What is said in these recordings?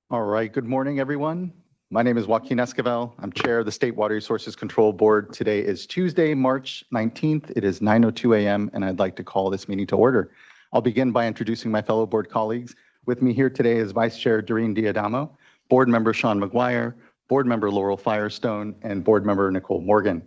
All right, good morning, everyone. My name is Joaquin Esquivel. I'm Chair of the State Water Resources Control Board. Today is Tuesday, March 19th. It is 9:02 a.m., and I'd like to call this meeting to order. I'll begin by introducing my fellow board colleagues. With me here today is Vice Chair Doreen Diadamo, Board Member Sean McGuire, Board Member Laurel Firestone, and Board Member Nicole Morgan.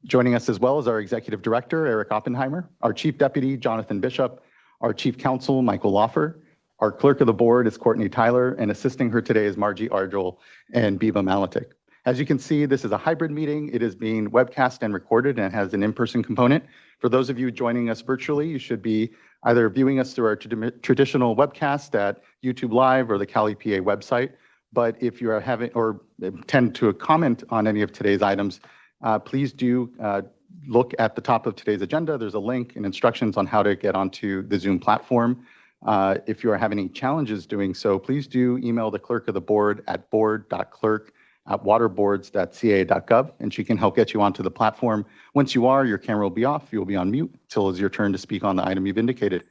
Joining us as well is our Executive Director, Eric Oppenheimer, our Chief Deputy, Jonathan Bishop, our Chief Counsel, Michael Loffer. Our Clerk of the Board is Courtney Tyler, and assisting her today is Margie Ardrel and Biba Malitic. As you can see, this is a hybrid meeting. It is being webcast and recorded and has an in-person component. For those of you joining us virtually, you should be either viewing us through our traditional webcast at YouTube Live or the Cali PA website. But if you are having or intend to comment on any of today's items, please do look at the top of today's agenda. There's a link and instructions on how to get onto the Zoom platform. If you are having any challenges doing so, please do email the clerk of the board at board.clerk@waterboards.ca.gov, and she can help get you onto the platform. Once you are, your camera will be off. You will be on mute until it's your turn to speak on the item you've indicated.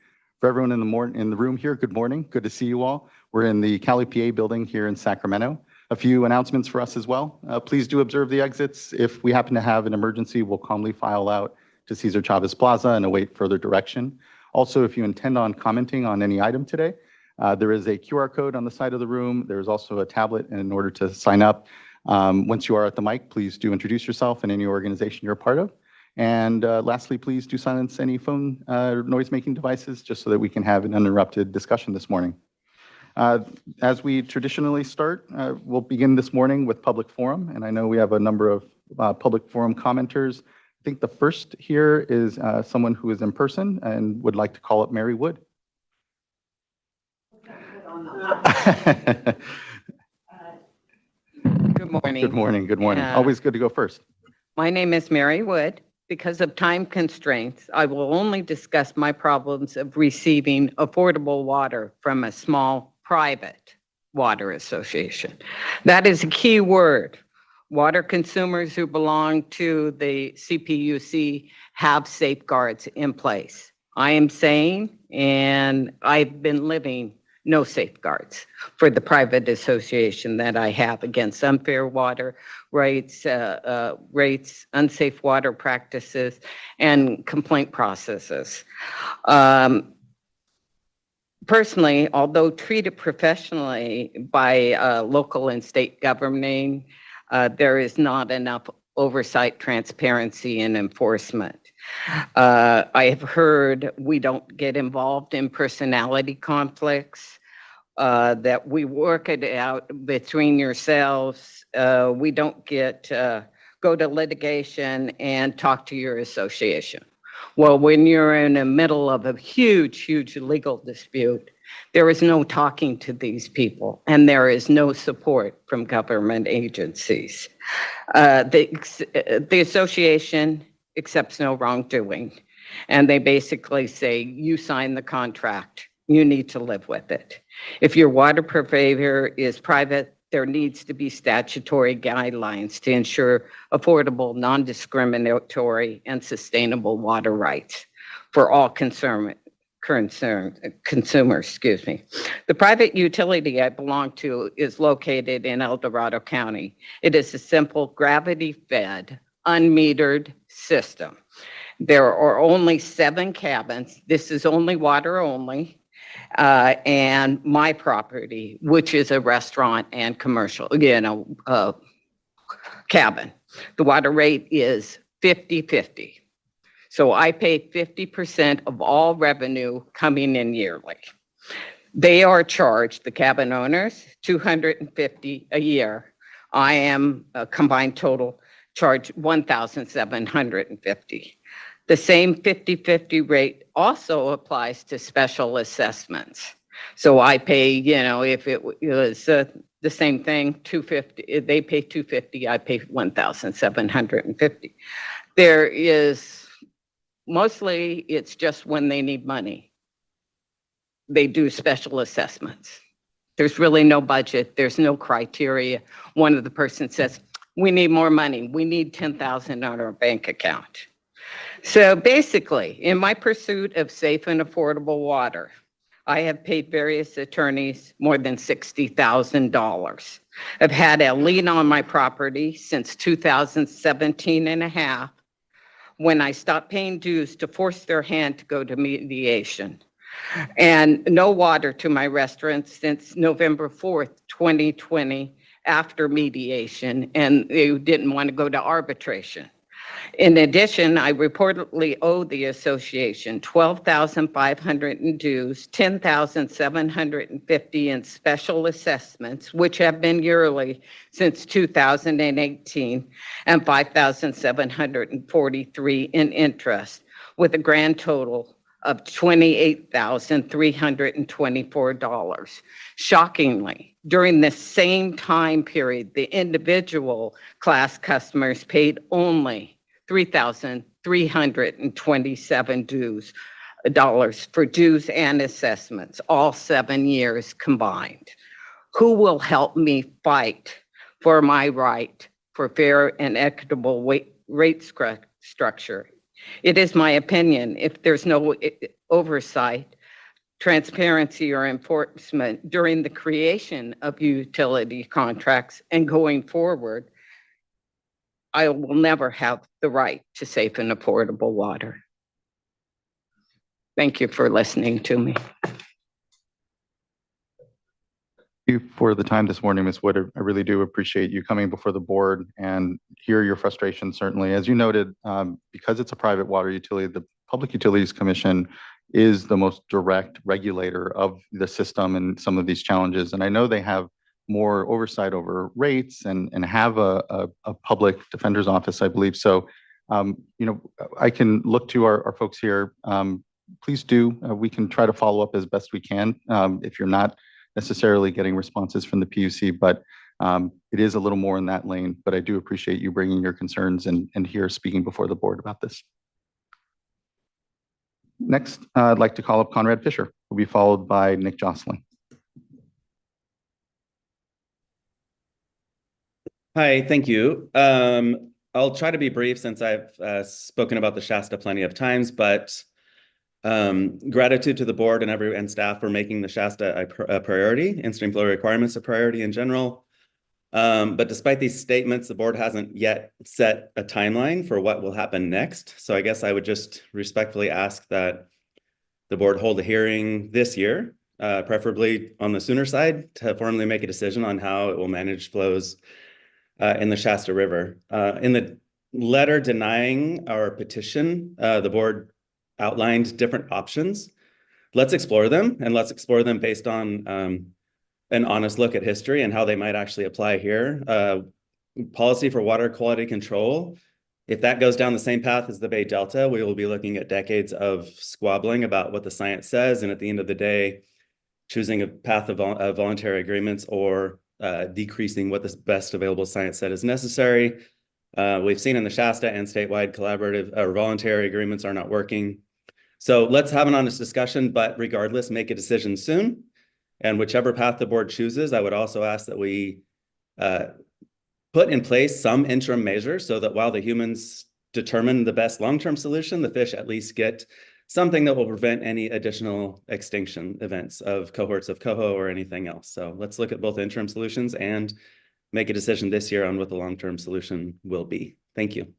For everyone in the room here, good morning. Good to see you all. We're in the Cali PA building here in Sacramento. A few announcements for us as well. Please do observe the exits. If we happen to have an emergency, we'll calmly file out to Cesar Chavez Plaza and await further direction. Also, if you intend on commenting on any item today, there is a QR code on the side of the room. There's also a tablet, and in order to sign up, once you are at the mic, please do introduce yourself and any organization you're a part of. And lastly, please do silence any phone noise-making devices just so that we can have an uninterrupted discussion this morning. As we traditionally start, we'll begin this morning with public forum, and I know we have a number of public forum commenters. I think the first here is someone who is in person and would like to call up Mary Wood. Good morning. Good morning. Good morning. Always good to go first. My name is Mary Wood. Because of time constraints, I will only discuss my problems of receiving affordable water from a small private water association. That is a key word. Water consumers who belong to the CPUC have safeguards in place. I am saying, and I've been living, no safeguards for the private association that I have against unfair water rates, unsafe water practices, and complaint processes. Personally, although treated professionally by local and state governing, there is not enough oversight, transparency, and enforcement. I have heard we don't get involved in personality conflicts, that we work it out between yourselves. We don't go to litigation and talk to your association. Well, when you're in the middle of a huge, huge legal dispute, there is no talking to these people, and there is no support from government agencies. The association accepts no wrongdoing, and they basically say, you sign the contract, you need to live with it. If your water purveyor is private, there needs to be statutory guidelines to ensure affordable, non-discriminatory, and sustainable water rights for all consumers. The private utility I belong to is located in El Dorado County. It is a simple gravity-fed, unmetered system. There are only 7 cabins. This is only water only. And my property, which is a restaurant and commercial, cabin. The water rate is 50-50. So I pay 50% of all revenue coming in yearly. They are charged, the cabin owners, $250 a year. I am a combined total charge $1,750. The same 50-50 rate also applies to special assessments. So I pay, if it was the same thing, $250. They pay $250. I pay $1,750. There is mostly it's just when they need money. They do special assessments. There's really no budget. There's no criteria. One of the persons says, "We need more money. We need $10,000 on our bank account." So basically, in my pursuit of safe and affordable water, I have paid various attorneys more than $60,000. I've had a lien on my property since 2017 and a half, when I stopped paying dues to force their hand to go to mediation. And no water to my restaurant since November 4th, 2020, after mediation, and they didn't want to go to arbitration. In addition, I reportedly owe the association $12,500 in dues, $10,750 in special assessments, which have been yearly since 2018, and $5,743 in interest, with a grand total of $28,324. Shockingly, during the same time period, the individual class customers paid only $3,327 for dues and assessments, all 7 years combined. Who will help me fight for my right for fair and equitable rate structure? It is my opinion, if there's no oversight, transparency, or enforcement during the creation of utility contracts and going forward, I will never have the right to safe and affordable water. Thank you for listening to me. Thank you for the time this morning, Ms. Wood. I really do appreciate you coming before the board and hear your frustration, certainly. As you noted, because it's a private water utility, the Public Utilities Commission is the most direct regulator of the system and some of these challenges. And I know they have more oversight over rates and have a public defender's office, I believe. So, I can look to our folks here. Please do. We can try to follow up as best we can if you're not necessarily getting responses from the PUC, but it is a little more in that lane. But I do appreciate you bringing your concerns and here speaking before the board about this. Next, I'd like to call up Conrad Fisher, who will be followed by Nick Jocelyn. Hi, thank you. I'll try to be brief since I've spoken about the Shasta plenty of times, but gratitude to the board and staff for making the Shasta a priority, in-stream flow requirements a priority in general. But despite these statements, the board hasn't yet set a timeline for what will happen next. So I guess I would just respectfully ask that the board hold a hearing this year, preferably on the sooner side, to formally make a decision on how it will manage flows in the Shasta River. In the letter denying our petition, the board outlined different options. Let's explore them, and let's explore them based on an honest look at history and how they might actually apply here. Policy for water quality control, if that goes down the same path as the Bay Delta, we will be looking at decades of squabbling about what the science says, and at the end of the day, choosing a path of voluntary agreements or decreasing what the best available science said is necessary. We've seen in the Shasta and statewide collaborative or voluntary agreements are not working. So let's have an honest discussion, but regardless, make a decision soon. And whichever path the board chooses, I would also ask that we put in place some interim measures so that while the humans determine the best long-term solution, the fish at least get something that will prevent any additional extinction events of cohorts of coho or anything else. So let's look at both interim solutions and make a decision this year on what the long-term solution will be. Thank you.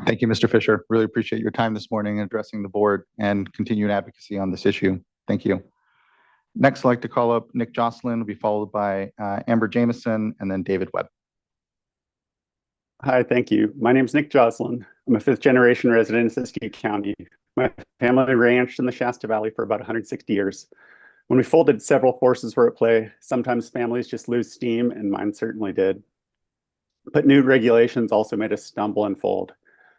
Thank you, Mr. Fisher. Really appreciate your time this morning addressing the board and continued advocacy on this issue. Thank you. Next, I'd like to call up Nick Jocelyn, will be followed by Amber Jameson and then David Webb. Hi, thank you. My name is Nick Jocelyn. I'm a fifth-generation resident in Siskiyou County. My family ranched in the Shasta Valley for about 160 years. When we folded, several forces were at play. Sometimes families just lose steam, and mine certainly did. But new regulations also made us stumble and fold.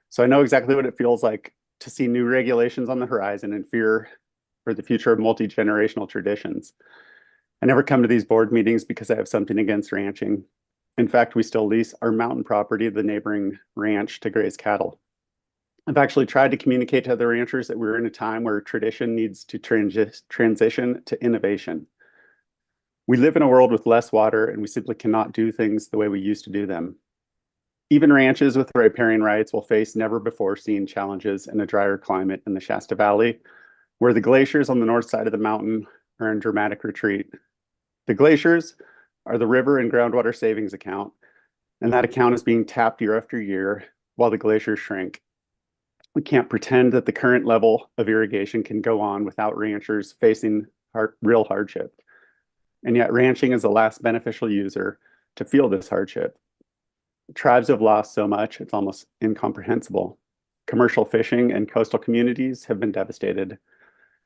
So I know exactly what it feels like to see new regulations on the horizon and fear for the future of multi-generational traditions. I never come to these board meetings because I have something against ranching. In fact, we still lease our mountain property, the neighboring ranch, to graze cattle. I've actually tried to communicate to other ranchers that we're in a time where tradition needs to transition to innovation. We live in a world with less water, and we simply cannot do things the way we used to do them. Even ranches with riparian rights will face never before seen challenges in a drier climate in the Shasta Valley, where the glaciers on the north side of the mountain are in dramatic retreat. The glaciers are the river and groundwater savings account, and that account is being tapped year after year while the glaciers shrink. We can't pretend that the current level of irrigation can go on without ranchers facing real hardship. And yet ranching is the last beneficial user to feel this hardship. Tribes have lost so much, it's almost incomprehensible. Commercial fishing and coastal communities have been devastated.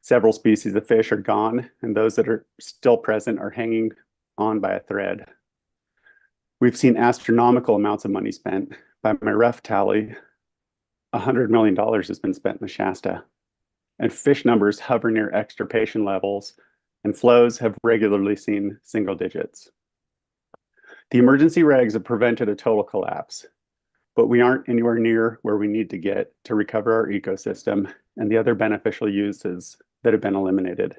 Several species of fish are gone, and those that are still present are hanging on by a thread. We've seen astronomical amounts of money spent. By my rough tally, $100 million has been spent in the Shasta, and fish numbers hover near extirpation levels, and flows have regularly seen single digits. The emergency regs have prevented a total collapse, but we aren't anywhere near where we need to get to recover our ecosystem and the other beneficial uses that have been eliminated.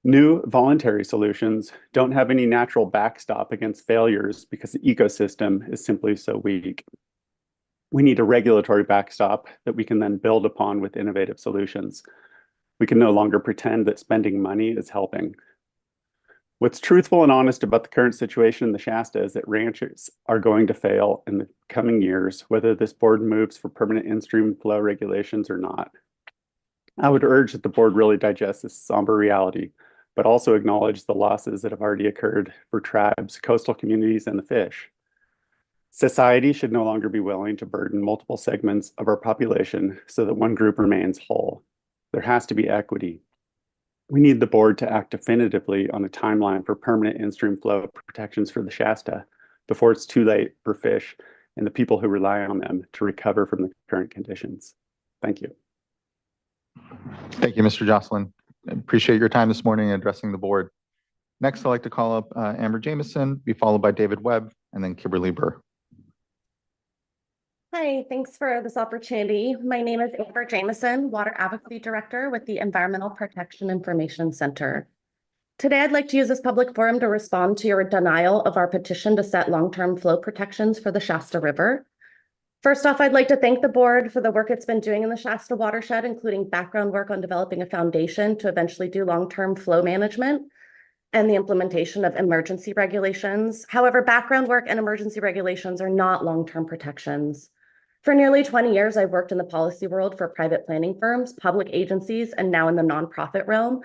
New voluntary solutions don't have any natural backstop against failures because the ecosystem is simply so weak. We need a regulatory backstop that we can then build upon with innovative solutions. We can no longer pretend that spending money is helping. What's truthful and honest about the current situation in the Shasta is that ranchers are going to fail in the coming years, whether this board moves for permanent in-stream flow regulations or not. I would urge that the board really digest this somber reality, but also acknowledge the losses that have already occurred for tribes, coastal communities, and the fish. Society should no longer be willing to burden multiple segments of our population so that one group remains whole. There has to be equity. We need the board to act definitively on a timeline for permanent in-stream flow protections for the Shasta before it's too late for fish and the people who rely on them to recover from the current conditions. Thank you. Thank you, Mr. Jocelyn. I appreciate your time this morning addressing the board. Next, I'd like to call up Amber Jamison, be followed by David Webb, and then Kimberly Burr. Hi, thanks for this opportunity. My name is Amber Jamison, Water Advocacy Director with the Environmental Protection Information Center. Today, I'd like to use this public forum to respond to your denial of our petition to set long-term flow protections for the Shasta River. First off, I'd like to thank the board for the work it's been doing in the Shasta watershed, including background work on developing a foundation to eventually do long-term flow management and the implementation of emergency regulations. However, background work and emergency regulations are not long-term protections. For nearly 20 years, I've worked in the policy world for private planning firms, public agencies, and now in the nonprofit realm.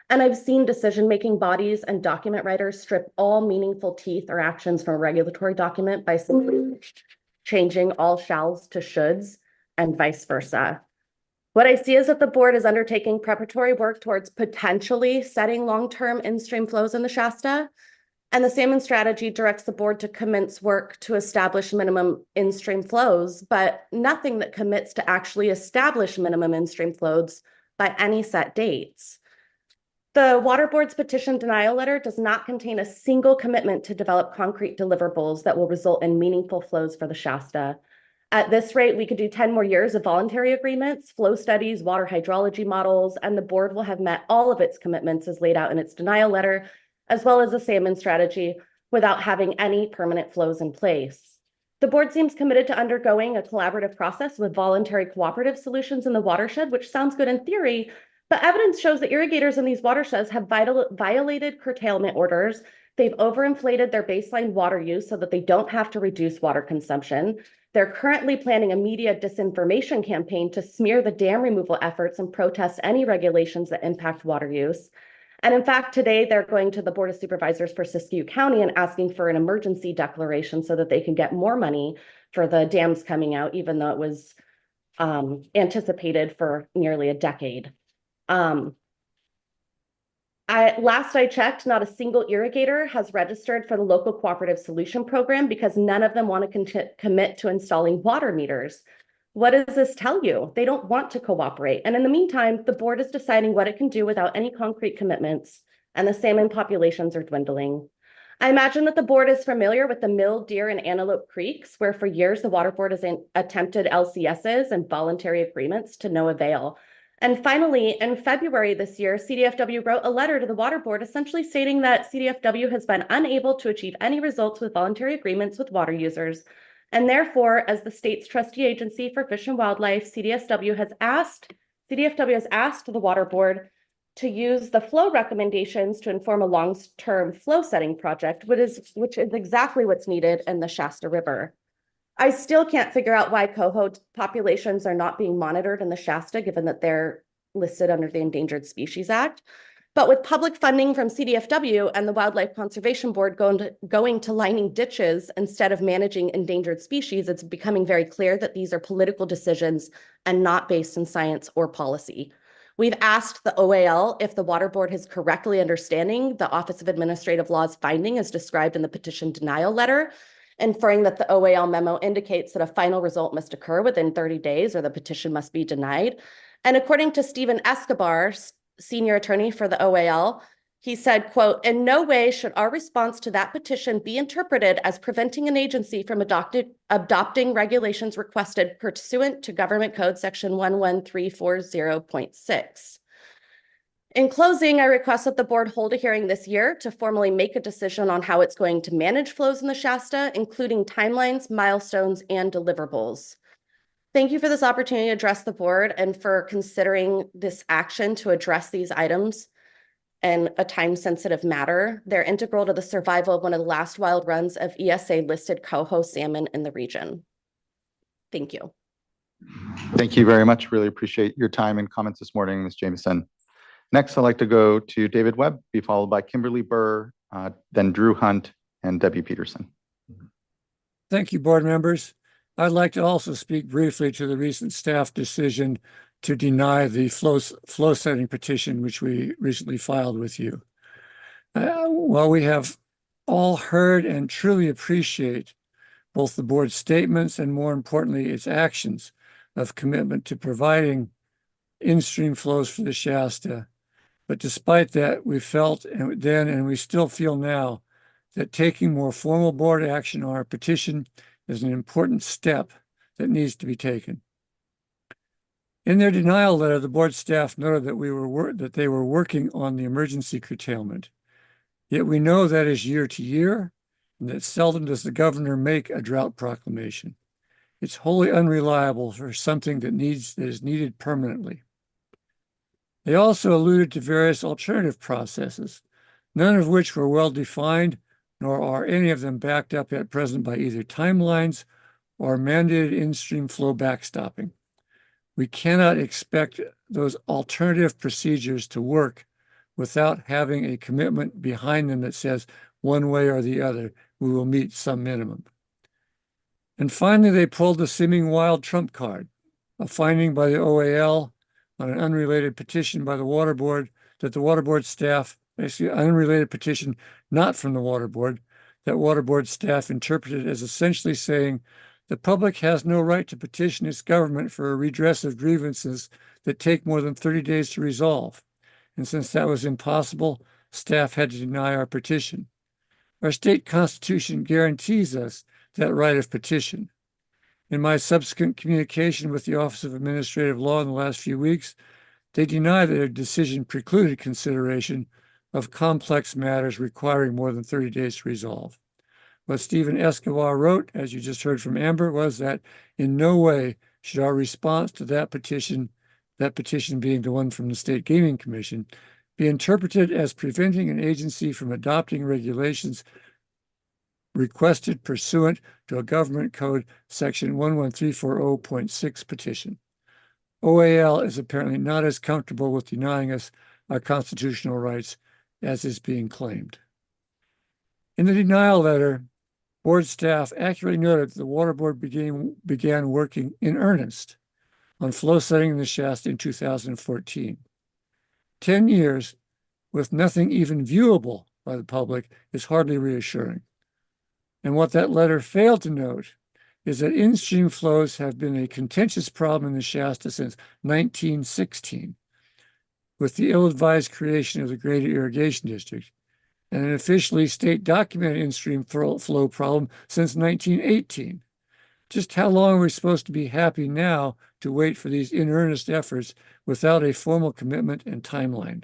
And I've seen decision-making bodies and document writers strip all meaningful teeth or actions from a regulatory document by simply changing all shalls to shoulds and vice versa. What I see is that the board is undertaking preparatory work towards potentially setting long-term in-stream flows in the Shasta, and the salmon strategy directs the board to commence work to establish minimum in-stream flows, but nothing that commits to actually establish minimum in-stream flows by any set dates. The Water Board's petition denial letter does not contain a single commitment to develop concrete deliverables that will result in meaningful flows for the Shasta. At this rate, we could do 10 more years of voluntary agreements, flow studies, water hydrology models, and the board will have met all of its commitments as laid out in its denial letter, as well as the salmon strategy, without having any permanent flows in place. The board seems committed to undergoing a collaborative process with voluntary cooperative solutions in the watershed, which sounds good in theory, but evidence shows that irrigators in these watersheds have violated curtailment orders. They've overinflated their baseline water use so that they don't have to reduce water consumption. They're currently planning a media disinformation campaign to smear the dam removal efforts and protest any regulations that impact water use. And in fact, today they're going to the Board of Supervisors for Siskiyou County and asking for an emergency declaration so that they can get more money for the dams coming out, even though it was anticipated for nearly a decade. Last I checked, not a single irrigator has registered for the local cooperative solution program because none of them want to commit to installing water meters. What does this tell you? They don't want to cooperate. And in the meantime, the board is deciding what it can do without any concrete commitments, and the salmon populations are dwindling. I imagine that the board is familiar with the Mill, Deer, and Antelope Creeks, where for years the water board has attempted LCSs and voluntary agreements to no avail. And finally, in February this year, CDFW wrote a letter to the water board essentially stating that CDFW has been unable to achieve any results with voluntary agreements with water users. And therefore, as the state's trustee agency for fish and wildlife, CDSW has asked CDFW has asked the Water Board to use the flow recommendations to inform a long-term flow setting project, which is exactly what's needed in the Shasta River. I still can't figure out why coho populations are not being monitored in the Shasta, given that they're listed under the Endangered Species Act. But with public funding from CDFW and the Wildlife Conservation Board going to lining ditches instead of managing endangered species, it's becoming very clear that these are political decisions and not based in science or policy. We've asked the OAL if the Water Board is correctly understanding the Office of Administrative Law's finding as described in the petition denial letter, inferring that the OAL memo indicates that a final result must occur within 30 days or the petition must be denied. And according to Stephen Escobar, senior attorney for the OAL, he said, quote, "In no way should our response to that petition be interpreted as preventing an agency from adopting regulations requested pursuant to Government Code Section 11340.6. In closing, I request that the board hold a hearing this year to formally make a decision on how it's going to manage flows in the Shasta, including timelines, milestones, and deliverables. Thank you for this opportunity to address the board and for considering this action to address these items in a time-sensitive matter. They're integral to the survival of one of the last wild runs of ESA-listed coho salmon in the region. Thank you. Thank you very much. Really appreciate your time and comments this morning, Ms. Jameson. Next, I'd like to go to David Webb, be followed by Kimberly Burr, then Drew Hunt, and Debbie Peterson. Thank you, board members. I'd like to also speak briefly to the recent staff decision to deny the flow setting petition, which we recently filed with you. While we have all heard and truly appreciate both the board's statements and, more importantly, its actions of commitment to providing in-stream flows for the Shasta, but despite that, we felt then and we still feel now that taking more formal board action on our petition is an important step that needs to be taken. In their denial letter, the board staff noted that they were working on the emergency curtailment. Yet we know that is year to year, and that seldom does the governor make a drought proclamation. It's wholly unreliable for something that is needed permanently. They also alluded to various alternative processes, none of which were well defined, nor are any of them backed up at present by either timelines or mandated in-stream flow backstopping. We cannot expect those alternative procedures to work without having a commitment behind them that says one way or the other, we will meet some minimum. And finally, they pulled the seeming wild trump card, a finding by the OAL on an unrelated petition by the Water Board that the Water Board staff, basically an unrelated petition not from the Water Board, that Water Board staff interpreted as essentially saying the public has no right to petition its government for a redress of grievances that take more than 30 days to resolve. And since that was impossible, staff had to deny our petition. Our state constitution guarantees us that right of petition. In my subsequent communication with the Office of Administrative Law in the last few weeks, they deny that their decision precluded consideration of complex matters requiring more than 30 days to resolve. What Stephen Escobar wrote, as you just heard from Amber, was that in no way should our response to that petition being the one from the State Gaming Commission, be interpreted as preventing an agency from adopting regulations requested pursuant to a Government Code Section 11340.6 petition. OAL is apparently not as comfortable with denying us our constitutional rights as is being claimed. In the denial letter, board staff accurately noted that the Water Board began working in earnest on flow setting in the Shasta in 2014. 10 years with nothing even viewable by the public is hardly reassuring. And what that letter failed to note is that in-stream flows have been a contentious problem in the Shasta since 1916, with the ill-advised creation of the Greater Irrigation District, and an officially state-documented in-stream flow problem since 1918. Just how long are we supposed to be happy now to wait for these in-earnest efforts without a formal commitment and timeline?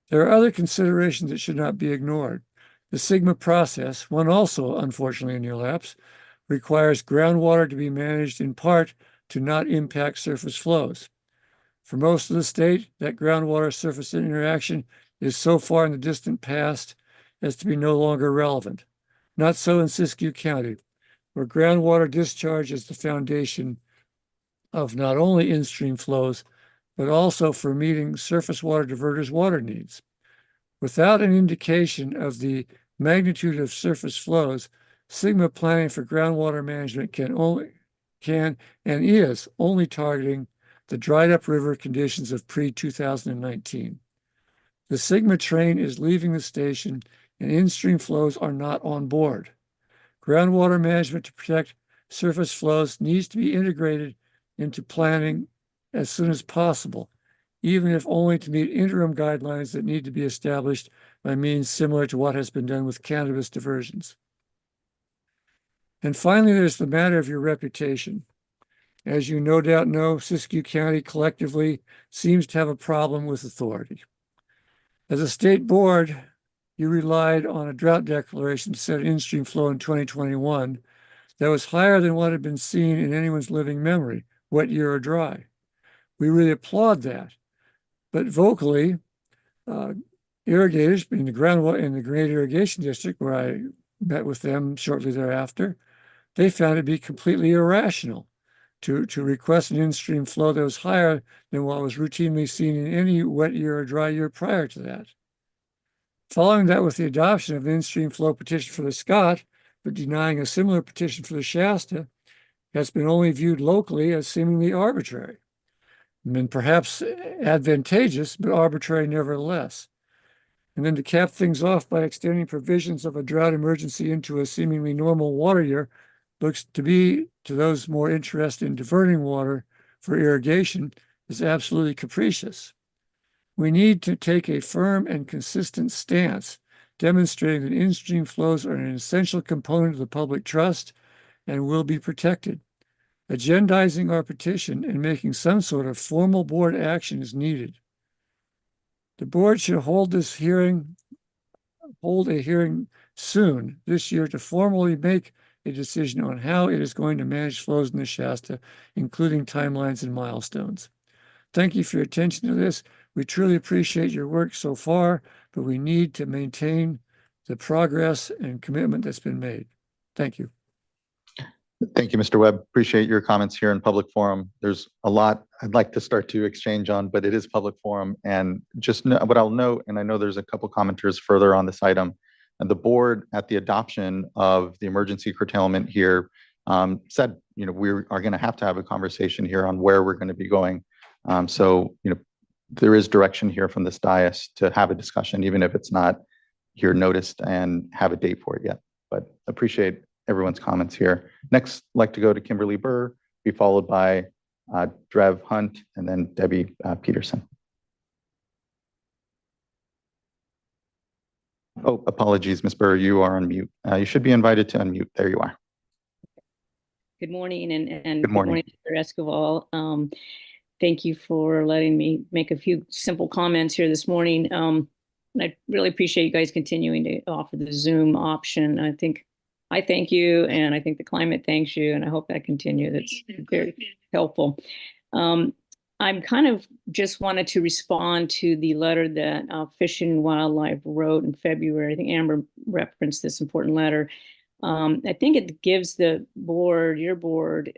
There are other considerations that should not be ignored. The SGMA process, one also unfortunately in your laps, requires groundwater to be managed in part to not impact surface flows. For most of the state, that groundwater surface interaction is so far in the distant past as to be no longer relevant. Not so in Siskiyou County, where groundwater discharge is the foundation of not only in-stream flows, but also for meeting surface water diverters' water needs. Without an indication of the magnitude of surface flows, SWRCB planning for groundwater management can and is only targeting the dried up river conditions of pre-2019. The SWRCB train is leaving the station and in-stream flows are not on board. Groundwater management to protect surface flows needs to be integrated into planning as soon as possible, even if only to meet interim guidelines that need to be established by means similar to what has been done with cannabis diversions. And finally, there's the matter of your reputation. As you no doubt know, Siskiyou County collectively seems to have a problem with authority. As a state board, you relied on a drought declaration to set in-stream flow in 2021 that was higher than what had been seen in anyone's living memory, wet year or dry. We really applaud that. But vocally, irrigators in the Grenade Irrigation District, where I met with them shortly thereafter, they found it to be completely irrational to request an in-stream flow that was higher than what was routinely seen in any wet year or dry year prior to that. Following that with the adoption of the in-stream flow petition for the Scott, but denying a similar petition for the Shasta, has been only viewed locally as seemingly arbitrary. And perhaps advantageous, but arbitrary nevertheless. And then to cap things off by extending provisions of a drought emergency into a seemingly normal water year looks to be, to those more interested in diverting water for irrigation, is absolutely capricious. We need to take a firm and consistent stance, demonstrating that in-stream flows are an essential component of the public trust and will be protected. Agendizing our petition and making some sort of formal board action is needed. The board should hold a hearing soon this year to formally make a decision on how it is going to manage flows in the Shasta, including timelines and milestones. Thank you for your attention to this. We truly appreciate your work so far, but we need to maintain the progress and commitment that's been made. Thank you. Thank you, Mr. Webb. Appreciate your comments here in public forum. There's a lot I'd like to start to exchange on, but it is public forum. And just what I'll note, and I know there's a couple commenters further on this item, and the board at the adoption of the emergency curtailment here said, we are going to have a conversation here on where we're going to be going. So, there is direction here from this dais to have a discussion, even if it's not here noticed and have a date for it yet. But appreciate everyone's comments here. Next, I'd like to go to Kimberly Burr, be followed by Drev Hunt, and then Debbie Peterson. Oh, apologies, Ms. Burr, you are on mute. You should be invited to unmute. There you are. Good morning, and Good morning, Mr. Esquivel. Thank you for letting me make a few simple comments here this morning. And I really appreciate you guys continuing to offer the Zoom option. I thank you, and I think the climate thanks you, and I hope that continues. It's very helpful. I'm kind of just wanted to respond to the letter that Fish and Wildlife wrote in February. I think Amber referenced this important letter. I think it gives the board, your board,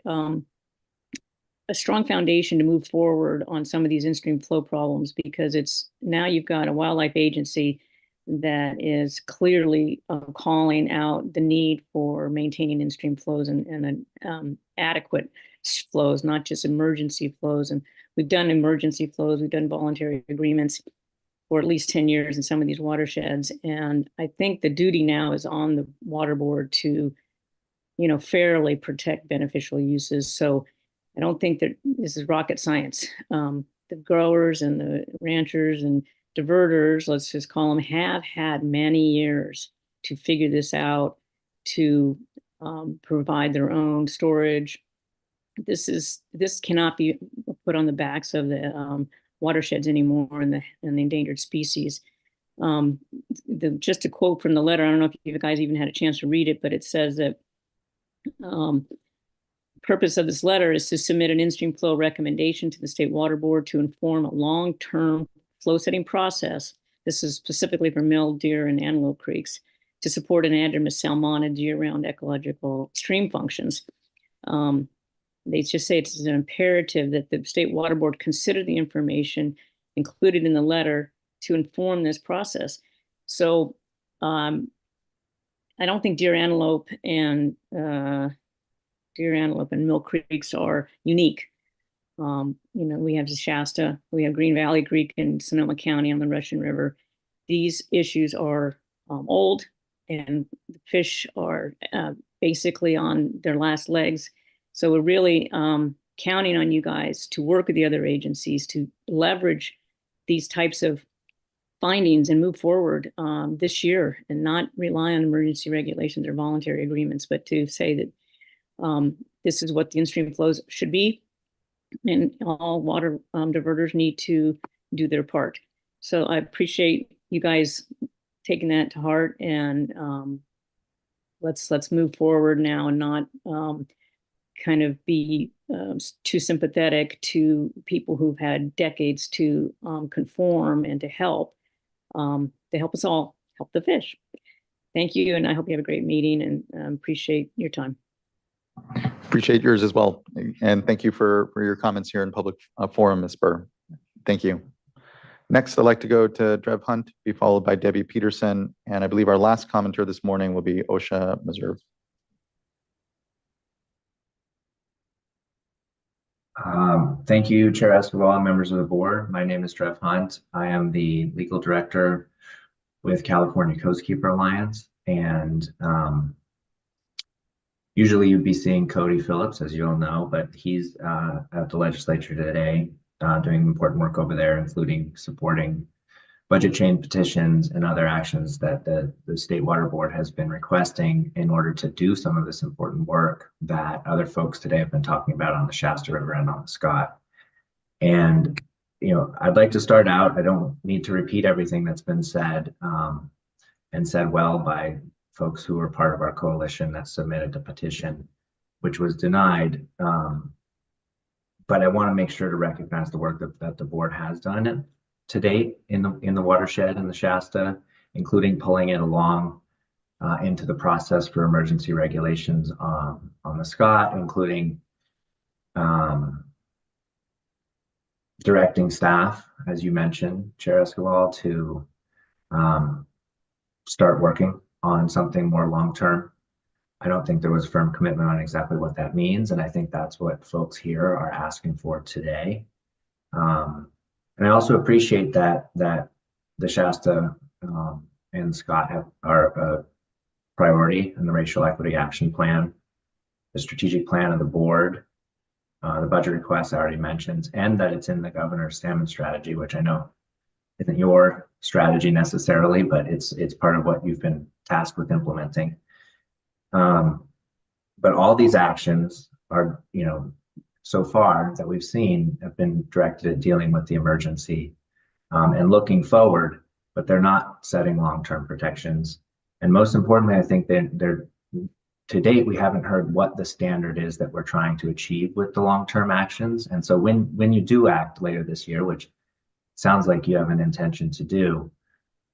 a strong foundation to move forward on some of these in-stream flow problems, because now you've got a wildlife agency that is clearly calling out the need for maintaining in-stream flows and adequate flows, not just emergency flows. And we've done emergency flows, we've done voluntary agreements for at least 10 years in some of these watersheds. And I think the duty now is on the water board to, fairly protect beneficial uses. So I don't think that this is rocket science. The growers and the ranchers and diverters, let's just call them, have had many years to figure this out, to provide their own storage. This cannot be put on the backs of the watersheds anymore and the endangered species. Just a quote from the letter, I don't know if you guys even had a chance to read it, but it says that purpose of this letter is to submit an in-stream flow recommendation to the State Water Board to inform a long-term flow setting process. This is specifically for Mill, Deer, and Antelope Creeks to support an anadromous salmonid year-round ecological stream functions. They just say it's an imperative that the State Water Board consider the information included in the letter to inform this process. So I don't think Deer, Antelope, and Mill Creeks are unique. We have the Shasta, we have Green Valley Creek in Sonoma County on the Russian River. These issues are old, and the fish are basically on their last legs. So we're really counting on you guys to work with the other agencies to leverage these types of findings and move forward this year, and not rely on emergency regulations or voluntary agreements, but to say that this is what the in-stream flows should be, and all water diverters need to do their part. So I appreciate you guys taking that to heart, and let's move forward now and not kind of be too sympathetic to people who've had decades to conform and to help us all help the fish. Thank you, and I hope you have a great meeting, and appreciate your time. Appreciate yours as well. And thank you for your comments here in public forum, Ms. Burr. Thank you. Next, I'd like to go to Drev Hunt, be followed by Debbie Peterson. And I believe our last commenter this morning will be OSHA Meserve. Thank you, Chair Escobar, members of the board. My name is Drev Hunt. I am the legal director with California Coastkeeper Alliance. And usually you'd be seeing Cody Phillips, as you all know, but he's at the legislature today doing important work over there, including supporting budget change petitions and other actions that the State Water Board has been requesting in order to do some of this important work that other folks today have been talking about on the Shasta River and on the Scott. And, I'd like to start out, I don't need to repeat everything that's been said and said well by folks who were part of our coalition that submitted the petition, which was denied. But I want to make sure to recognize the work that the board has done to date in the watershed in the Shasta, including pulling it along into the process for emergency regulations on the Scott, including directing staff, as you mentioned, Chair Escobar, to start working on something more long-term. I don't think there was firm commitment on exactly what that means, and I think that's what folks here are asking for today. And I also appreciate that the Shasta and Scott are a priority in the Racial Equity Action Plan, the strategic plan of the board, the budget request I already mentioned, and that it's in the governor's salmon strategy, which I know isn't your strategy necessarily, but it's part of what you've been tasked with implementing. But all these actions are, so far that we've seen have been directed at dealing with the emergency and looking forward, but they're not setting long-term protections. And most importantly, I think they're to date, we haven't heard what the standard is that we're trying to achieve with the long-term actions. And so when you do act later this year, which sounds like you have an intention to do,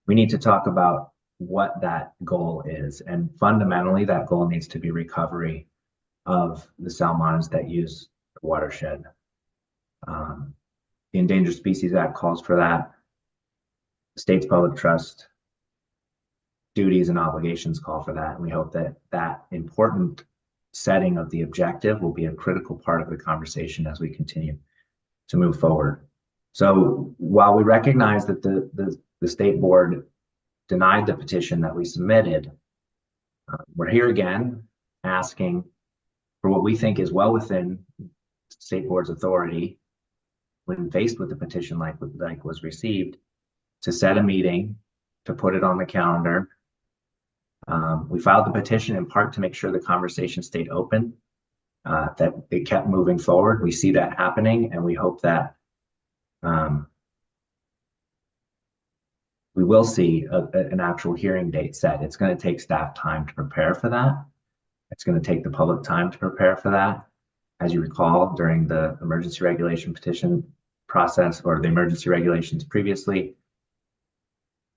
we need to talk about what that goal is. And fundamentally, that goal needs to be recovery of the salmonids that use the watershed. The Endangered Species Act calls for that. The state's public trust duties and obligations call for that. And we hope that that important setting of the objective will be a critical part of the conversation as we continue to move forward. So while we recognize that the state board denied the petition that we submitted, we're here again asking for what we think is well within state board's authority when faced with a petition like was received, to set a meeting, to put it on the calendar. We filed the petition in part to make sure the conversation stayed open, that it kept moving forward. We see that happening, and we hope that we will see an actual hearing date set. It's going to take staff time to prepare for that. It's going to take the public time to prepare for that. as you recall, during the emergency regulation petition process or the emergency regulations previously,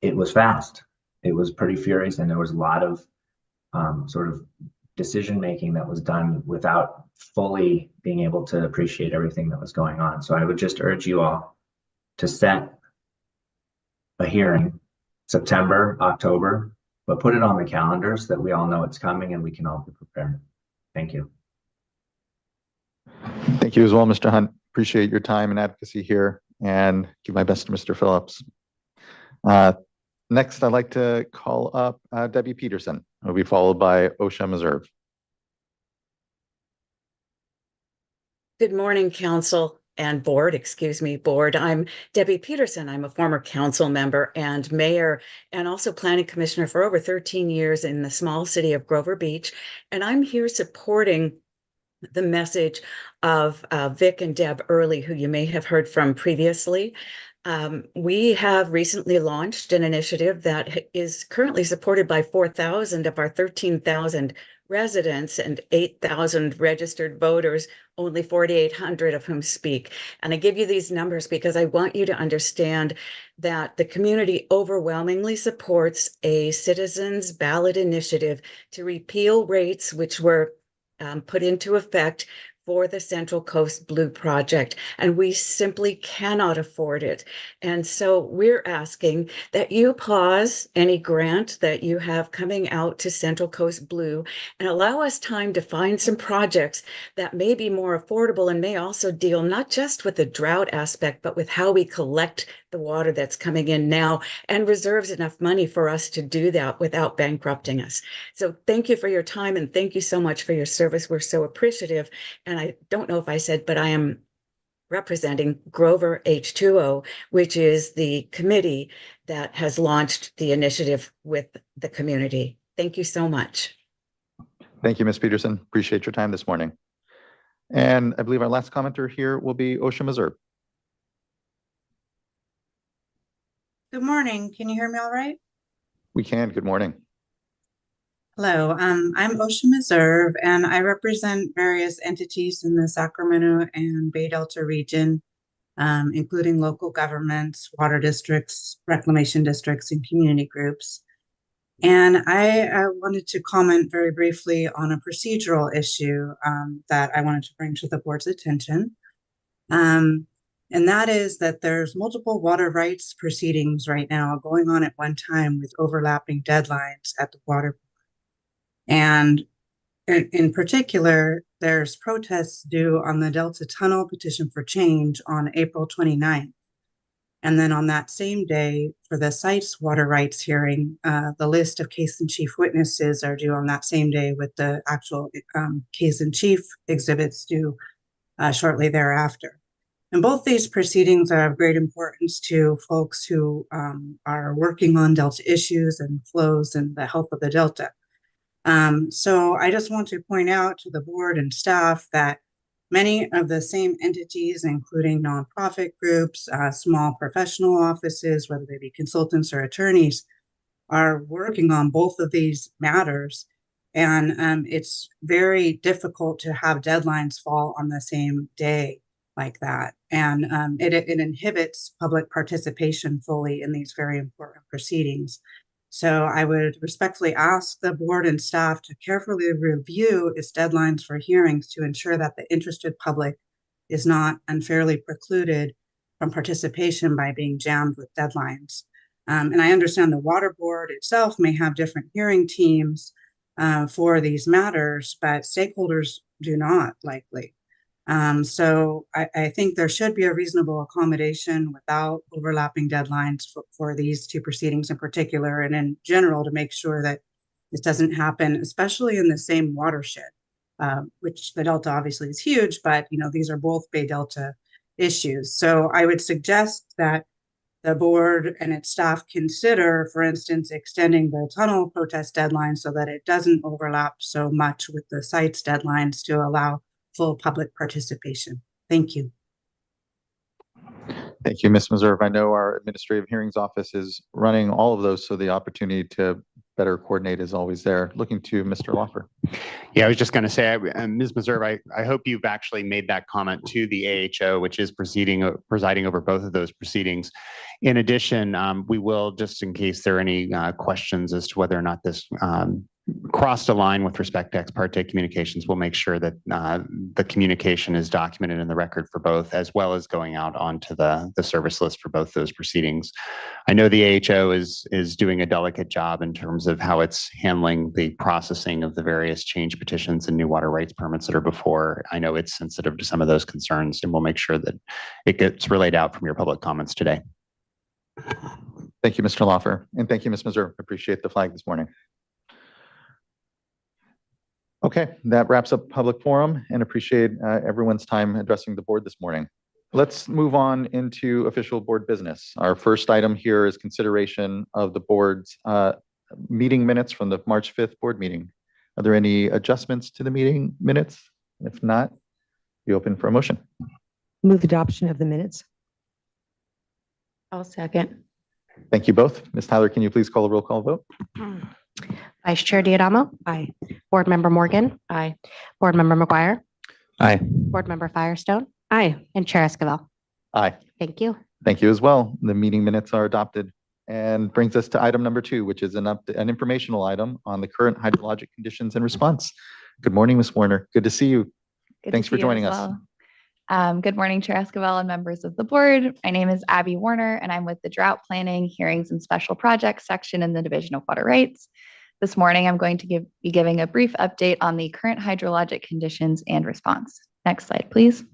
it was fast. It was pretty furious, and there was a lot of sort of decision making that was done without fully being able to appreciate everything that was going on. So I would just urge you all to set a hearing, September, October, but put it on the calendar so that we all know it's coming and we can all be prepared. Thank you. Thank you as well, Mr. Hunt. Appreciate your time and advocacy here, and give my best to Mr. Phillips. Next, I'd like to call up Debbie Peterson, who will be followed by OSHA Meserve. Good morning, council and board, board. I'm Debbie Peterson. I'm a former council member and mayor and also planning commissioner for over 13 years in the small city of Grover Beach. And I'm here supporting the message of Vic and Deb Early, who you may have heard from previously. We have recently launched an initiative that is currently supported by 4,000 of our 13,000 residents and 8,000 registered voters, only 4,800 of whom speak. And I give you these numbers because I want you to understand that the community overwhelmingly supports a citizens ballot initiative to repeal rates which were put into effect for the Central Coast Blue Project, and we simply cannot afford it. And so we're asking that you pause any grant that you have coming out to Central Coast Blue and allow us time to find some projects that may be more affordable and may also deal not just with the drought aspect, but with how we collect the water that's coming in now and reserves enough money for us to do that without bankrupting us. So thank you for your time and thank you so much for your service. We're so appreciative. And I don't know if I said, but I am representing Grover H2O, which is the committee that has launched the initiative with the community. Thank you so much. Thank you, Ms. Peterson. Appreciate your time this morning. And I believe our last commenter here will be OSHA Meserve. Good morning. Can you hear me all right? We can. Good morning. Hello, I'm OSHA Meserve, and I represent various entities in the Sacramento and Bay Delta region, including local governments, water districts, reclamation districts, and community groups. And I wanted to comment very briefly on a procedural issue that I wanted to bring to the board's attention. And that is that there's multiple water rights proceedings right now going on at one time with overlapping deadlines at the water. And in particular, there's protests due on the Delta Tunnel petition for change on April 29th. And then on that same day, for the site's water rights hearing, the list of case in chief witnesses are due on that same day with the actual case in chief exhibits due shortly thereafter. And both these proceedings are of great importance to folks who are working on Delta issues and flows and the health of the Delta. So I just want to point out to the board and staff that many of the same entities, including nonprofit groups, small professional offices, whether they be consultants or attorneys, are working on both of these matters. And it's very difficult to have deadlines fall on the same day like that. And it inhibits public participation fully in these very important proceedings. So I would respectfully ask the board and staff to carefully review its deadlines for hearings to ensure that the interested public is not unfairly precluded from participation by being jammed with deadlines. And I understand the water board itself may have different hearing teams for these matters, but stakeholders do not likely. So I think there should be a reasonable accommodation without overlapping deadlines for these two proceedings in particular, and in general to make sure that this doesn't happen, especially in the same watershed, which the Delta obviously is huge, but these are both Bay Delta issues. So I would suggest that the board and its staff consider, for instance, extending the tunnel protest deadline so that it doesn't overlap so much with the site's deadlines to allow full public participation. Thank you. Thank you, Ms. Meserve. I know our Administrative Hearings Office is running all of those, so the opportunity to better coordinate is always there. Looking to Mr. Loffer. Yeah, I was just going to say, Ms. Meserve, I hope you've actually made that comment to the AHO, which is presiding over both of those proceedings. In addition, we will, just in case there are any questions as to whether or not this crossed a line with respect to ex parte communications, we'll make sure that the communication is documented in the record for both, as well as going out onto the service list for both those proceedings. I know the AHO is doing a delicate job in terms of how it's handling the processing of the various change petitions and new water rights permits that are before. I know it's sensitive to some of those concerns, and we'll make sure that it gets relayed out from your public comments today. Thank you, Mr. Loffer, and thank you, Ms. Meserve. Appreciate the flag this morning. Okay, that wraps up public forum, and appreciate everyone's time addressing the board this morning. Let's move on into official board business. Our first item here is consideration of the board's meeting minutes from the March 5th board meeting. Are there any adjustments to the meeting minutes? If not, be open for a motion. Move adoption of the minutes. I'll second. Thank you both. Ms. Tyler, can you please call a roll call vote? Vice Chair Diadamo? Aye. Board Member Morgan? Aye. Board Member McGuire? Aye. Board Member Firestone? Aye. And Chair Esquivel? Aye. Thank you. Thank you as well. The meeting minutes are adopted, and brings us to item number 2, which is an informational item on the current hydrologic conditions and response. Good morning, Ms. Warner. Good to see you. Thanks for joining us. Good morning, Chair Esquivel and members of the board. My name is Abby Warner, and I'm with the Drought Planning, Hearings, and Special Projects section in the Division of Water Rights. This morning, I'm going to be giving a brief update on the current hydrologic conditions and response. Next slide, please.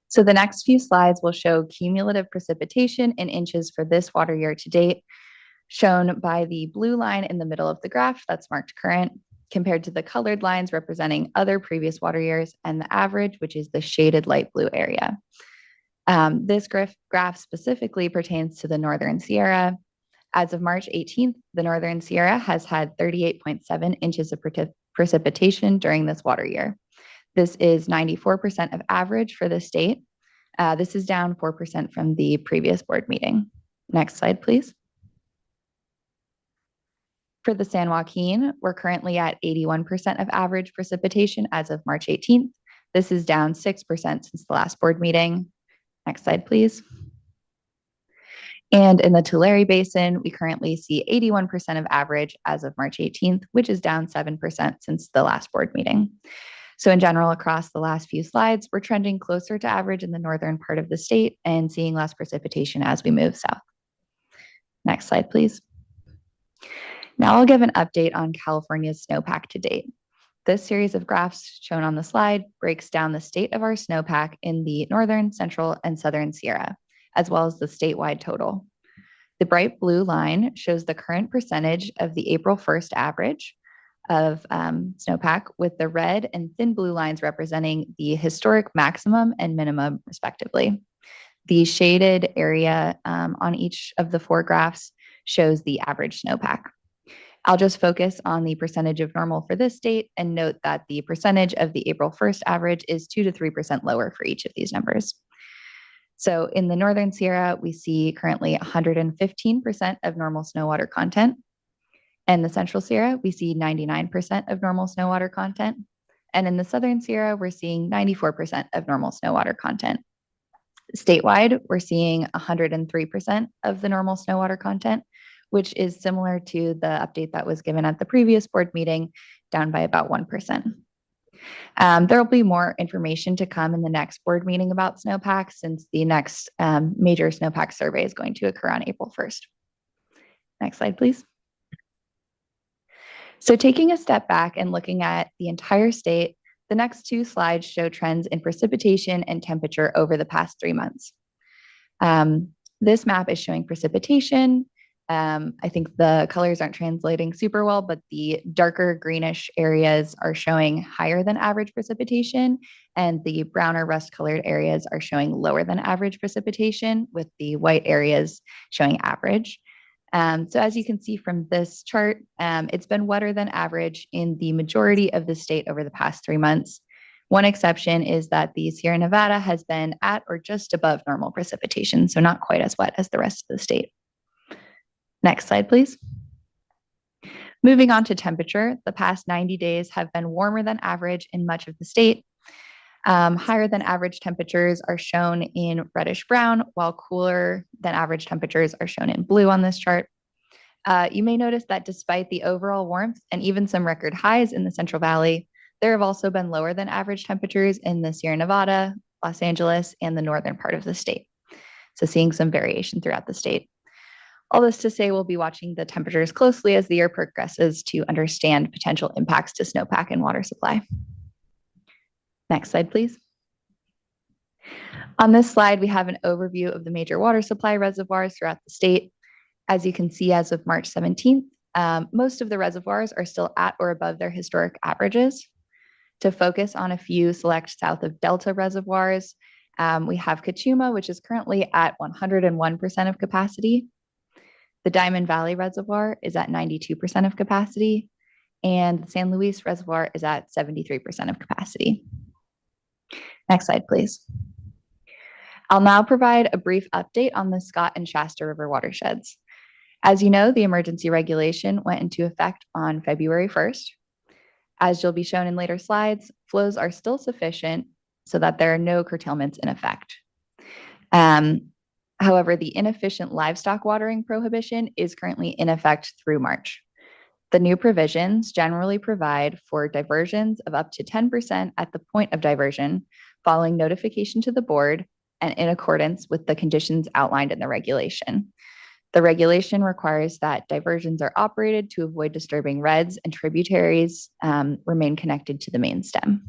So the next few slides will show cumulative precipitation in inches for this water year to date, shown by the blue line in the middle of the graph that's marked current, compared to the colored lines representing other previous water years, and the average, which is the shaded light blue area. This graph specifically pertains to the Northern Sierra. As of March 18th, the Northern Sierra has had 38.7 inches of precipitation during this water year. This is 94% of average for the state. This is down 4% from the previous board meeting. Next slide, please. For the San Joaquin, we're currently at 81% of average precipitation as of March 18th. This is down 6% since the last board meeting. Next slide, please. And in the Tulare Basin, we currently see 81% of average as of March 18th, which is down 7% since the last board meeting. So in general, across the last few slides, we're trending closer to average in the northern part of the state and seeing less precipitation as we move south. Next slide, please. Now I'll give an update on California's snowpack to date. This series of graphs shown on the slide breaks down the state of our snowpack in the northern, central, and southern Sierra, as well as the statewide total. The bright blue line shows the current percentage of the April 1st average of snowpack, with the red and thin blue lines representing the historic maximum and minimum, respectively. The shaded area on each of the 4 graphs shows the average snowpack. I'll just focus on the percentage of normal for this date and note that the percentage of the April 1st average is 2 to 3% lower for each of these numbers. So in the Northern Sierra, we see currently 115% of normal snow water content. In the Central Sierra, we see 99% of normal snow water content. And in the Southern Sierra, we're seeing 94% of normal snow water content. Statewide, we're seeing 103% of the normal snow water content, which is similar to the update that was given at the previous board meeting, down by about 1%. There will be more information to come in the next board meeting about snowpack, since the next major snowpack survey is going to occur on April 1st. Next slide, please. So taking a step back and looking at the entire state, the next 2 slides show trends in precipitation and temperature over the past 3 months. This map is showing precipitation. I think the colors aren't translating super well, but the darker greenish areas are showing higher than average precipitation, and the browner rust colored areas are showing lower than average precipitation, with the white areas showing average. So as you can see from this chart, it's been wetter than average in the majority of the state over the past 3 months. One exception is that the Sierra Nevada has been at or just above normal precipitation, so not quite as wet as the rest of the state. Next slide, please. Moving on to temperature, the past 90 days have been warmer than average in much of the state. Higher than average temperatures are shown in reddish brown, while cooler than average temperatures are shown in blue on this chart. You may notice that despite the overall warmth and even some record highs in the Central Valley, there have also been lower than average temperatures in the Sierra Nevada, Los Angeles, and the northern part of the state. So seeing some variation throughout the state. All this to say, we'll be watching the temperatures closely as the year progresses to understand potential impacts to snowpack and water supply. Next slide, please. On this slide, we have an overview of the major water supply reservoirs throughout the state. As you can see, as of March 17th, most of the reservoirs are still at or above their historic averages. To focus on a few select south of Delta reservoirs, we have Kachuma, which is currently at 101% of capacity. The Diamond Valley Reservoir is at 92% of capacity, and the San Luis Reservoir is at 73% of capacity. Next slide, please. I'll now provide a brief update on the Scott and Shasta River watersheds. As you know, the emergency regulation went into effect on February 1st. As you'll be shown in later slides, flows are still sufficient so that there are no curtailments in effect. However, the inefficient livestock watering prohibition is currently in effect through March. The new provisions generally provide for diversions of up to 10% at the point of diversion following notification to the board and in accordance with the conditions outlined in the regulation. The regulation requires that diversions are operated to avoid disturbing reds and tributaries remain connected to the main stem.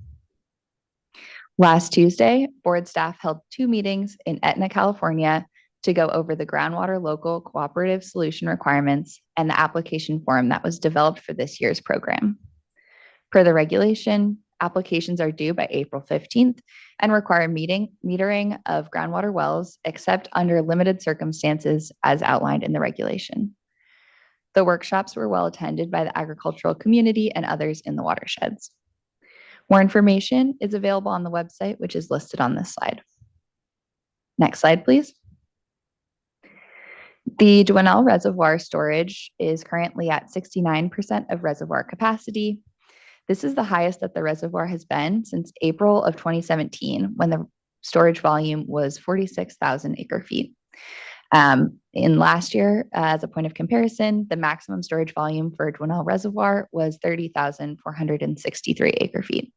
Last Tuesday, board staff held 2 meetings in Etna, California to go over the groundwater local cooperative solution requirements and the application form that was developed for this year's program. Per the regulation, applications are due by April 15th and require metering of groundwater wells, except under limited circumstances as outlined in the regulation. The workshops were well attended by the agricultural community and others in the watersheds. More information is available on the website, which is listed on this slide. Next slide, please. The Dwinelle Reservoir storage is currently at 69% of reservoir capacity. This is the highest that the reservoir has been since April of 2017, when the storage volume was 46,000 acre feet. In last year, as a point of comparison, the maximum storage volume for Dwinelle Reservoir was 30,463 acre feet.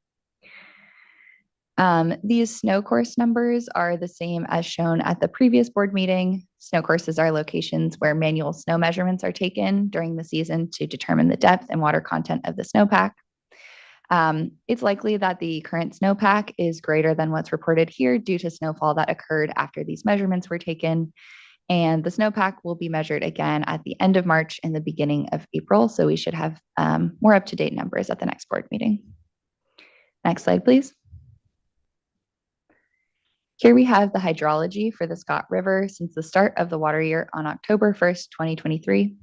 These snow course numbers are the same as shown at the previous board meeting. Snow courses are locations where manual snow measurements are taken during the season to determine the depth and water content of the snowpack. It's likely that the current snowpack is greater than what's reported here due to snowfall that occurred after these measurements were taken. And the snowpack will be measured again at the end of March and the beginning of April. So we should have more up-to-date numbers at the next board meeting. Next slide, please. Here we have the hydrology for the Scott River since the start of the water year on October 1st, 2023.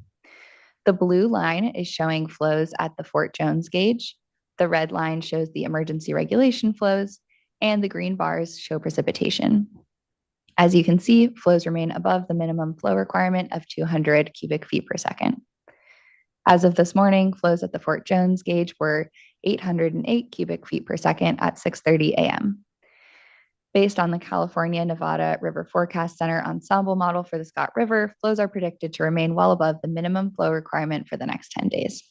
The blue line is showing flows at the Fort Jones gauge. The red line shows the emergency regulation flows, and the green bars show precipitation. As you can see, flows remain above the minimum flow requirement of 200 cubic feet per second. As of this morning, flows at the Fort Jones gauge were 808 cubic feet per second at 6:30 a.m. Based on the California-Nevada River Forecast Center ensemble model for the Scott River, flows are predicted to remain well above the minimum flow requirement for the next 10 days.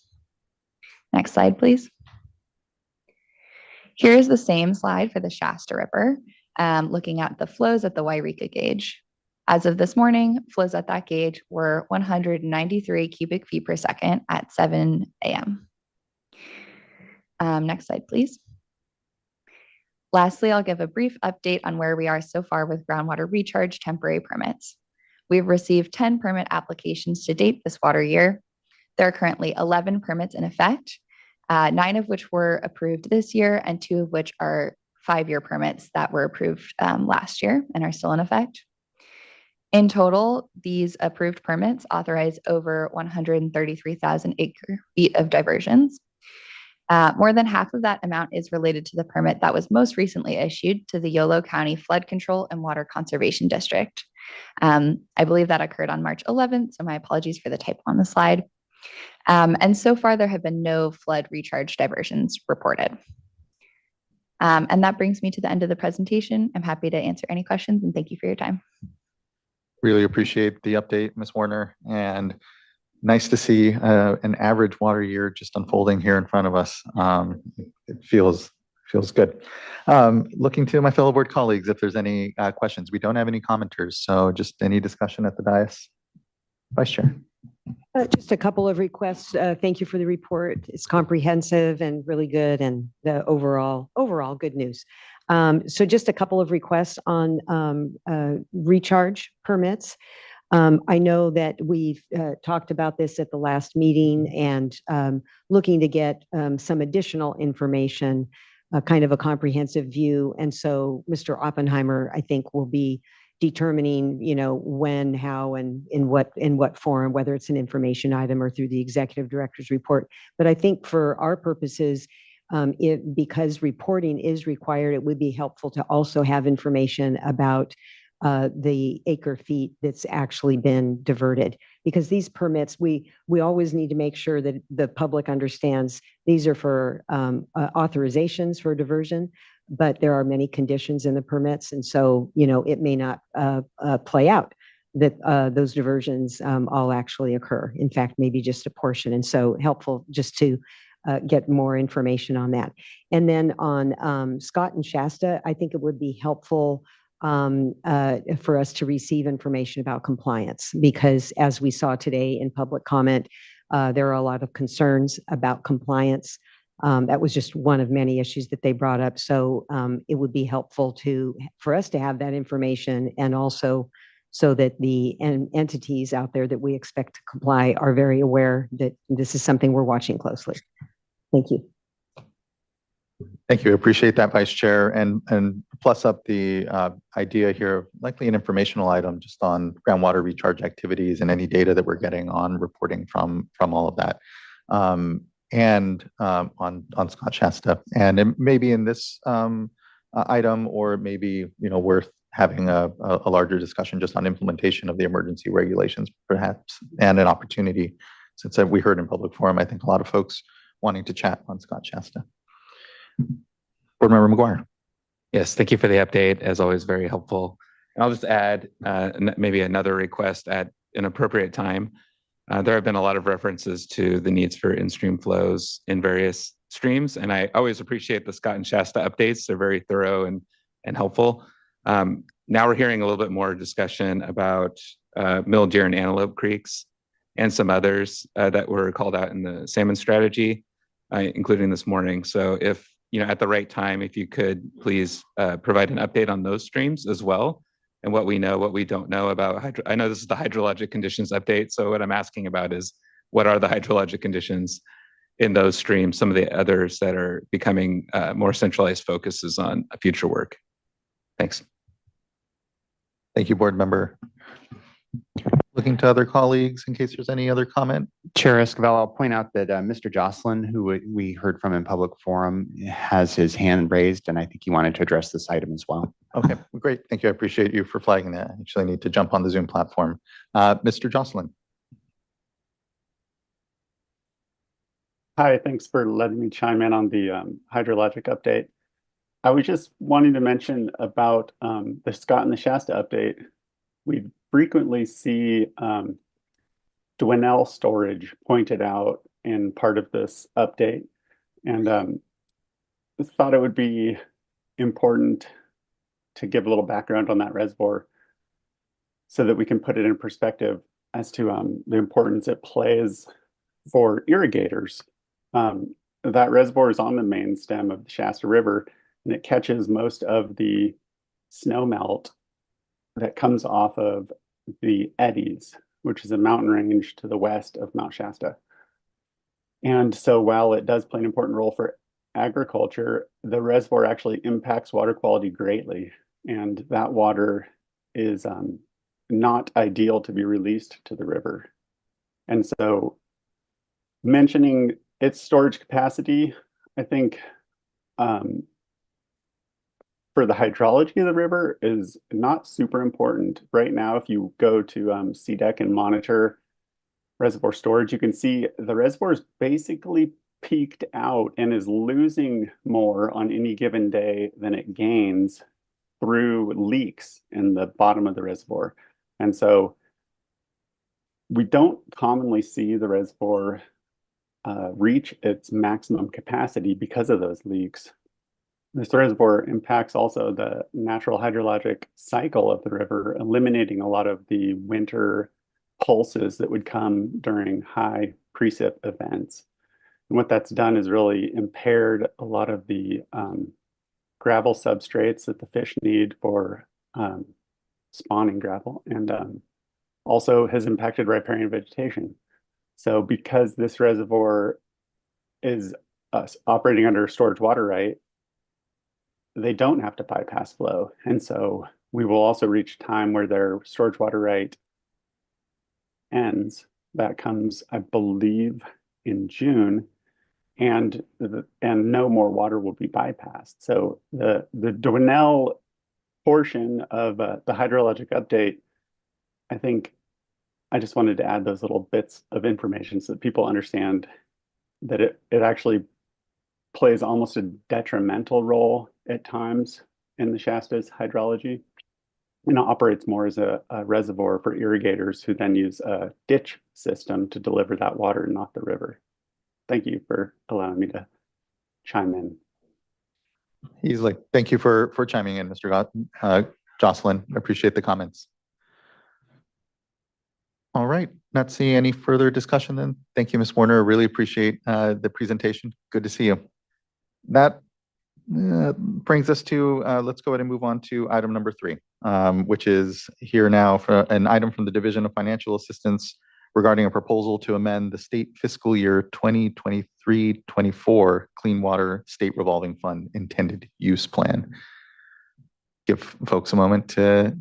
Next slide, please. Here is the same slide for the Shasta River, looking at the flows at the Wairika gauge. As of this morning, flows at that gauge were 193 cubic feet per second at 7 a.m. Next slide, please. Lastly, I'll give a brief update on where we are so far with groundwater recharge temporary permits. We've received 10 permit applications to date this water year. There are currently 11 permits in effect, 9 of which were approved this year and 2 of which are 5-year permits that were approved last year and are still in effect. In total, these approved permits authorize over 133,000 acre feet of diversions. More than half of that amount is related to the permit that was most recently issued to the Yolo County Flood Control and Water Conservation District. I believe that occurred on March 11th, so my apologies for the typo on the slide. And so far, there have been no flood recharge diversions reported. And that brings me to the end of the presentation. I'm happy to answer any questions and thank you for your time. Really appreciate the update, Ms. Warner, and nice to see an average water year just unfolding here in front of us. It feels good. Looking to my fellow board colleagues, if there's any questions. We don't have any commenters, so just any discussion at the dais. Vice Chair. Just a couple of requests. Thank you for the report. It's comprehensive and really good, and the overall good news. So just a couple of requests on recharge permits. I know that we've talked about this at the last meeting and looking to get some additional information, kind of a comprehensive view. And so Mr. Oppenheimer, I think, will be determining, when, how, and in what form, whether it's an information item or through the executive director's report. But I think for our purposes, because reporting is required, it would be helpful to also have information about the acre feet that's actually been diverted. Because these permits, we always need to make sure that the public understands these are for authorizations for diversion, but there are many conditions in the permits. And so, it may not play out that those diversions all actually occur. In fact, maybe just a portion. And so helpful just to get more information on that. And then on Scott and Shasta, I think it would be helpful for us to receive information about compliance, because as we saw today in public comment, there are a lot of concerns about compliance. That was just one of many issues that they brought up. So it would be helpful for us to have that information, and also so that the entities out there that we expect to comply are very aware that this is something we're watching closely. Thank you. Thank you. I appreciate that, Vice Chair, and plus up the idea here of likely an informational item just on groundwater recharge activities and any data that we're getting on reporting from all of that. And on Scott Shasta, and it may be in this item, or maybe worth having a larger discussion just on implementation of the emergency regulations, perhaps, and an opportunity, since we heard in public forum, I think a lot of folks wanting to chat on Scott Shasta. Board Member McGuire. Yes, thank you for the update. As always, very helpful. And I'll just add maybe another request at an appropriate time. There have been a lot of references to the needs for in-stream flows in various streams, and I always appreciate the Scott and Shasta updates. They're very thorough and helpful. Now we're hearing a little bit more discussion about Mill, Deer, and Antelope Creeks, and some others that were called out in the salmon strategy, including this morning. So if, at the right time, if you could please provide an update on those streams as well, and what we know, what we don't know about I know this is the hydrologic conditions update. So what I'm asking about is, what are the hydrologic conditions in those streams, some of the others that are becoming more centralized focuses on future work. Thanks. Thank you, Board Member. Looking to other colleagues in case there's any other comment. Chair Esquivel, I'll point out that Mr. Jocelyn, who we heard from in public forum, has his hand raised, and I think he wanted to address this item as well. Okay, great. Thank you. I appreciate you for flagging that. I actually need to jump on the Zoom platform. Mr. Jocelyn. Hi, thanks for letting me chime in on the hydrologic update. I was just wanting to mention about the Scott and the Shasta update. We frequently see Dwinell storage pointed out in part of this update, and thought it would be important to give a little background on that reservoir so that we can put it in perspective as to the importance it plays for irrigators. That reservoir is on the main stem of the Shasta River, and it catches most of the snow melt that comes off of the Eddies, which is a mountain range to the west of Mount Shasta. And so while it does play an important role for agriculture, the reservoir actually impacts water quality greatly. And that water is not ideal to be released to the river. And so mentioning its storage capacity, I think for the hydrology of the river is not super important. Right now, if you go to CDEC and monitor reservoir storage, you can see the reservoir is basically peaked out and is losing more on any given day than it gains through leaks in the bottom of the reservoir. And so we don't commonly see the reservoir reach its maximum capacity because of those leaks. This reservoir impacts also the natural hydrologic cycle of the river, eliminating a lot of the winter pulses that would come during high precip events. And what that's done is really impaired a lot of the gravel substrates that the fish need for spawning gravel, and also has impacted riparian vegetation. So because this reservoir is operating under storage water right, they don't have to bypass flow. And so we will also reach a time where their storage water right ends. That comes, I believe, in June, and no more water will be bypassed. So the Dwinell portion of the hydrologic update, I think I just wanted to add those little bits of information so that people understand that it actually plays almost a detrimental role at times in the Shasta's hydrology, and operates more as a reservoir for irrigators who then use a ditch system to deliver that water, not the river. Thank you for allowing me to chime in. Easily. Thank you for chiming in, Mr. Jocelyn. I appreciate the comments. All right, not seeing any further discussion then. Thank you, Ms. Warner. Really appreciate the presentation. Good to see you. That brings us to, let's go ahead and move on to item number 3, which is here now for an item from the Division of Financial Assistance regarding a proposal to amend the state fiscal year 2023-24 Clean Water State Revolving Fund intended use plan. Give folks a moment to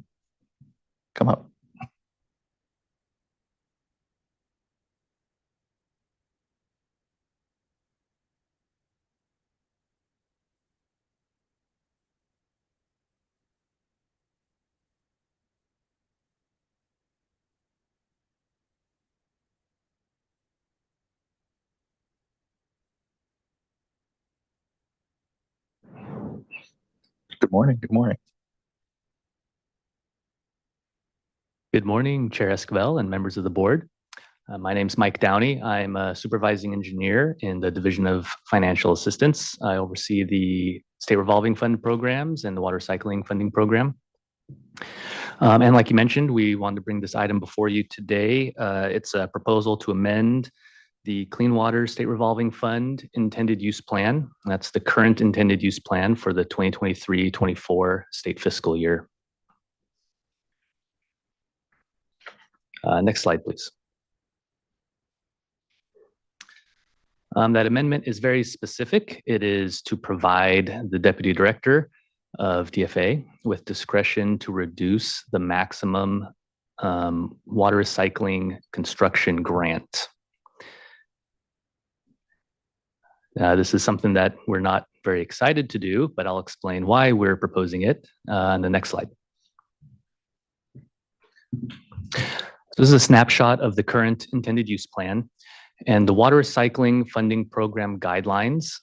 come up. Good morning. Good morning. Good morning, Chair Esquivel and members of the board. My name is Mike Downey. I'm a supervising engineer in the Division of Financial Assistance. I oversee the state revolving fund programs and the water cycling funding program. And like you mentioned, we wanted to bring this item before you today. It's a proposal to amend the Clean Water State Revolving Fund intended use plan. That's the current intended use plan for the 2023-24 state fiscal year. Next slide, please. That amendment is very specific. It is to provide the Deputy Director of DFA with discretion to reduce the maximum water recycling construction grant. This is something that we're not very excited to do, but I'll explain why we're proposing it on the next slide. This is a snapshot of the current intended use plan, and the water recycling funding program guidelines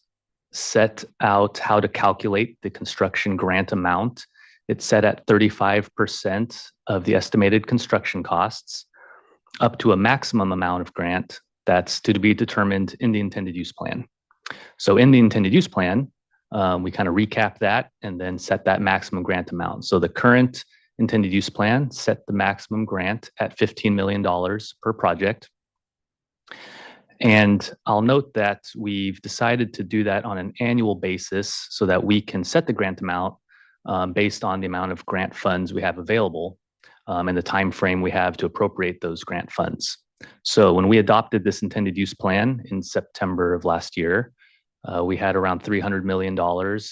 set out how to calculate the construction grant amount. It's set at 35% of the estimated construction costs, up to a maximum amount of grant that's to be determined in the intended use plan. So in the intended use plan, we kind of recap that and then set that maximum grant amount. So the current intended use plan set the maximum grant at $15 million per project. And I'll note that we've decided to do that on an annual basis so that we can set the grant amount based on the amount of grant funds we have available and the time frame we have to appropriate those grant funds. So when we adopted this intended use plan in September of last year, we had around $300 million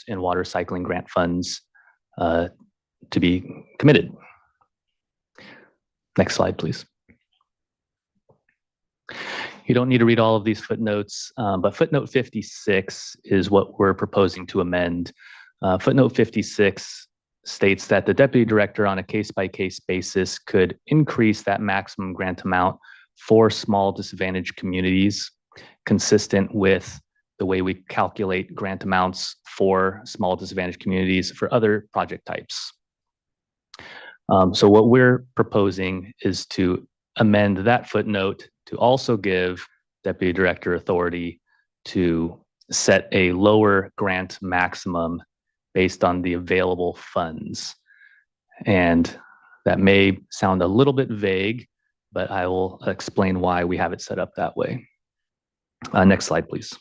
in water cycling grant funds to be committed. Next slide, please. You don't need to read all of these footnotes, but footnote 56 is what we're proposing to amend. Footnote 56 states that the Deputy Director on a case-by-case basis could increase that maximum grant amount for small disadvantaged communities, consistent with the way we calculate grant amounts for small disadvantaged communities for other project types. So what we're proposing is to amend that footnote to also give Deputy Director authority to set a lower grant maximum based on the available funds. And that may sound a little bit vague, but I will explain why we have it set up that way. Next slide, please.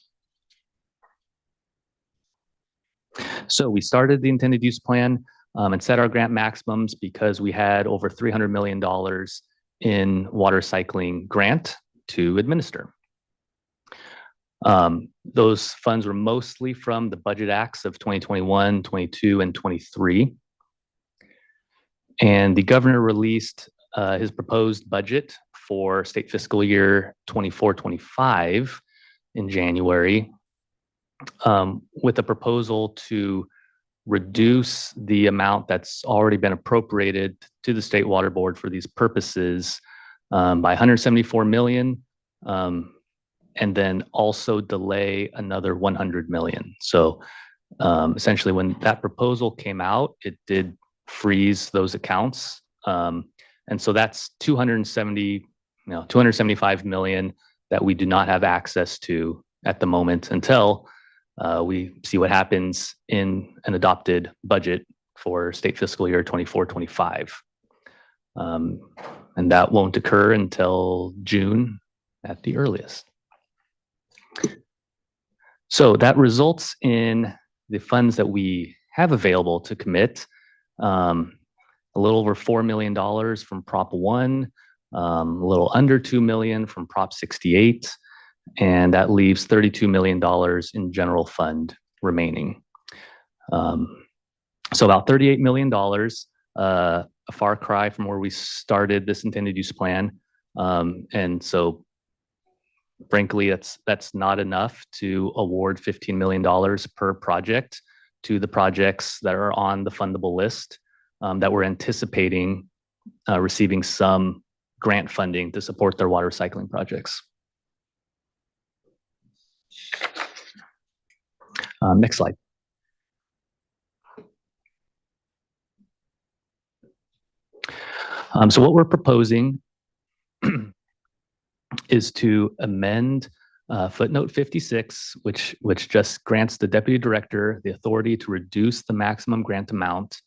So we started the intended use plan and set our grant maximums because we had over $300 million in water cycling grant to administer. Those funds were mostly from the budget acts of 2021, 22, and 23. And the governor released his proposed budget for state fiscal year 24-25 in January with a proposal to reduce the amount that's already been appropriated to the State Water Board for these purposes by 174 million, and then also delay another 100 million. So essentially when that proposal came out, it did freeze those accounts. And so that's 275 million that we do not have access to at the moment until we see what happens in an adopted budget for state fiscal year 24-25. And that won't occur until June at the earliest. So that results in the funds that we have available to commit, a little over $4 million from Prop 1, a little under $2 million from Prop 68, and that leaves $32 million in general fund remaining. So about $38 million, a far cry from where we started this intended use plan. And so frankly, that's not enough to award $15 million per project to the projects that are on the fundable list that we're anticipating receiving some grant funding to support their water recycling projects. Next slide. So what we're proposing is to amend footnote 56, which just grants the deputy director the authority to reduce the maximum grant amount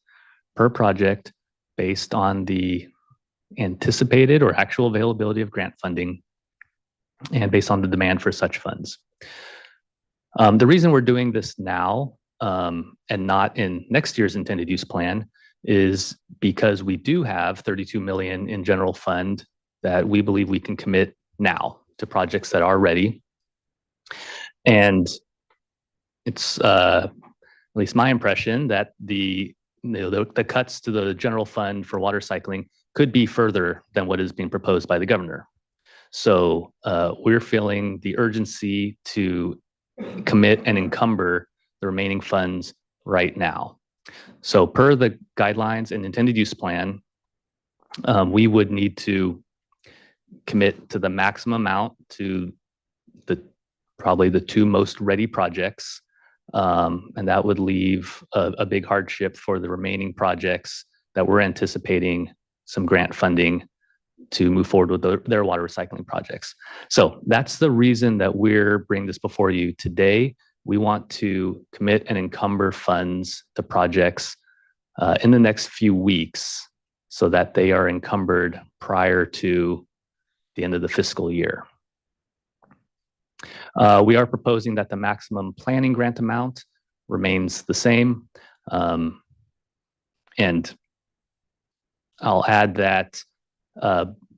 per project based on the anticipated or actual availability of grant funding and based on the demand for such funds. The reason we're doing this now and not in next year's intended use plan is because we do have 32 million in general fund that we believe we can commit now to projects that are ready. And it's at least my impression that the cuts to the general fund for water cycling could be further than what is being proposed by the governor. So we're feeling the urgency to commit and encumber the remaining funds right now. So per the guidelines and intended use plan, we would need to commit to the maximum amount to probably the two most ready projects. And that would leave a big hardship for the remaining projects that we're anticipating some grant funding to move forward with their water recycling projects. So that's the reason that we're bringing this before you today. We want to commit and encumber funds to projects in the next few weeks so that they are encumbered prior to the end of the fiscal year. We are proposing that the maximum planning grant amount remains the same. And I'll add that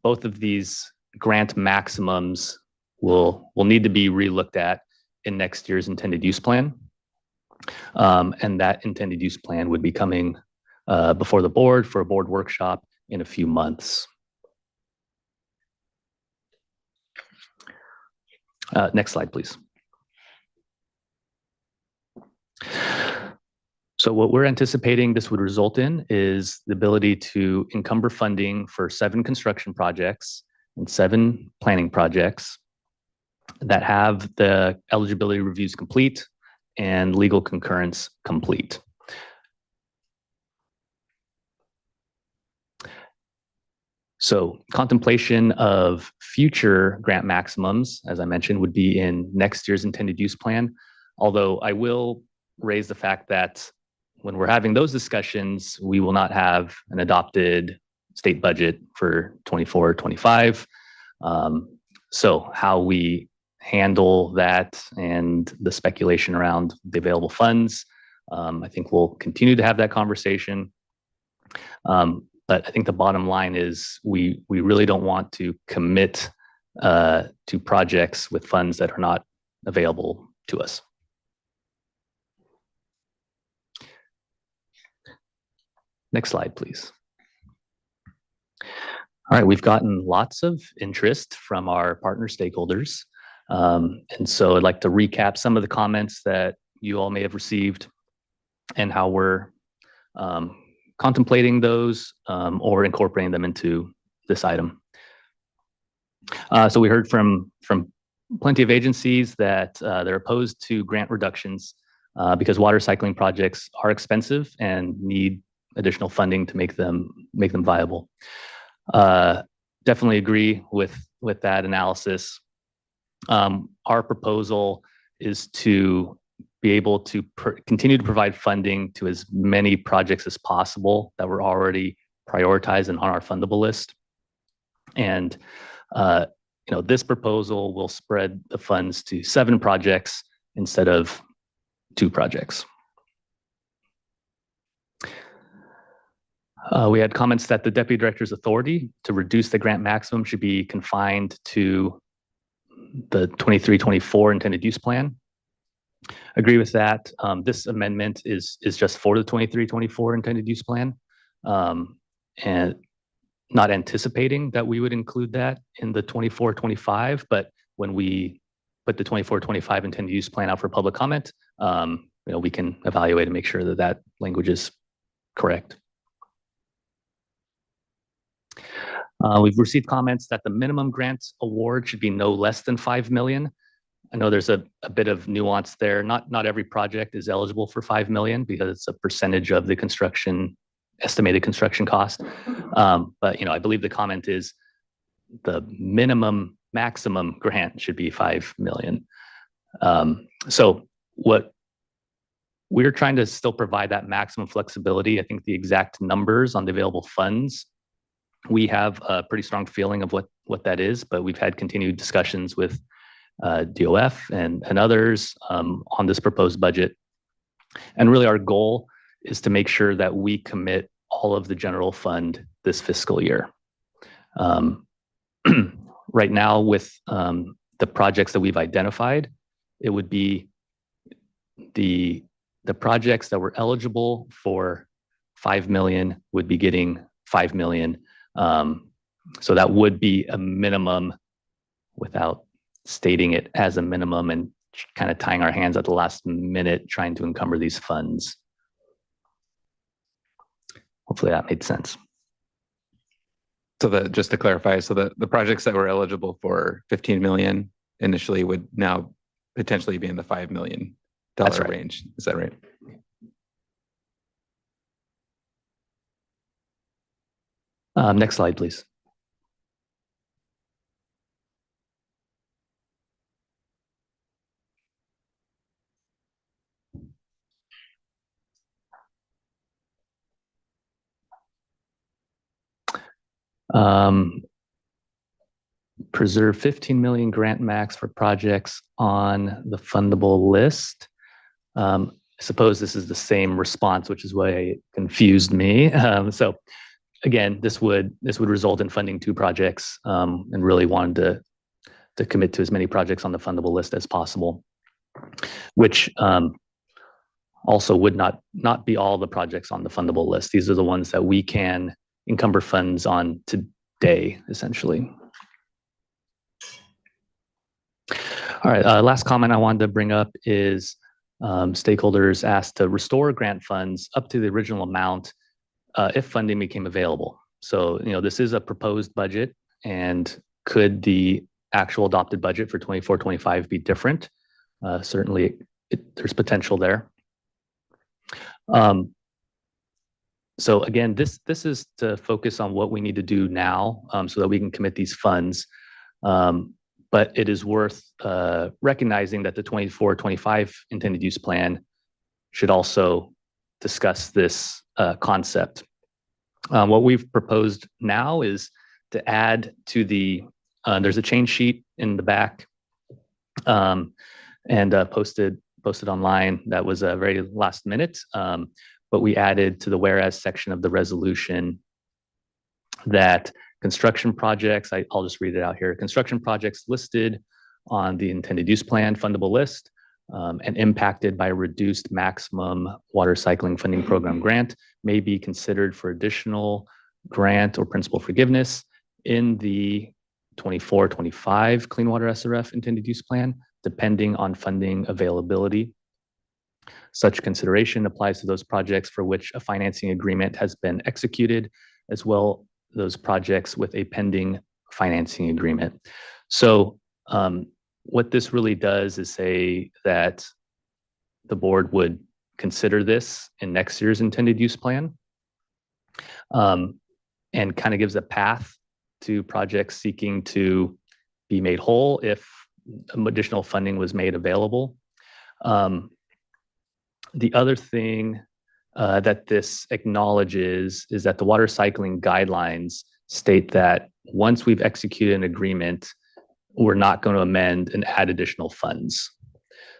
both of these grant maximums will need to be relooked at in next year's intended use plan. And that intended use plan would be coming before the board for a board workshop in a few months. Next slide, please. So what we're anticipating this would result in is the ability to encumber funding for 7 construction projects and 7 planning projects that have the eligibility reviews complete and legal concurrence complete. So contemplation of future grant maximums, as I mentioned, would be in next year's intended use plan. Although I will raise the fact that when we're having those discussions, we will not have an adopted state budget for 24, 25. So how we handle that and the speculation around the available funds, I think we'll continue to have that conversation. But I think the bottom line is we really don't want to commit to projects with funds that are not available to us. Next slide, please. All right, we've gotten lots of interest from our partner stakeholders. And so I'd like to recap some of the comments that you all may have received and how we're contemplating those or incorporating them into this item. So we heard from plenty of agencies that they're opposed to grant reductions because water cycling projects are expensive and need additional funding to make them viable. Definitely agree with that analysis. Our proposal is to be able to continue to provide funding to as many projects as possible that were already prioritized and on our fundable list. And this proposal will spread the funds to 7 projects instead of 2 projects. We had comments that the Deputy Director's authority to reduce the grant maximum should be confined to the 23-24 intended use plan. Agree with that. This amendment is just for the 23-24 intended use plan, and not anticipating that we would include that in the 24-25. But when we put the 24-25 intended use plan out for public comment, we can evaluate and make sure that that language is correct. We've received comments that the minimum grant award should be no less than $5 million. I know there's a bit of nuance there. Not every project is eligible for $5 million because it's a percentage of the estimated construction cost. But I believe the comment is the maximum grant should be $5 million. So what we're trying to still provide that maximum flexibility. I think the exact numbers on the available funds, we have a pretty strong feeling of what that is, but we've had continued discussions with DOF and others on this proposed budget. And really our goal is to make sure that we commit all of the general fund this fiscal year. Right now with the projects that we've identified, it would be the projects that were eligible for $5 million would be getting $5 million. So that would be a minimum without stating it as a minimum and kind of tying our hands at the last minute trying to encumber these funds. Hopefully that made sense. So just to clarify, so the projects that were eligible for 15 million initially would now potentially be in the $5 million range. Is that right? Next slide, please. Preserve 15 million grant max for projects on the fundable list. I suppose this is the same response, which is why it confused me. So again, this would result in funding 2 projects, and really wanted to commit to as many projects on the fundable list as possible, which also would not be all the projects on the fundable list. These are the ones that we can encumber funds on today, essentially. All right, last comment I wanted to bring up is stakeholders asked to restore grant funds up to the original amount if funding became available. So, this is a proposed budget and Could the actual adopted budget for 24-25 be different? Certainly, there's potential there. So again, this is to focus on what we need to do now so that we can commit these funds. But it is worth recognizing that the 24-25 intended use plan should also discuss this concept. What we've proposed now is to add to the, there's a change sheet in the back and posted online. That was a very last minute, but we added to the whereas section of the resolution that construction projects, I'll just read it out here, construction projects listed on the intended use plan fundable list and impacted by a reduced maximum water cycling funding program grant may be considered for additional grant or principal forgiveness in the 24-25 Clean Water SRF intended use plan, depending on funding availability. Such consideration applies to those projects for which a financing agreement has been executed, as well those projects with a pending financing agreement. So what this really does is say that the board would consider this in next year's intended use plan and kind of gives a path to projects seeking to be made whole if additional funding was made available. The other thing that this acknowledges is that the water cycling guidelines state that once we've executed an agreement, we're not going to amend and add additional funds.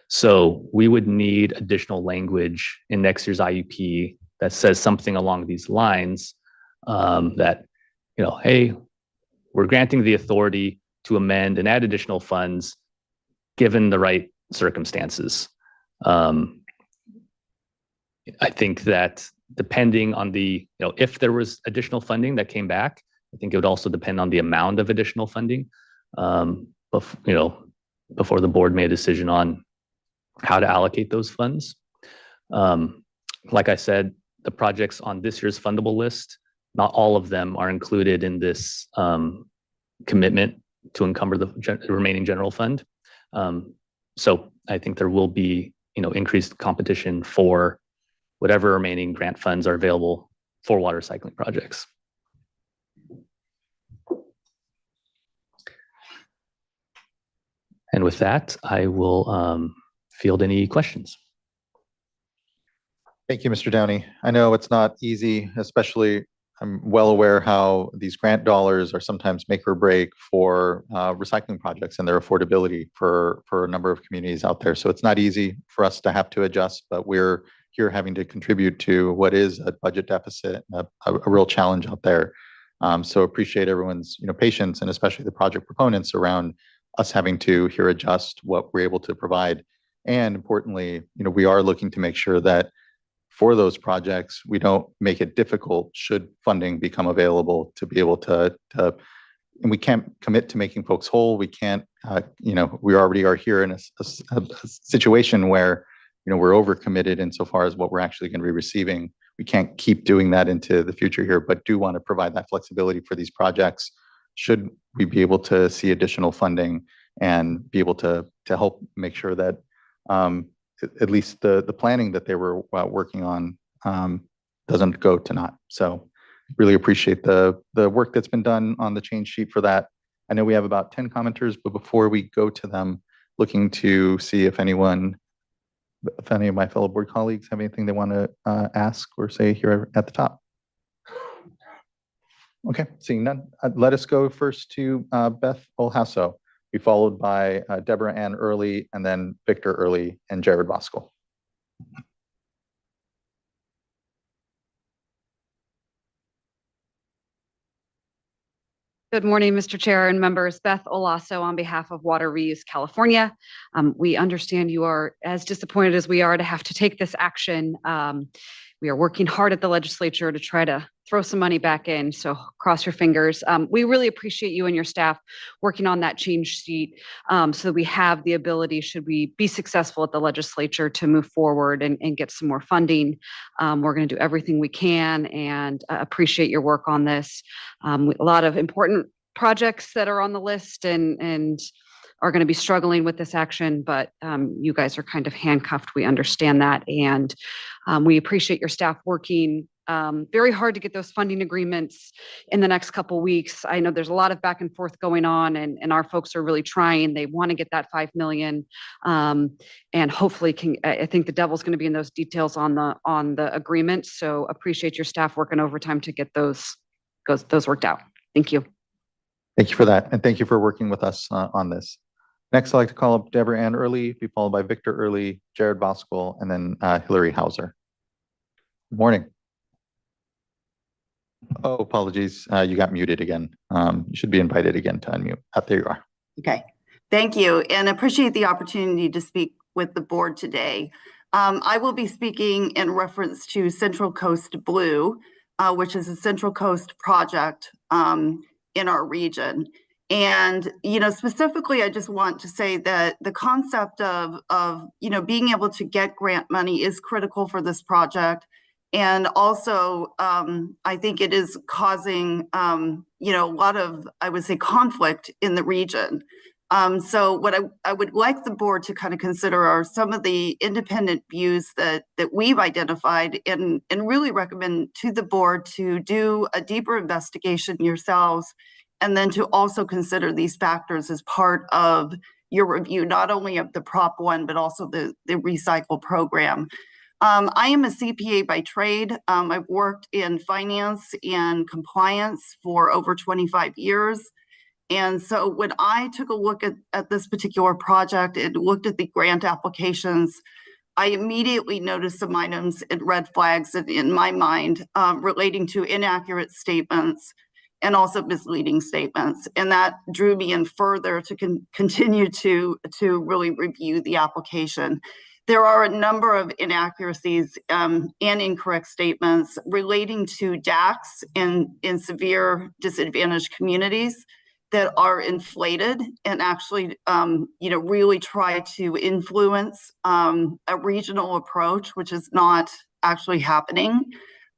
So we would need additional language in next year's IUP that says something along these lines that, you know, hey, we're granting the authority to amend and add additional funds given the right circumstances. I think that depending on the, you know, if there was additional funding that came back, I think it would also depend on the amount of additional funding, you know, before the board made a decision on how to allocate those funds. Like I said, the projects on this year's fundable list, not all of them are included in this commitment to encumber the remaining general fund. So I think there will be, you know, increased competition for whatever remaining grant funds are available for water cycling projects. And with that, I will field any questions. Thank you, Mr. Downey. I know it's not easy, especially I'm well aware how these grant dollars are sometimes make or break for recycling projects and their affordability for a number of communities out there. So it's not easy for us to have to adjust, but we're here having to contribute to what is a budget deficit, a real challenge out there. So appreciate everyone's, you know, patience, and especially the project proponents around us having to here adjust what we're able to provide. And importantly, you know, we are looking to make sure that for those projects, we don't make it difficult should funding become available to be able to and we can't commit to making folks whole. We can't, you know, we already are here in a situation where, you know, we're overcommitted insofar as what we're actually going to be receiving. We can't keep doing that into the future here, but do want to provide that flexibility for these projects should we be able to see additional funding and be able to help make sure that at least the planning that they were working on doesn't go to naught. So really appreciate the work that's been done on the change sheet for that. I know we have about 10 commenters, but before we go to them, looking to see if any of my fellow board colleagues have anything they want to ask or say here at the top. Okay, seeing none, let us go first to Beth Olhasso, be followed by Deborah Ann Early, and then Victor Early and Jared Voskel. Good morning, Mr. Chair and members. Beth Olasso on behalf of Water Reuse California. We understand you are as disappointed as we are to have to take this action. We are working hard at the legislature to try to throw some money back in, so cross your fingers. We really appreciate you and your staff working on that change sheet so that we have the ability, should we be successful at the legislature, to move forward and get some more funding. We're going to do everything we can and appreciate your work on this. A lot of important projects that are on the list and are going to be struggling with this action, but you guys are kind of handcuffed. We understand that. And we appreciate your staff working very hard to get those funding agreements in the next couple of weeks. I know there's a lot of back and forth going on, and our folks are really trying. They want to get that 5 million, and hopefully I think the devil's going to be in those details on the agreement. So appreciate your staff working overtime to get those worked out. Thank you. Thank you for that. And thank you for working with us on this. Next, I'd like to call up Deborah Ann Early, be followed by Victor Early, Jared Boskel, and then Hillary Hauser. Good morning. Oh, apologies. You got muted again. You should be invited again to unmute. There you are. Okay. Thank you, and appreciate the opportunity to speak with the board today. I will be speaking in reference to Central Coast Blue, which is a Central Coast project in our region. And, specifically, I just want to say that the concept of being able to get grant money is critical for this project. And also, I think it is causing, a lot of, I would say, conflict in the region. So what I would like the board to kind of consider are some of the independent views that we've identified and really recommend to the board to do a deeper investigation yourselves, and then to also consider these factors as part of your review, not only of the Prop 1, but also the recycle program. I am a CPA by trade. I've worked in finance and compliance for over 25 years. And so when I took a look at this particular project and looked at the grant applications, I immediately noticed some items and red flags in my mind relating to inaccurate statements and also misleading statements. And that drew me in further to continue to really review the application. There are a number of inaccuracies and incorrect statements relating to DACs in severe disadvantaged communities that are inflated and actually, really try to influence a regional approach, which is not actually happening,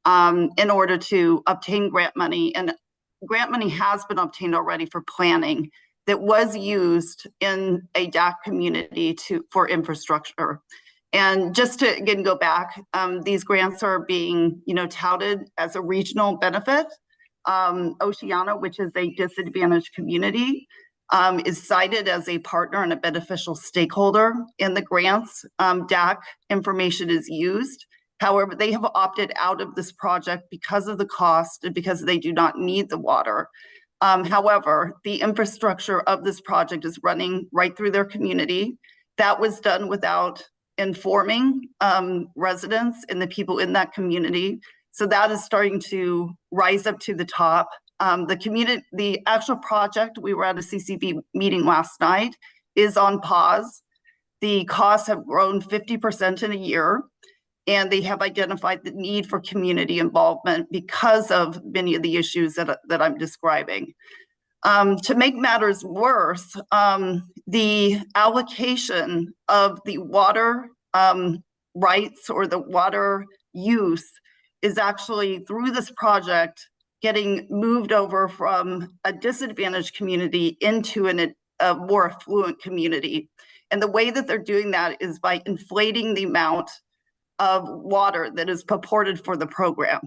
in order to obtain grant money. And grant money has been obtained already for planning that was used in a DAC community for infrastructure. And just to, again, go back, these grants are being, touted as a regional benefit. Oceana, which is a disadvantaged community, is cited as a partner and a beneficial stakeholder in the grants. DAC information is used. However, they have opted out of this project because of the cost and because they do not need the water. However, the infrastructure of this project is running right through their community. That was done without informing residents and the people in that community. So that is starting to rise up to the top. The actual project, we were at a CCB meeting last night, is on pause. The costs have grown 50% in a year, and they have identified the need for community involvement because of many of the issues that I'm describing. To make matters worse, the allocation of the water rights or the water use is actually, through this project, getting moved over from a disadvantaged community into a more affluent community. And the way that they're doing that is by inflating the amount of water that is purported for the program.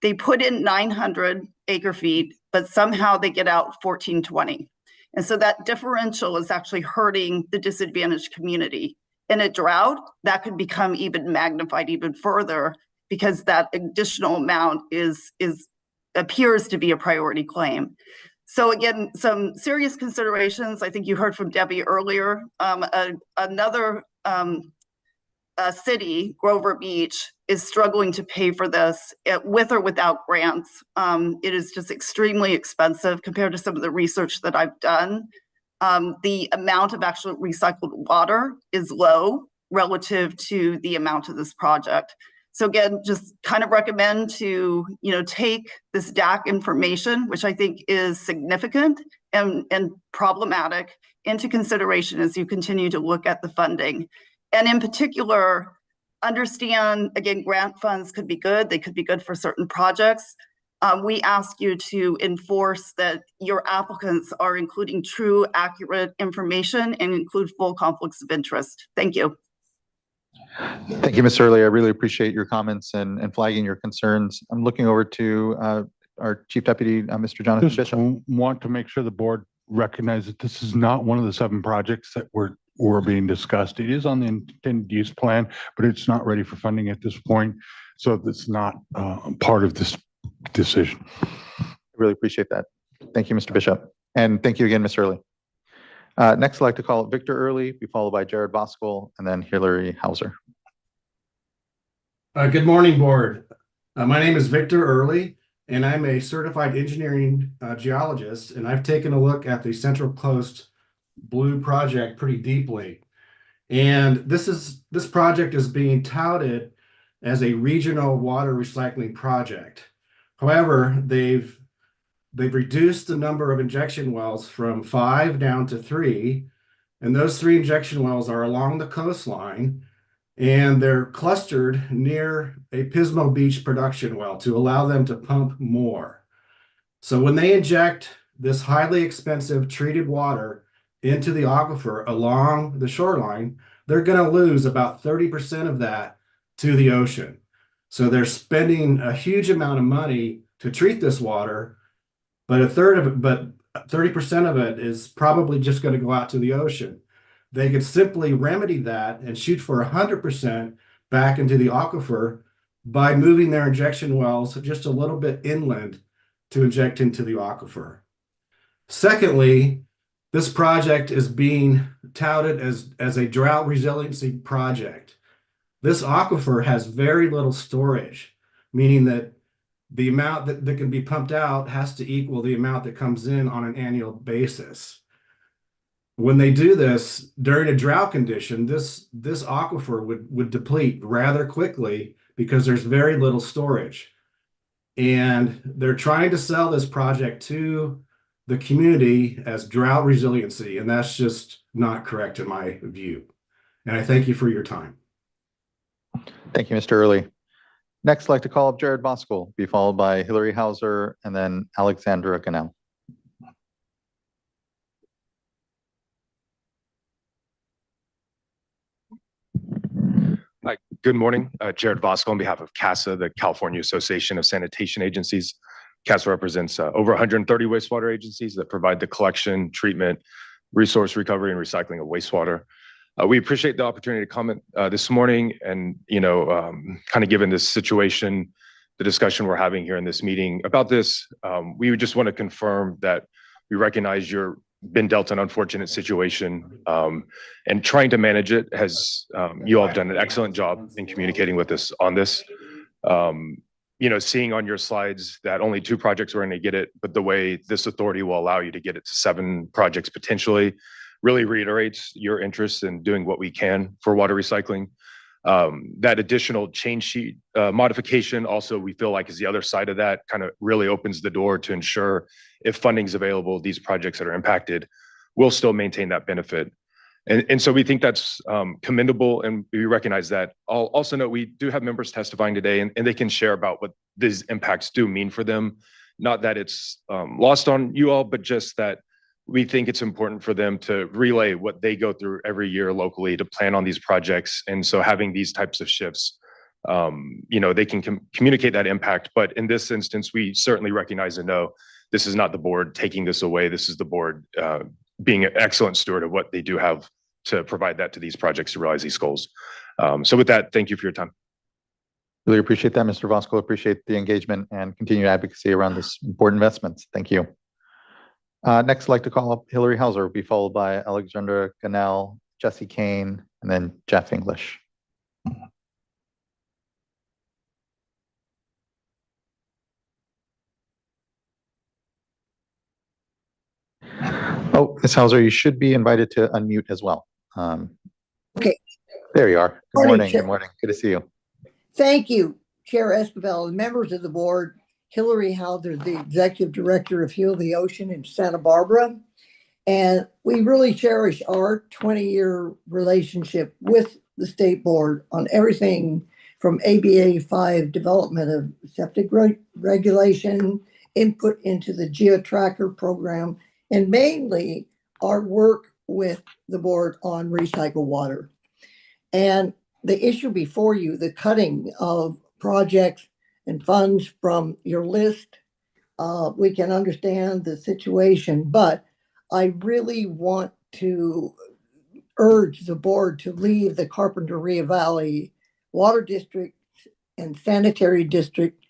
They put in 900 acre feet, but somehow they get out 1420. And so that differential is actually hurting the disadvantaged community. In a drought, that could become even magnified even further, because that additional amount appears to be a priority claim. So again, some serious considerations. I think you heard from Debbie earlier. Another city, Grover Beach, is struggling to pay for this with or without grants. It is just extremely expensive compared to some of the research that I've done. The amount of actual recycled water is low relative to the amount of this project. So again, just kind of recommend to, take this DAC information, which I think is significant and problematic, into consideration as you continue to look at the funding. And in particular, understand, again, grant funds could be good. They could be good for certain projects. we ask you to enforce that your applicants are including true, accurate information and include full conflicts of interest. Thank you. Thank you, Ms. Early. I really appreciate your comments and flagging your concerns. I'm looking over to our Chief Deputy, Mr. Jonathan Bishop. Want to make sure the board recognizes that this is not one of the 7 projects that were being discussed. It is on the intended use plan, but it's not ready for funding at this point. So it's not part of this decision. I really appreciate that. Thank you, Mr. Bishop. And thank you again, Ms. Early. Next, I'd like to call Victor Early, be followed by Jared Voskuil, and then Hillary Hauser. Good morning, board. My name is Victor Early, and I'm a certified engineering geologist, and I've taken a look at the Central Coast Blue project pretty deeply. And this project is being touted as a regional water recycling project. However, they've reduced the number of injection wells from 5 down to 3, and those 3 injection wells are along the coastline, and they're clustered near a Pismo Beach production well to allow them to pump more. So when they inject this highly expensive treated water into the aquifer along the shoreline, they're going to lose about 30% of that to the ocean. So they're spending a huge amount of money to treat this water, but 30% of it is probably just going to go out to the ocean. They could simply remedy that and shoot for 100% back into the aquifer by moving their injection wells just a little bit inland to inject into the aquifer. Secondly, this project is being touted as a drought resiliency project. This aquifer has very little storage, meaning that the amount that can be pumped out has to equal the amount that comes in on an annual basis. When they do this during a drought condition, this aquifer would deplete rather quickly because there's very little storage. And they're trying to sell this project to the community as drought resiliency, and that's just not correct in my view. And I thank you for your time. Thank you, Mr. Early. Next, I'd like to call up Jared Voskuil, be followed by Hillary Hauser, and then Alexandra Ganell. Hi, good morning. Jared Voskuil on behalf of CASA, the California Association of Sanitation Agencies. CASA represents over 130 wastewater agencies that provide the collection, treatment, resource recovery, and recycling of wastewater. We appreciate the opportunity to comment this morning, and kind of given this situation, the discussion we're having here in this meeting about this, we would just want to confirm that we recognize you're been dealt an unfortunate situation, and trying to manage it. Has you all have done an excellent job in communicating with us on this. Seeing on your slides that only 2 projects were going to get it, but the way this authority will allow you to get it to 7 projects potentially really reiterates your interest in doing what we can for water recycling. That additional change sheet modification also, we feel like, is the other side of that, kind of really opens the door to ensure if funding's available, these projects that are impacted will still maintain that benefit. And so we think that's commendable, and we recognize that. I'll also note we do have members testifying today, and they can share about what these impacts do mean for them. Not that it's lost on you all, but just that we think it's important for them to relay what they go through every year locally to plan on these projects. And so having these types of shifts, they can communicate that impact. But in this instance, we certainly recognize and know this is not the board taking this away. This is the board being an excellent steward of what they do have to provide that to these projects to realize these goals. So with that, thank you for your time. Really appreciate that, Mr. Voskuil. Appreciate the engagement and continued advocacy around this important investments. Thank you. Next, I'd like to call up Hillary Hauser, be followed by Alexandra Ganell, Jesse Kane, and then Jeff English. Oh, Ms. Hauser, you should be invited to unmute as well. Okay. There you are. Good morning. Chair. Good morning. Good to see you. Thank you, Chair Esquivel, and members of the board. Hillary Hauser, the Executive Director of Heal the Ocean in Santa Barbara. And we really cherish our 20-year relationship with the state board on everything from ABA 5 development of septic regulation, input into the GeoTracker program, and mainly our work with the board on recycled water. And the issue before you, the cutting of projects and funds from your list, we can understand the situation, but I really want to urge the board to leave the Carpinteria Valley Water District and Sanitary District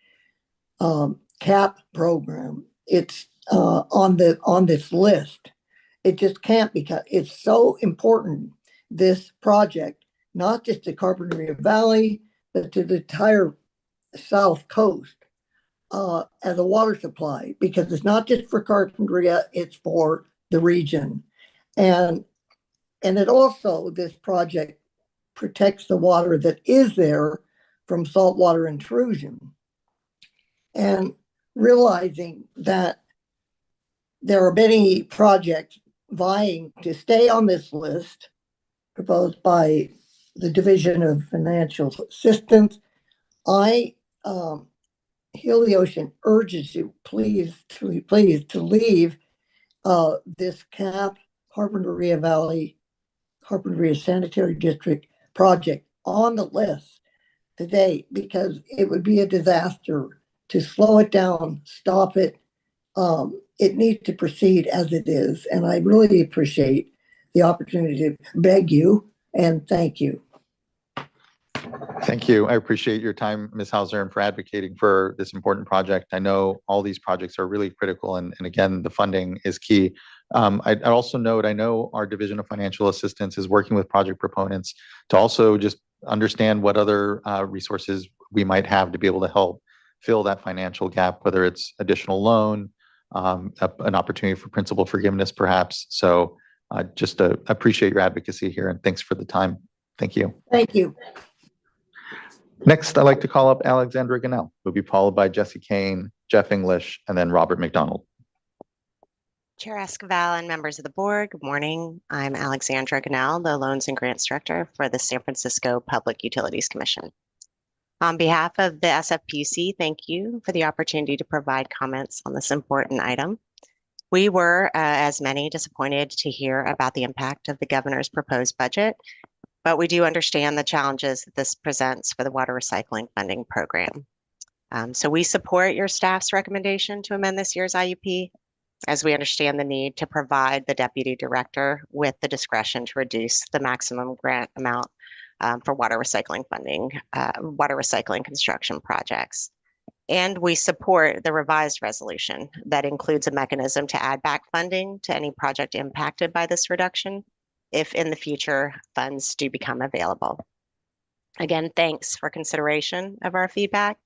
CAP program. It's on this list. It just can't, because it's so important, this project, not just to Carpinteria Valley, but to the entire South Coast as a water supply, because it's not just for Carpinteria, it's for the region. And it also, this project protects the water that is there from saltwater intrusion. And realizing that there are many projects vying to stay on this list proposed by the Division of Financial Assistance, I, Heal the Ocean urges you, please to leave this CAP Carpinteria Valley, Carpinteria Sanitary District project on the list today, because it would be a disaster to slow it down, stop it. It needs to proceed as it is. And I really appreciate the opportunity to beg you and thank you. Thank you. I appreciate your time, Ms. Hauser, and for advocating for this important project. I know all these projects are really critical, and again, the funding is key. I'd also note, I know our Division of Financial Assistance is working with project proponents to also just understand what other resources we might have to be able to help fill that financial gap, whether it's additional loan, an opportunity for principal forgiveness, perhaps. So just appreciate your advocacy here, and thanks for the time. Thank you. Thank you. Next, I'd like to call up Alexandra Gannell, who'll be followed by Jesse Kane, Jeff English, and then Robert McDonald. Chair Esquivel and members of the board, good morning. I'm Alexandra Gannell, the Loans and Grants Director for the San Francisco Public Utilities Commission. On behalf of the SFPC, thank you for the opportunity to provide comments on this important item. We were, as many, disappointed to hear about the impact of the governor's proposed budget, but we do understand the challenges that this presents for the water recycling funding program. So we support your staff's recommendation to amend this year's IUP, as we understand the need to provide the deputy director with the discretion to reduce the maximum grant amount for water recycling funding, water recycling construction projects. And we support the revised resolution that includes a mechanism to add back funding to any project impacted by this reduction, if in the future funds do become available. Again, thanks for consideration of our feedback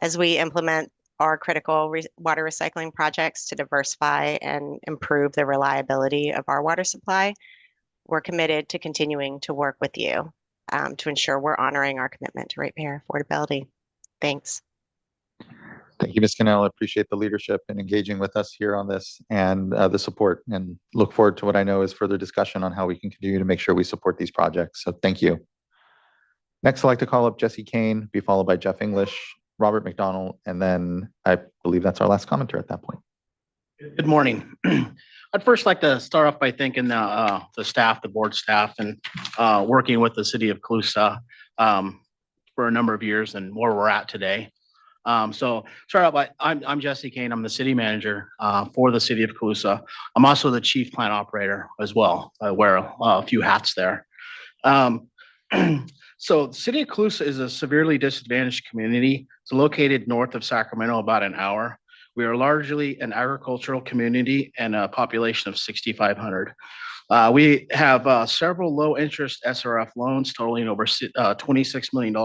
as we implement our critical water recycling projects to diversify and improve the reliability of our water supply. We're committed to continuing to work with you to ensure we're honoring our commitment to ratepayer affordability. Thanks. Thank you, Ms. Cannell. I appreciate the leadership and engaging with us here on this, and the support, and look forward to what I know is further discussion on how we can continue to make sure we support these projects. So thank you. Next, I'd like to call up Jesse Kane, be followed by Jeff English, Robert McDonald, and then I believe that's our last commenter at that point. Good morning. I'd first like to start off by thanking the staff, the board staff, and working with the city of Colusa for a number of years and where we're at today. So start out by, I'm Jesse Kane. I'm the city manager for the city of Colusa. I'm also the chief plant operator as well. I wear a few hats there. So the city of Colusa is a severely disadvantaged community. It's located north of Sacramento, about an hour. We are largely an agricultural community and a population of 6,500. We have several low interest SRF loans totaling over $26 million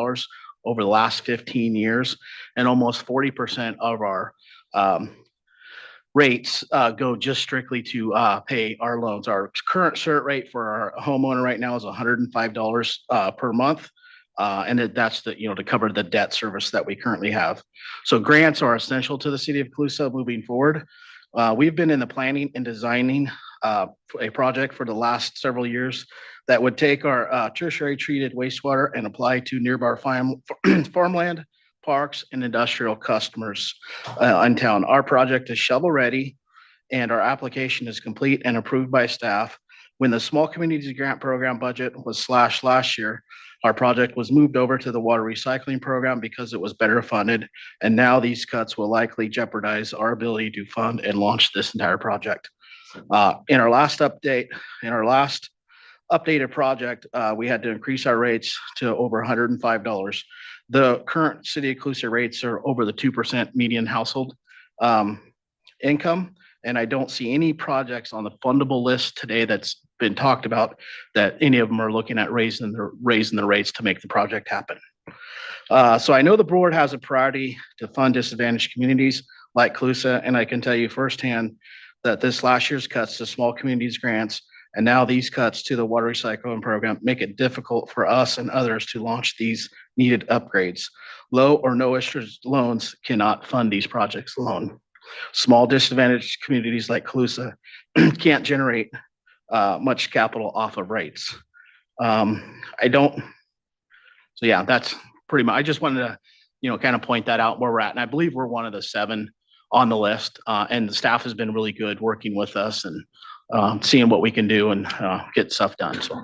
over the last 15 years, and almost 40% of our rates go just strictly to pay our loans. Our current cert rate for our homeowner right now is $105 per month. And that's to cover the debt service that we currently have. So grants are essential to the city of Colusa moving forward. We've been in the planning and designing a project for the last several years that would take our tertiary treated wastewater and apply to nearby farmland, parks, and industrial customers in town. Our project is shovel ready and our application is complete and approved by staff. When the Small Communities Grant Program budget was slashed last year, our project was moved over to the water recycling program because it was better funded. And now these cuts will likely jeopardize our ability to fund and launch this entire project. In our last updated project, we had to increase our rates to over $105. The current city of Colusa rates are over the 2% median household income. And I don't see any projects on the fundable list today that's been talked about that any of them are looking at raising the rates to make the project happen. So I know the board has a priority to fund disadvantaged communities like Colusa, and I can tell you firsthand that this last year's cuts to small communities grants and now these cuts to the water recycling program make it difficult for us and others to launch these needed upgrades. Low or no interest loans cannot fund these projects alone. Small disadvantaged communities like Colusa can't generate much capital off of rates. So yeah, that's pretty much, I just wanted to, kind of point that out where we're at. And I believe we're one of the 7 on the list. And the staff has been really good working with us and seeing what we can do and get stuff done. So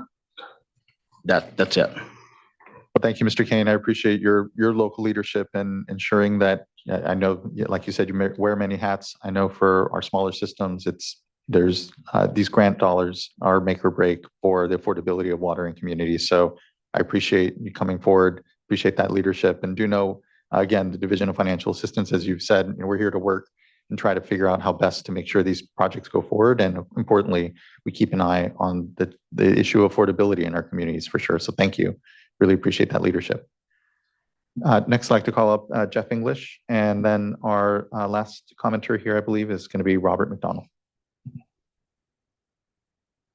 that's it. Well, thank you, Mr. Kane. I appreciate your local leadership and ensuring that, I know, like you said, you wear many hats. I know for our smaller systems, there's these grant dollars are make or break for the affordability of water in communities. So I appreciate you coming forward, appreciate that leadership, and do know, again, the Division of Financial Assistance, as you've said, we're here to work and try to figure out how best to make sure these projects go forward. And importantly, we keep an eye on the issue of affordability in our communities for sure. So thank you. Really appreciate that leadership. Next, I'd like to call up Jeff English, and then our last commenter here, I believe, is going to be Robert McDonald.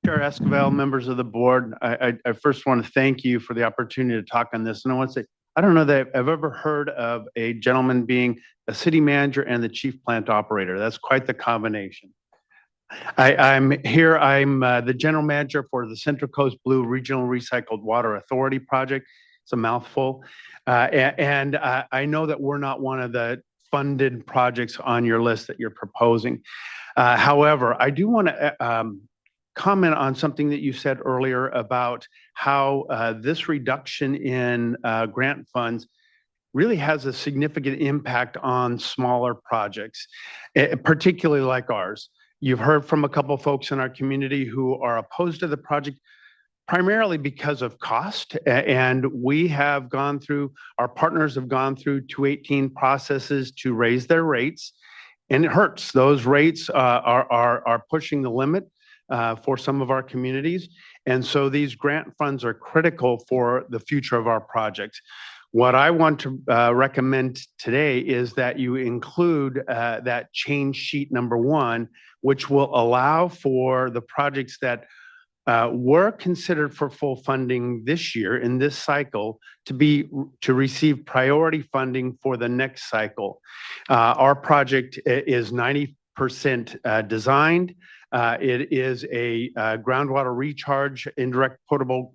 Chair Esquivel, members of the board, I first want to thank you for the opportunity to talk on this. And I want to say, I don't know that I've ever heard of a gentleman being a city manager and the chief plant operator. That's quite the combination. I'm the general manager for the Central Coast Blue Regional Recycled Water Authority project. It's a mouthful. And I know that we're not one of the funded projects on your list that you're proposing. However, I do want to comment on something that you said earlier about how this reduction in grant funds really has a significant impact on smaller projects, particularly like ours. You've heard from a couple of folks in our community who are opposed to the project primarily because of cost. And our partners have gone through 218 processes to raise their rates, and it hurts. Those rates are pushing the limit for some of our communities. And so these grant funds are critical for the future of our projects. What I want to recommend today is that you include that change sheet number 1, which will allow for the projects that were considered for full funding this year in this cycle to receive priority funding for the next cycle. Our project is 90% designed. It is a groundwater recharge, indirect potable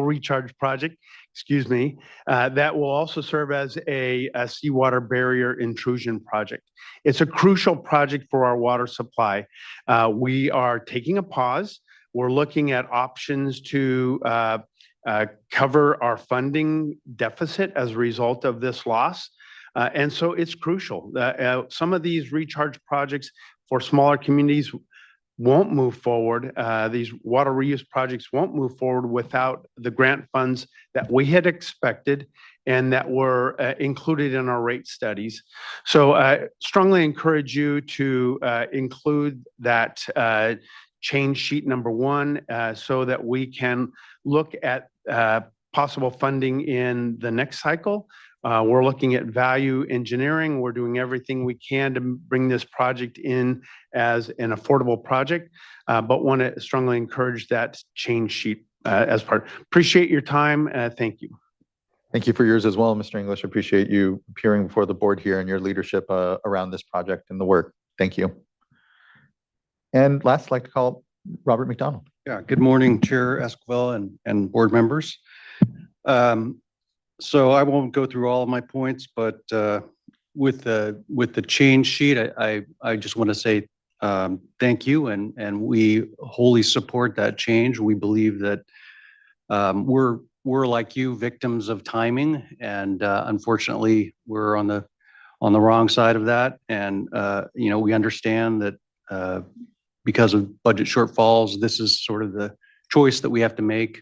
recharge project, that will also serve as a seawater barrier intrusion project. It's a crucial project for our water supply. We are taking a pause. We're looking at options to cover our funding deficit as a result of this loss. And so it's crucial. Some of these recharge projects for smaller communities won't move forward. These water reuse projects won't move forward without the grant funds that we had expected and that were included in our rate studies. So I strongly encourage you to include that change sheet number 1 so that we can look at possible funding in the next cycle. We're looking at value engineering. We're doing everything we can to bring this project in as an affordable project, but want to strongly encourage that change sheet as part. Appreciate your time. Thank you. Thank you for yours as well, Mr. English. Appreciate you appearing before the board here and your leadership around this project and the work. Thank you. And last, I'd like to call Robert McDonald. Yeah, good morning, Chair Esquivel and board members. So I won't go through all of my points, but with the change sheet, I just want to say thank you, and we wholly support that change. We believe that we're like you, victims of timing, and unfortunately, we're on the wrong side of that. And we understand that because of budget shortfalls, this is sort of the choice that we have to make.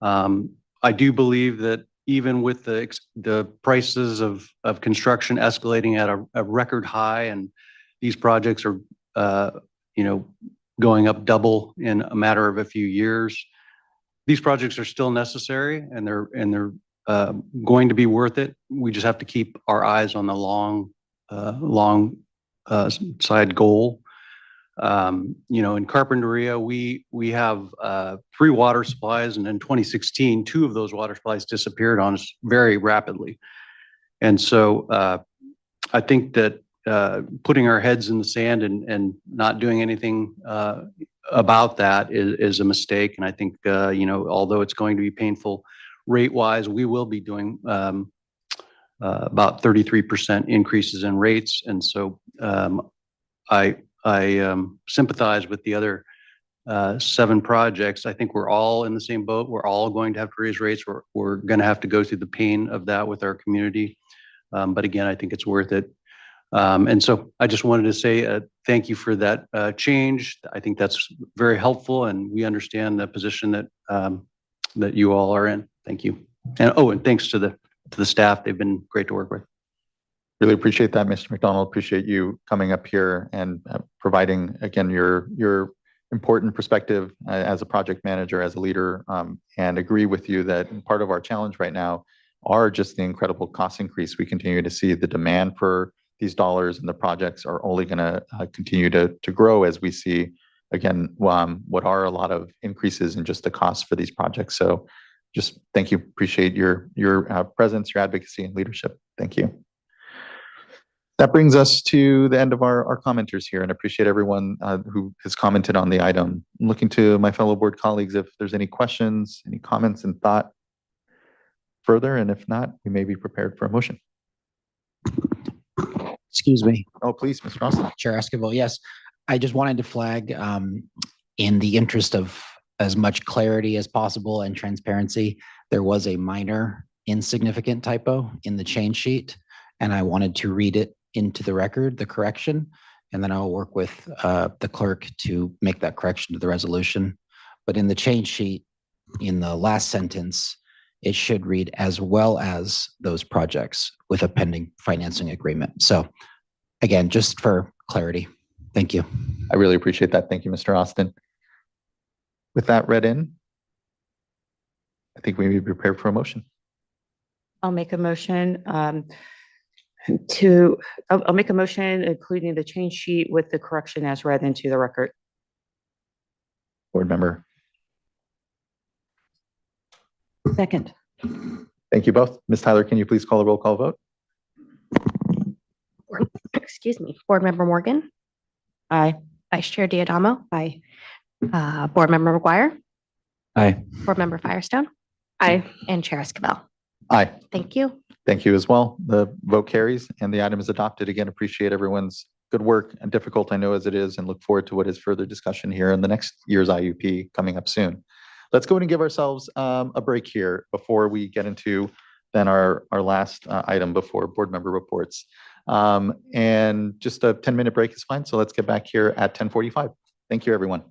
I do believe that even with the prices of construction escalating at a record high, and these projects are going up double in a matter of a few years, these projects are still necessary, and they're going to be worth it. We just have to keep our eyes on the long side goal. In Carpinteria, we have 3 water supplies, and in 2016, 2 of those water supplies disappeared on us very rapidly. And so I think that putting our heads in the sand and not doing anything about that is a mistake. And I think, although it's going to be painful rate-wise, we will be doing about 33% increases in rates. And so I sympathize with the other 7 projects. I think we're all in the same boat. We're all going to have to raise rates. We're going to have to go through the pain of that with our community. But again, I think it's worth it. And so I just wanted to say thank you for that change. I think that's very helpful, and we understand the position that you all are in. Thank you. And thanks to the staff. They've been great to work with. Really appreciate that, Mr. McDonald. Appreciate you coming up here and providing, again, your important perspective as a project manager, as a leader, and agree with you that part of our challenge right now are just the incredible cost increase. We continue to see the demand for these dollars, and the projects are only going to continue to grow as we see, again, what are a lot of increases in just the cost for these projects. So just thank you. Appreciate your presence, your advocacy, and leadership. Thank you. That brings us to the end of our commenters here, and appreciate everyone who has commented on the item. I'm looking to my fellow board colleagues if there's any questions, any comments and thought further, and if not, we may be prepared for a motion. Excuse me. Oh, please, Mr. Austin. Chair Esquivel, yes. I just wanted to flag, in the interest of as much clarity as possible and transparency, there was a minor insignificant typo in the change sheet, and I wanted to read it into the record, the correction, and then I'll work with the clerk to make that correction to the resolution. But in the change sheet, in the last sentence, it should read as well as those projects with a pending financing agreement. So again, just for clarity, thank you. I really appreciate that. Thank you, Mr. Austin. With that read in, I think we may be prepared for a motion. I'll make a motion I'll make a motion including the change sheet with the correction as read into the record. Board member. Second. Thank you both. Ms. Tyler, can you please call a roll call vote? Excuse me. Board Member Morgan. Aye. Vice Chair Diadamo. Aye. Board Member McGuire. Aye. Board Member Firestone. Aye. And Chair Esquivel. Aye. Thank you. Thank you as well. The vote carries and the item is adopted. Again, appreciate everyone's good work, and difficult I know as it is, and look forward to what is further discussion here in the next year's IUP coming up soon. Let's go ahead and give ourselves a break here before we get into then our last item before board member reports. And just a 10-minute break is fine. So let's get back here at 10:45. Thank you, everyone.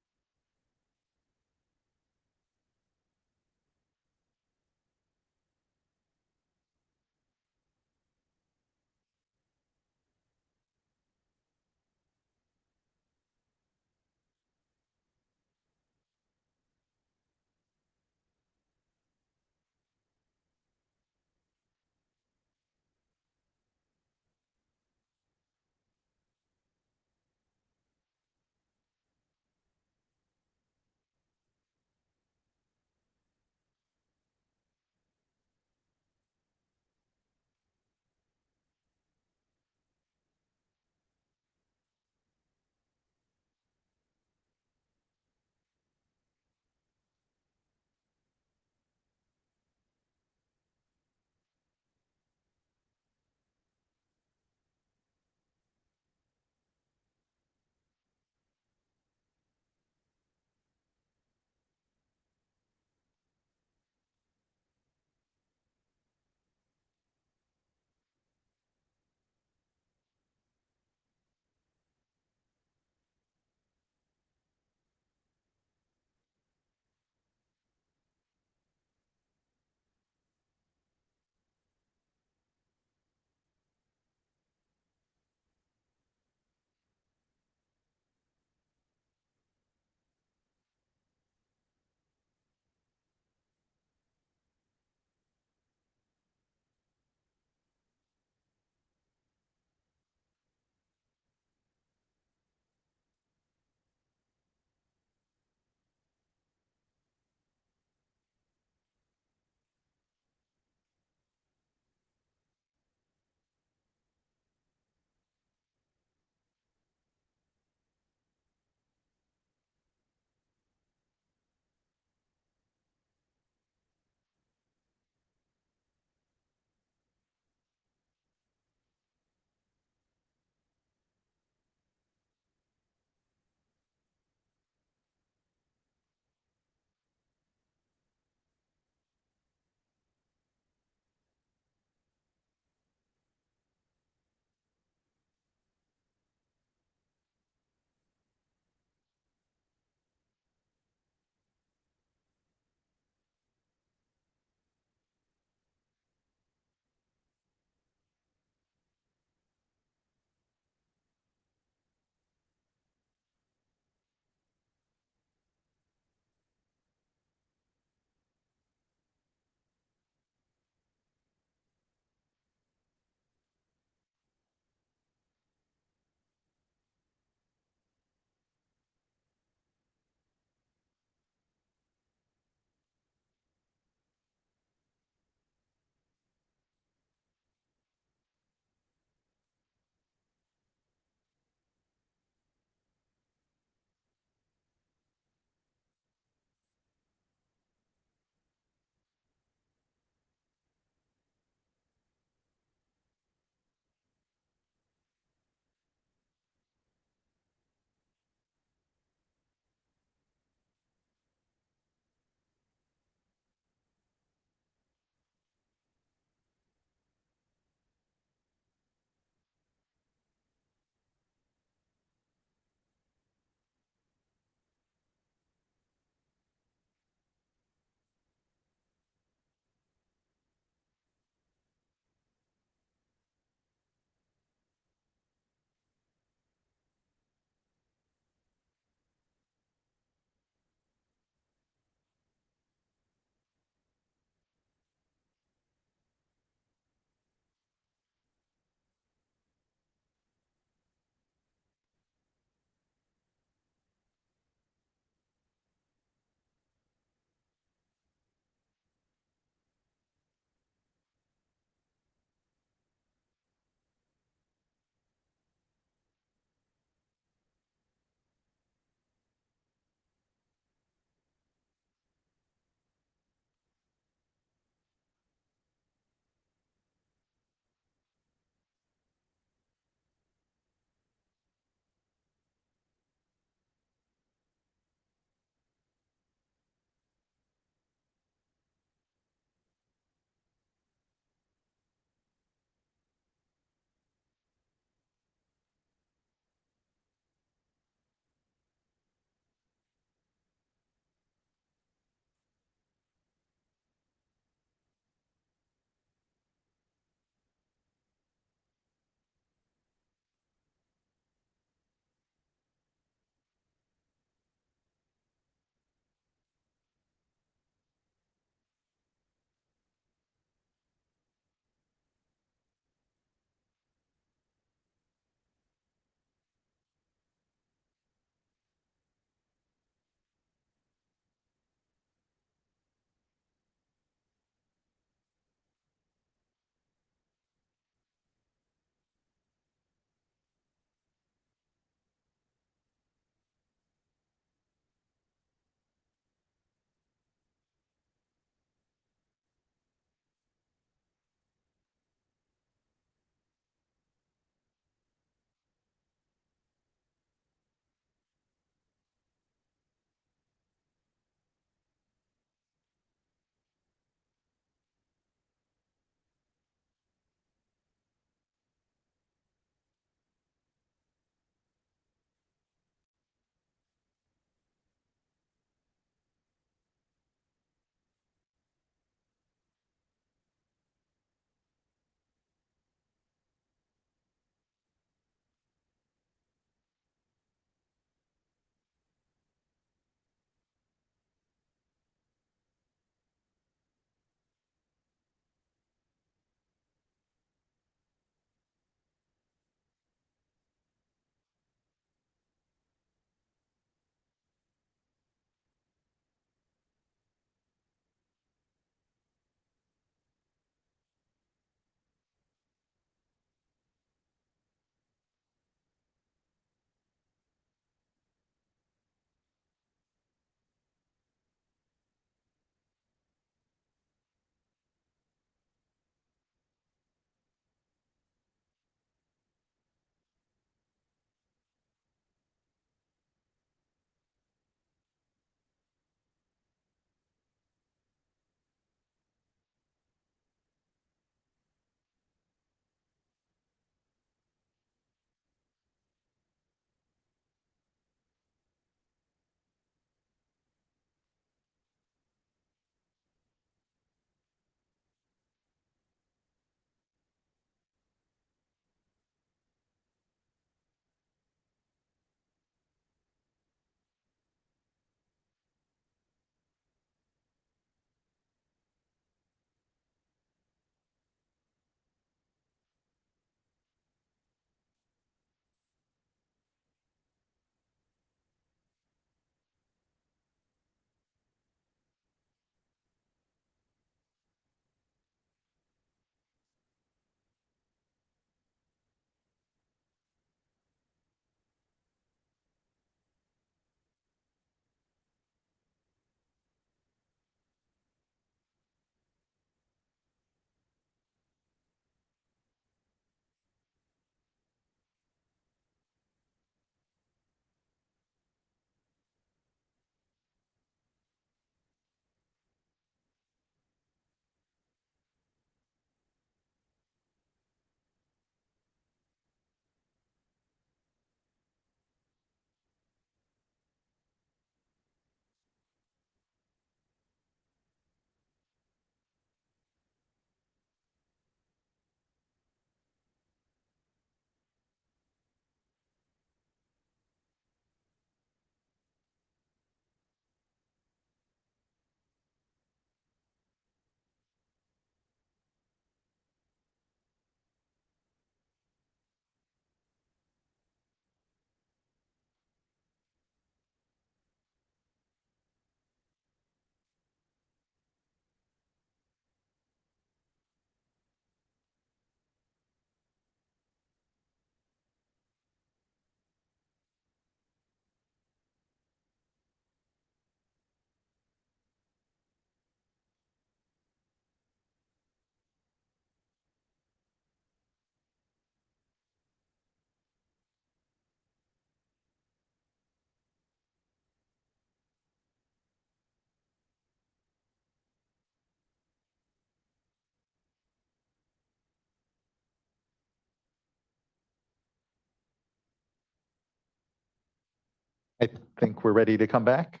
I think we're ready to come back.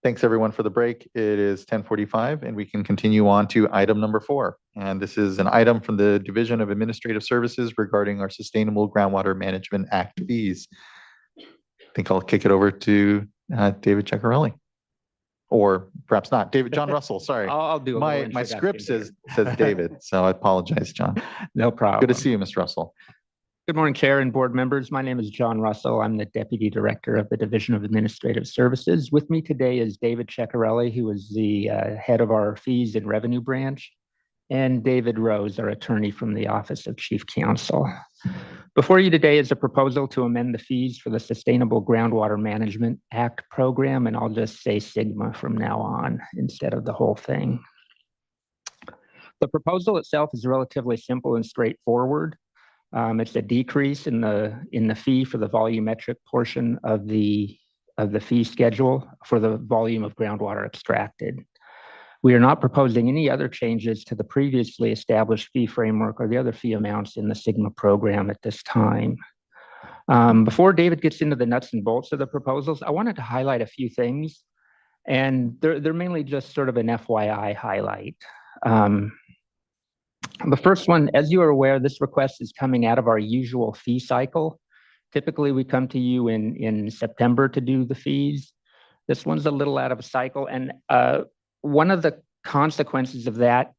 Thanks everyone for the break. It is 10:45 and we can continue on to item number 4. And this is an item from the Division of Administrative Services regarding our Sustainable Groundwater Management Act fees. I think I'll kick it over to David Ceccarelli. Or perhaps not, John Russell, sorry. I'll do a little My script introduction says David, so I apologize, John. No problem. Good to see you, Mr. Russell. Good morning, Chair and board members. My name is John Russell. I'm the Deputy Director of the Division of Administrative Services. With me today is David Ceccarelli, who is the head of our Fees and Revenue Branch, and David Rose, our attorney from the Office of Chief Counsel. Before you today is a proposal to amend the fees for the Sustainable Groundwater Management Act program, and I'll just say SGMA from now on instead of the whole thing. The proposal itself is relatively simple and straightforward. It's a decrease in the fee for the volumetric portion of the fee schedule for the volume of groundwater extracted. We are not proposing any other changes to the previously established fee framework or the other fee amounts in the SGMA program at this time. Before David gets into the nuts and bolts of the proposals, I wanted to highlight a few things, and they're mainly just sort of an FYI highlight. The first one, as you are aware, this request is coming out of our usual fee cycle. Typically, we come to you in September to do the fees. This one's a little out of cycle, and one of the consequences of that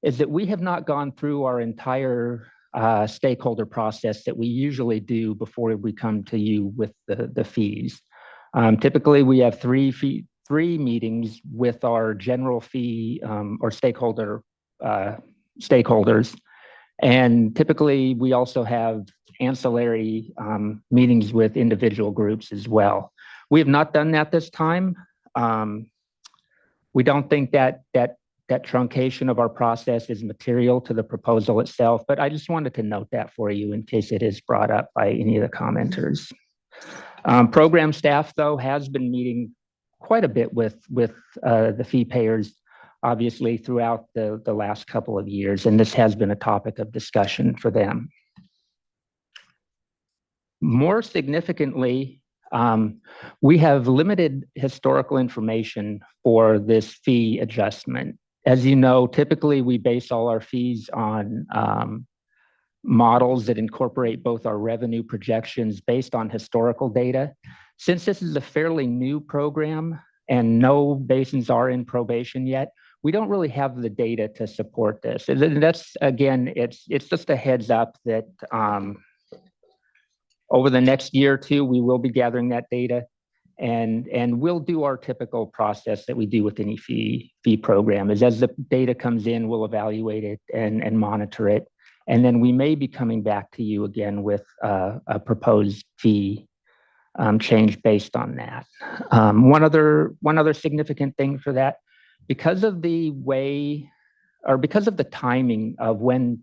is that we have not gone through our entire stakeholder process that we usually do before we come to you with the fees. Typically, we have three meetings with our general fee or stakeholders. And typically, we also have ancillary meetings with individual groups as well. We have not done that this time. We don't think that truncation of our process is material to the proposal itself, but I just wanted to note that for you in case it is brought up by any of the commenters. Program staff, though, has been meeting quite a bit with the fee payers, obviously, throughout the last couple of years, and this has been a topic of discussion for them. More significantly, we have limited historical information for this fee adjustment. As you know, typically we base all our fees on models that incorporate both our revenue projections based on historical data. Since this is a fairly new program and no basins are in probation yet, we don't really have the data to support this. And that's, again, it's just a heads up that over the next year or two, we will be gathering that data, and we'll do our typical process that we do with any fee program. Is as the data comes in, we'll evaluate it and monitor it, and then we may be coming back to you again with a proposed fee change based on that. One other significant thing for that, because of the way, or because of the timing of when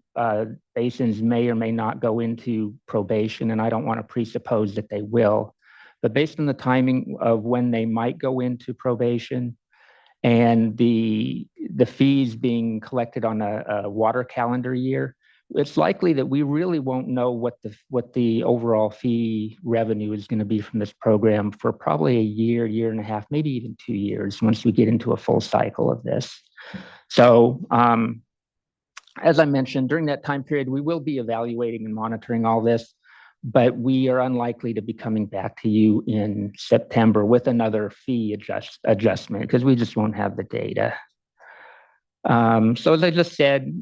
basins may or may not go into probation, and I don't want to presuppose that they will, but based on the timing of when they might go into probation and the fees being collected on a water calendar year, it's likely that we really won't know what the overall fee revenue is going to be from this program for probably a year and a half, maybe even 2 years once we get into a full cycle of this. So as I mentioned, during that time period, we will be evaluating and monitoring all this, but we are unlikely to be coming back to you in September with another fee adjustment because we just won't have the data. So as I just said,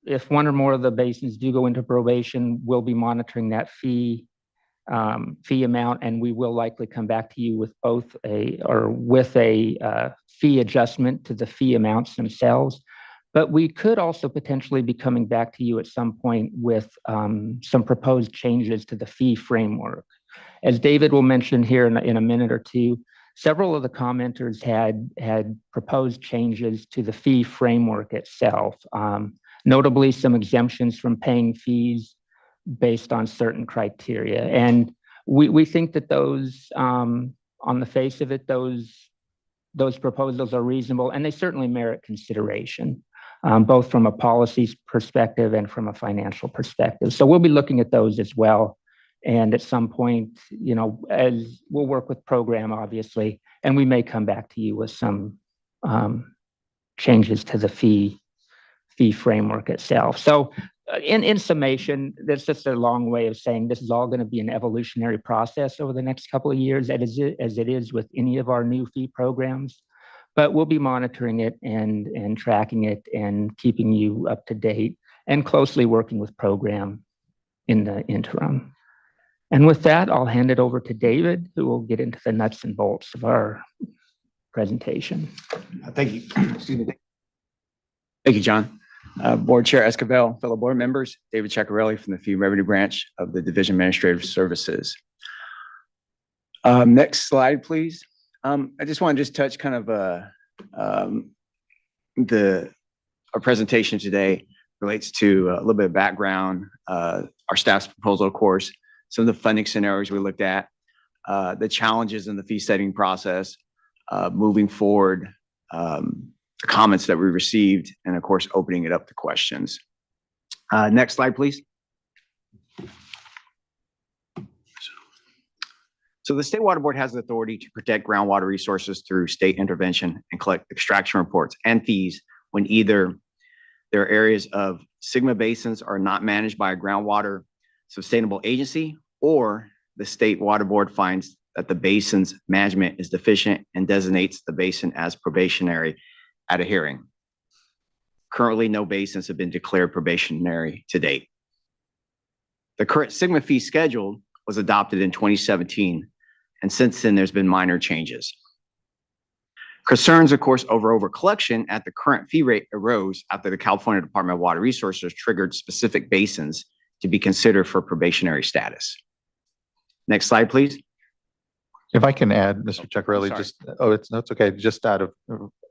if one or more of the basins do go into probation, we'll be monitoring that fee amount, and we will likely come back to you with a fee adjustment to the fee amounts themselves. But we could also potentially be coming back to you at some point with some proposed changes to the fee framework. As David will mention here in a minute or two, several of the commenters had proposed changes to the fee framework itself. Notably some exemptions from paying fees based on certain criteria. And we think that those, on the face of it, those proposals are reasonable, and they certainly merit consideration, both from a policy perspective and from a financial perspective. So we'll be looking at those as well And at some point, as we'll work with program, obviously, and we may come back to you with some changes to the fee framework itself. So in summation, that's just a long way of saying this is all going to be an evolutionary process over the next couple of years, as it is with any of our new fee programs. But we'll be monitoring it and tracking it and keeping you up to date and closely working with program in the interim. And with that, I'll hand it over to David, who will get into the nuts and bolts of our presentation. Thank you. Excuse me. Thank you, John. Board Chair Esquivel, fellow board members, David Ceccarelli from the Fee Revenue Branch of the Division of Administrative Services. Next slide, please. I just want to touch kind of our presentation today relates to a little bit of background, our staff's proposal, of course, some of the funding scenarios we looked at, the challenges in the fee setting process, moving forward, the comments that we received, and of course, opening it up to questions. Next slide, please. So the State Water Board has the authority to protect groundwater resources through state intervention and collect extraction reports and fees when either their areas of SGMA basins are not managed by a groundwater sustainable agency, or the State Water Board finds that the basin's management is deficient and designates the basin as probationary at a hearing. Currently, no basins have been declared probationary to date. The current SGMA fee schedule was adopted in 2017, and since then, there's been minor changes. Concerns, of course, over collection at the current fee rate arose after the California Department of Water Resources triggered specific basins to be considered for probationary status. Next slide, please. If I can add, Mr. Ceccarelli, it's okay. Just out of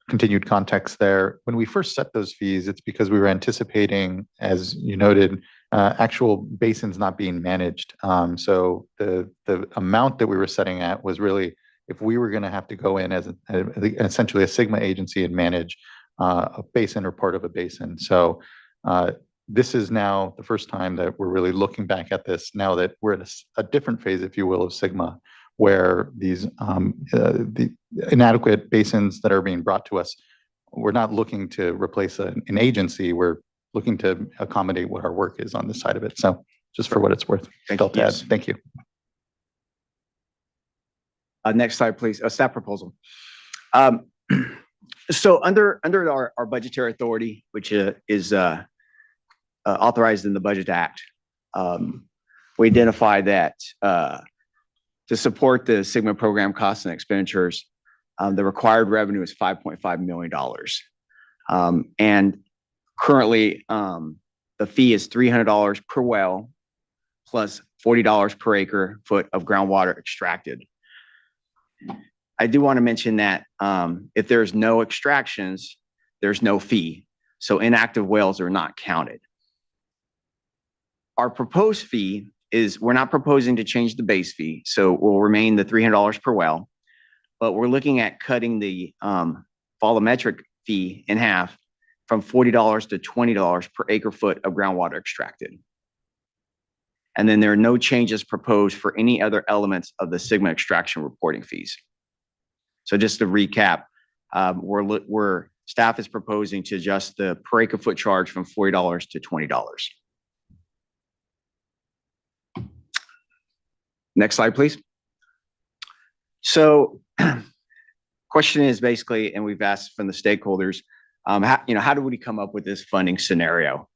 continued context there, when we first set those fees, it's because we were anticipating, as you noted, actual basins not being managed. So the amount that we were setting at was really if we were going to have to go in as essentially a SGMA agency and manage a basin or part of a basin. So this is now the first time that we're really looking back at this now that we're in a different phase, if you will, of SGMA, where these the inadequate basins that are being brought to us, we're not looking to replace an agency. We're looking to accommodate what our work is on this side of it. So just for what it's worth. Thank you. Next slide, please. Staff proposal. So under our budgetary authority, which is authorized in the Budget Act, we identify that to support the SGMA program costs and expenditures, the required revenue is $5.5 million. And currently, the fee is $300 per well plus $40 per acre foot of groundwater extracted. I do want to mention that if there's no extractions, there's no fee. So inactive wells are not counted. Our proposed fee is we're not proposing to change the base fee, so it will remain the $300 per well, but we're looking at cutting the volumetric fee in half from $40 to $20 per acre foot of groundwater extracted. And then there are no changes proposed for any other elements of the SGMA extraction reporting fees. So just to recap, staff is proposing to adjust the per acre foot charge from $40 to $20. Next slide, please. So question is basically, and we've asked from the stakeholders, how do we come up with this funding scenario?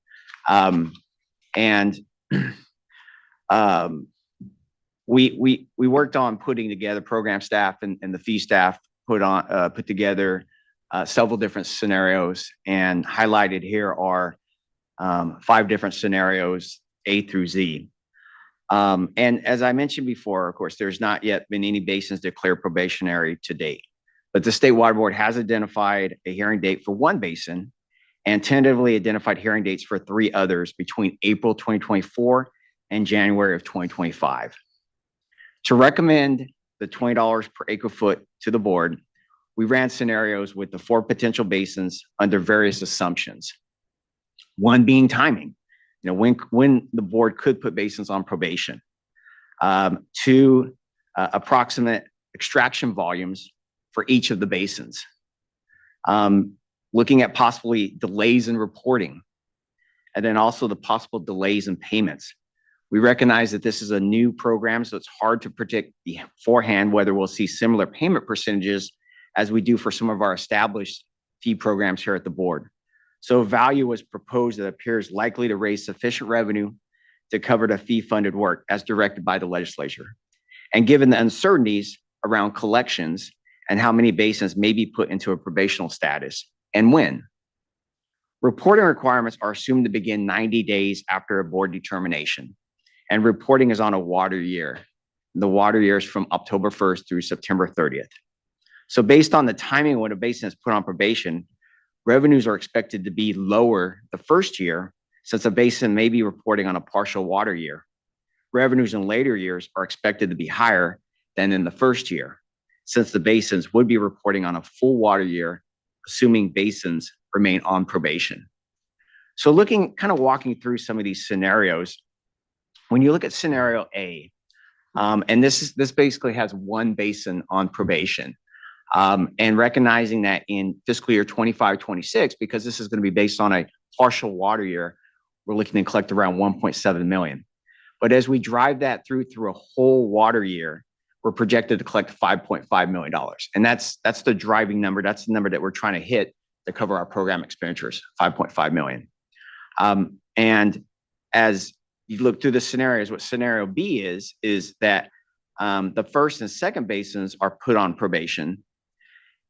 We worked on putting together program staff and the fee staff put together several different scenarios, and highlighted here are 5 different scenarios, A through Z. And as I mentioned before, of course, there's not yet been any basins declared probationary to date, but the State Water Board has identified a hearing date for 1 basin and tentatively identified hearing dates for 3 others between April 2024 and January of 2025. To recommend the $20 per acre foot to the board, we ran scenarios with the 4 potential basins under various assumptions. One being timing, when the board could put basins on probation. Two, approximate extraction volumes for each of the basins. Looking at possibly delays in reporting, and then also the possible delays in payments. We recognize that this is a new program, so it's hard to predict beforehand whether we'll see similar payment percentages as we do for some of our established fee programs here at the board. So a value was proposed that appears likely to raise sufficient revenue to cover the fee-funded work as directed by the legislature. And given the uncertainties around collections and how many basins may be put into a probational status and when, reporting requirements are assumed to begin 90 days after a board determination, and reporting is on a water year. The water year is from October 1st through September 30th. So based on the timing when a basin is put on probation, revenues are expected to be lower the first year since a basin may be reporting on a partial water year. Revenues in later years are expected to be higher than in the first year, since the basins would be reporting on a full water year, assuming basins remain on probation. So walking through some of these scenarios, when you look at scenario A, and this basically has one basin on probation, and recognizing that in fiscal year 25-26, because this is going to be based on a partial water year, we're looking to collect around 1.7 million. But as we drive that through a whole water year, we're projected to collect $5.5 million. And that's the driving number. That's the number that we're trying to hit to cover our program expenditures, 5.5 million. And as you look through the scenarios, what scenario B is that the first and second basins are put on probation.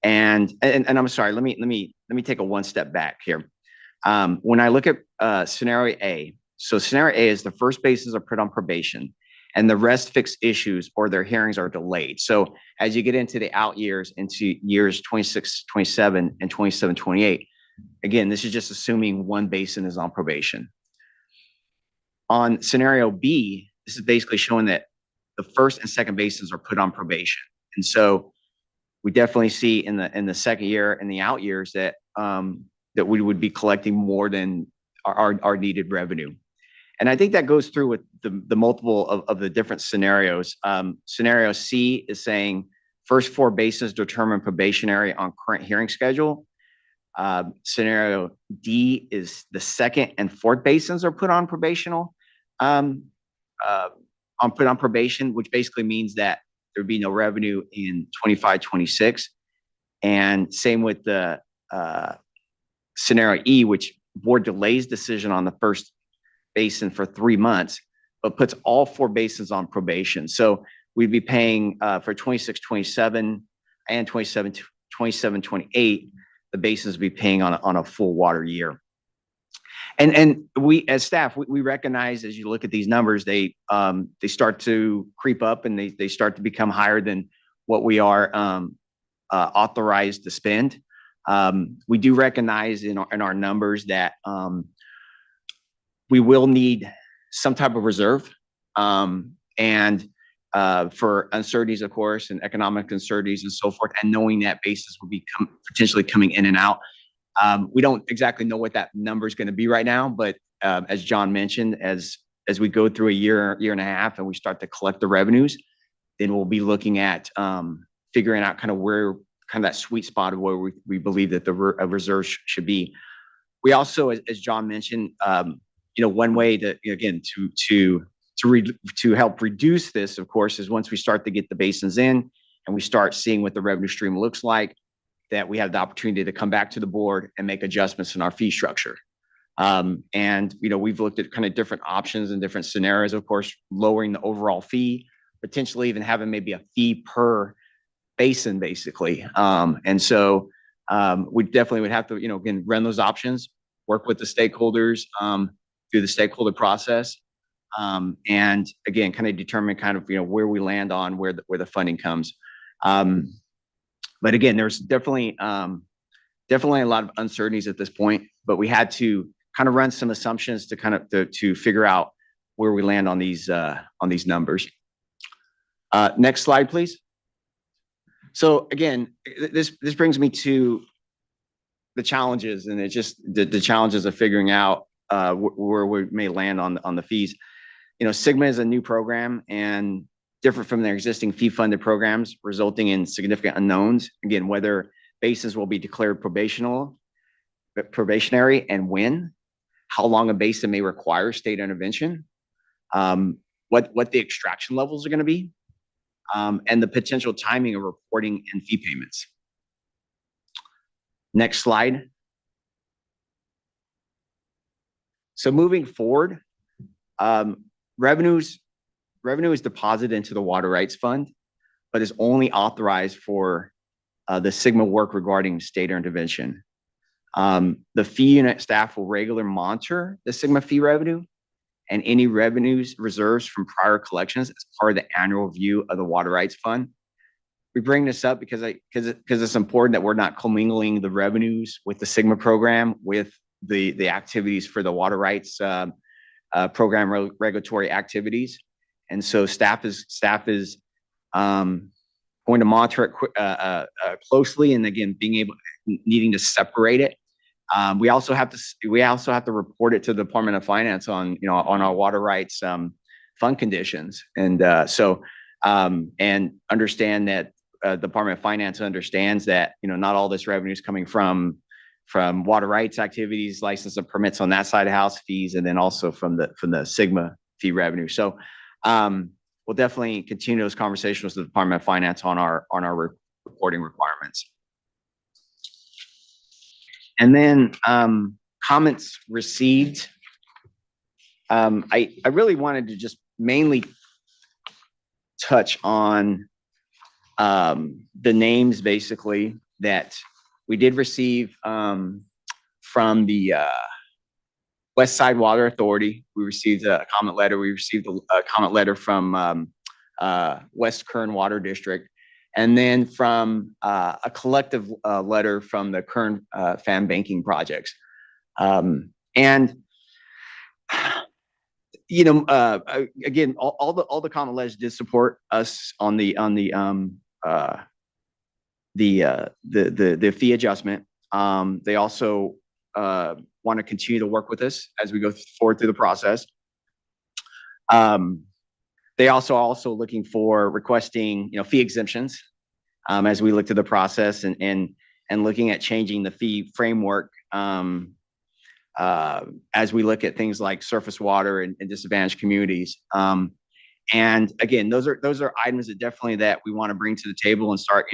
And I'm sorry, let me take a one step back here. When I look at scenario A, so scenario A is the first basins are put on probation and the rest fix issues or their hearings are delayed. So as you get into the out years, into years 26, 27, and 27, 28, again, this is just assuming one basin is on probation. On scenario B, this is basically showing that the first and second basins are put on probation. And so we definitely see in the second year and the out years that that we would be collecting more than our needed revenue. And I think that goes through with the multiple of the different scenarios. Scenario C is saying first four basins determine probationary on current hearing schedule. Scenario D is the second and fourth basins are put on probational, put on probation, which basically means that there would be no revenue in 25-26. And same with the scenario E, which board delays decision on the first basin for 3 months, but puts all four basins on probation. So we'd be paying for 26-27 and 27-28, the basins would be paying on a full water year. And we, as staff, we recognize as you look at these numbers, they start to creep up and they start to become higher than what we are authorized to spend. We do recognize in our numbers that we will need some type of reserve, and for uncertainties, of course, and economic uncertainties and so forth, and knowing that basis will be potentially coming in and out. We don't exactly know what that number is going to be right now, but as John mentioned, as we go through a year and a half and we start to collect the revenues, then we'll be looking at figuring out kind of that sweet spot of where we believe that the reserve should be. We also, as John mentioned, one way to, again, to help reduce this, of course, is once we start to get the basins in and we start seeing what the revenue stream looks like, that we have the opportunity to come back to the board and make adjustments in our fee structure. And, we've looked at kind of different options and different scenarios, of course, lowering the overall fee, potentially even having maybe a fee per basin, basically. And so we definitely would have to, again, run those options, work with the stakeholders through the stakeholder process. And again, kind of determine kind of, where we land on where the funding comes. But again, there's definitely a lot of uncertainties at this point, but we had to kind of run some assumptions to kind of to figure out where we land on these numbers. Next slide, please. So again, this brings me to the challenges, and it's just the challenges of figuring out where we may land on the fees. Sigma is a new program and different from their existing fee-funded programs, resulting in significant unknowns. Again, whether basins will be declared probationary and when, how long a basin may require state intervention, what the extraction levels are going to be, and the potential timing of reporting and fee payments. Next slide. So moving forward, revenue is deposited into the Water Rights Fund, but is only authorized for the Sigma work regarding state intervention. The fee unit staff will regularly monitor the Sigma fee revenue and any revenues reserves from prior collections as part of the annual review of the Water Rights Fund. We bring this up because it's important that we're not commingling the revenues with the Sigma program with the activities for the water rights program regulatory activities. And so staff is going to monitor it closely, and again, needing to separate it. We also have to report it to the Department of Finance on our water rights fund conditions, and and understand that Department of Finance understands that not all this revenue is coming from water rights activities, license and permits on that side of house, fees, and then also from the Sigma fee revenue. So we'll definitely continue those conversations with the Department of Finance on our reporting requirements. And then comments received. I really wanted to just mainly touch on the names basically that we did receive from the West Side Water Authority. We received a comment letter. We received a comment letter from West Kern Water District, and then from a collective letter from the Kern Fan Banking Projects. And again, all the comment letters did support us on the fee adjustment. They also want to continue to work with us as we go forward through the process. They also looking for requesting fee exemptions as we look to the process and looking at changing the fee framework as we look at things like surface water and disadvantaged communities. And again, those are items that we want to bring to the table and start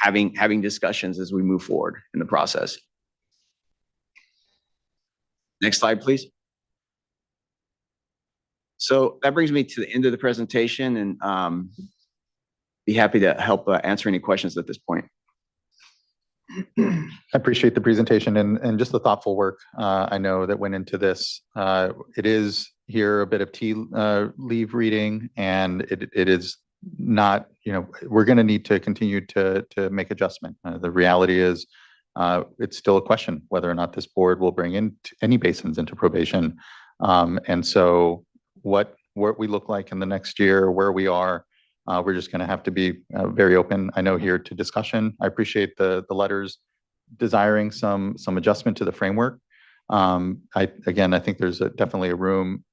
having discussions as we move forward in the process. Next slide, please. So that brings me to the end of the presentation, and be happy to help answer any questions at this point. I appreciate the presentation and just the thoughtful work I know that went into this. It is here a bit of tea leaf reading, and it is not, we're going to need to continue to make adjustment. The reality is it's still a question whether or not this board will bring in any basins into probation. And so what we look like in the next year, where we are, we're just going to have to be very open, I know, here to discussion. I appreciate the letters desiring some adjustment to the framework. I think there's definitely a room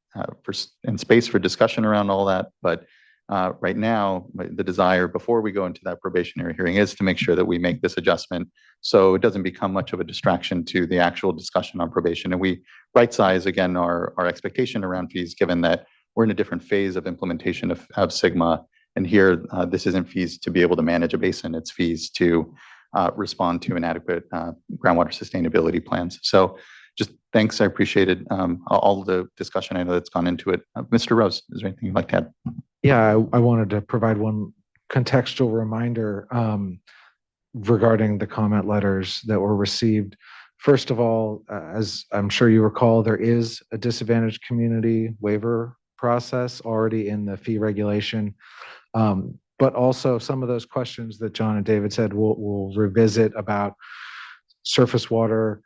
and space for discussion around all that. But right now, the desire before we go into that probationary hearing is to make sure that we make this adjustment so it doesn't become much of a distraction to the actual discussion on probation. And we right size again our expectation around fees, given that we're in a different phase of implementation of Sigma. And here, this isn't fees to be able to manage a basin, it's fees to respond to inadequate groundwater sustainability plans. So just thanks, I appreciated all the discussion I know that's gone into it. Mr. Rose, is there anything you'd like to add? Yeah, I wanted to provide one contextual reminder regarding the comment letters that were received. First of all, as I'm sure you recall, there is a disadvantaged community waiver process already in the fee regulation. But also some of those questions that John and David said we'll revisit about surface water.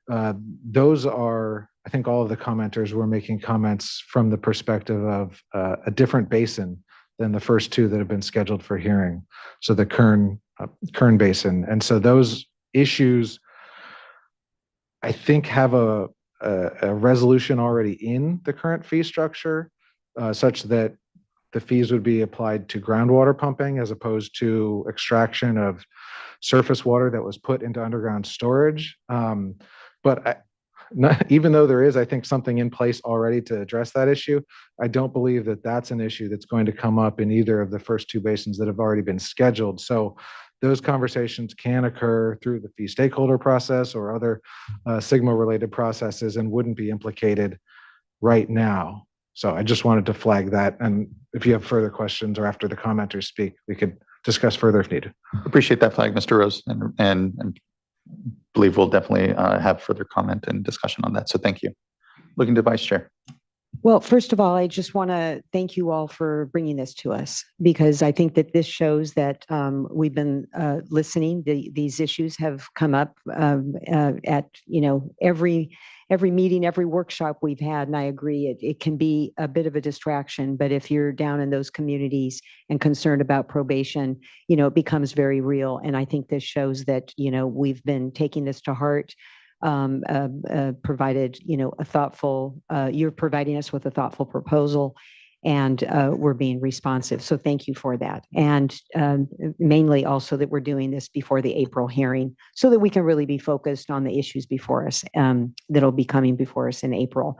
Those are, I think all of the commenters were making comments from the perspective of a different basin than the first two that have been scheduled for hearing. So the Kern Basin. And so those issues, I think, have a resolution already in the current fee structure. such that the fees would be applied to groundwater pumping as opposed to extraction of surface water that was put into underground storage. Even though there is, I think, something in place already to address that issue, I don't believe that that's an issue that's going to come up in either of the first two basins that have already been scheduled. So those conversations can occur through the fee stakeholder process or other SGMA-related processes and wouldn't be implicated right now. So I just wanted to flag that. And if you have further questions or after the commenters speak, we could discuss further if needed. Appreciate that flag, Mr. Rose, and believe we'll definitely have further comment and discussion on that. So thank you. Looking to Vice Chair. Well, first of all, I just want to thank you all for bringing this to us, because I think that this shows that we've been listening. These issues have come up at every meeting, every workshop we've had, and I agree it can be a bit of a distraction. But if you're down in those communities and concerned about probation, it becomes very real. And I think this shows that we've been taking this to heart. Provided a thoughtful, you're providing us with a thoughtful proposal, and we're being responsive. So thank you for that. And mainly also that we're doing this before the April hearing so that we can really be focused on the issues before us that'll be coming before us in April.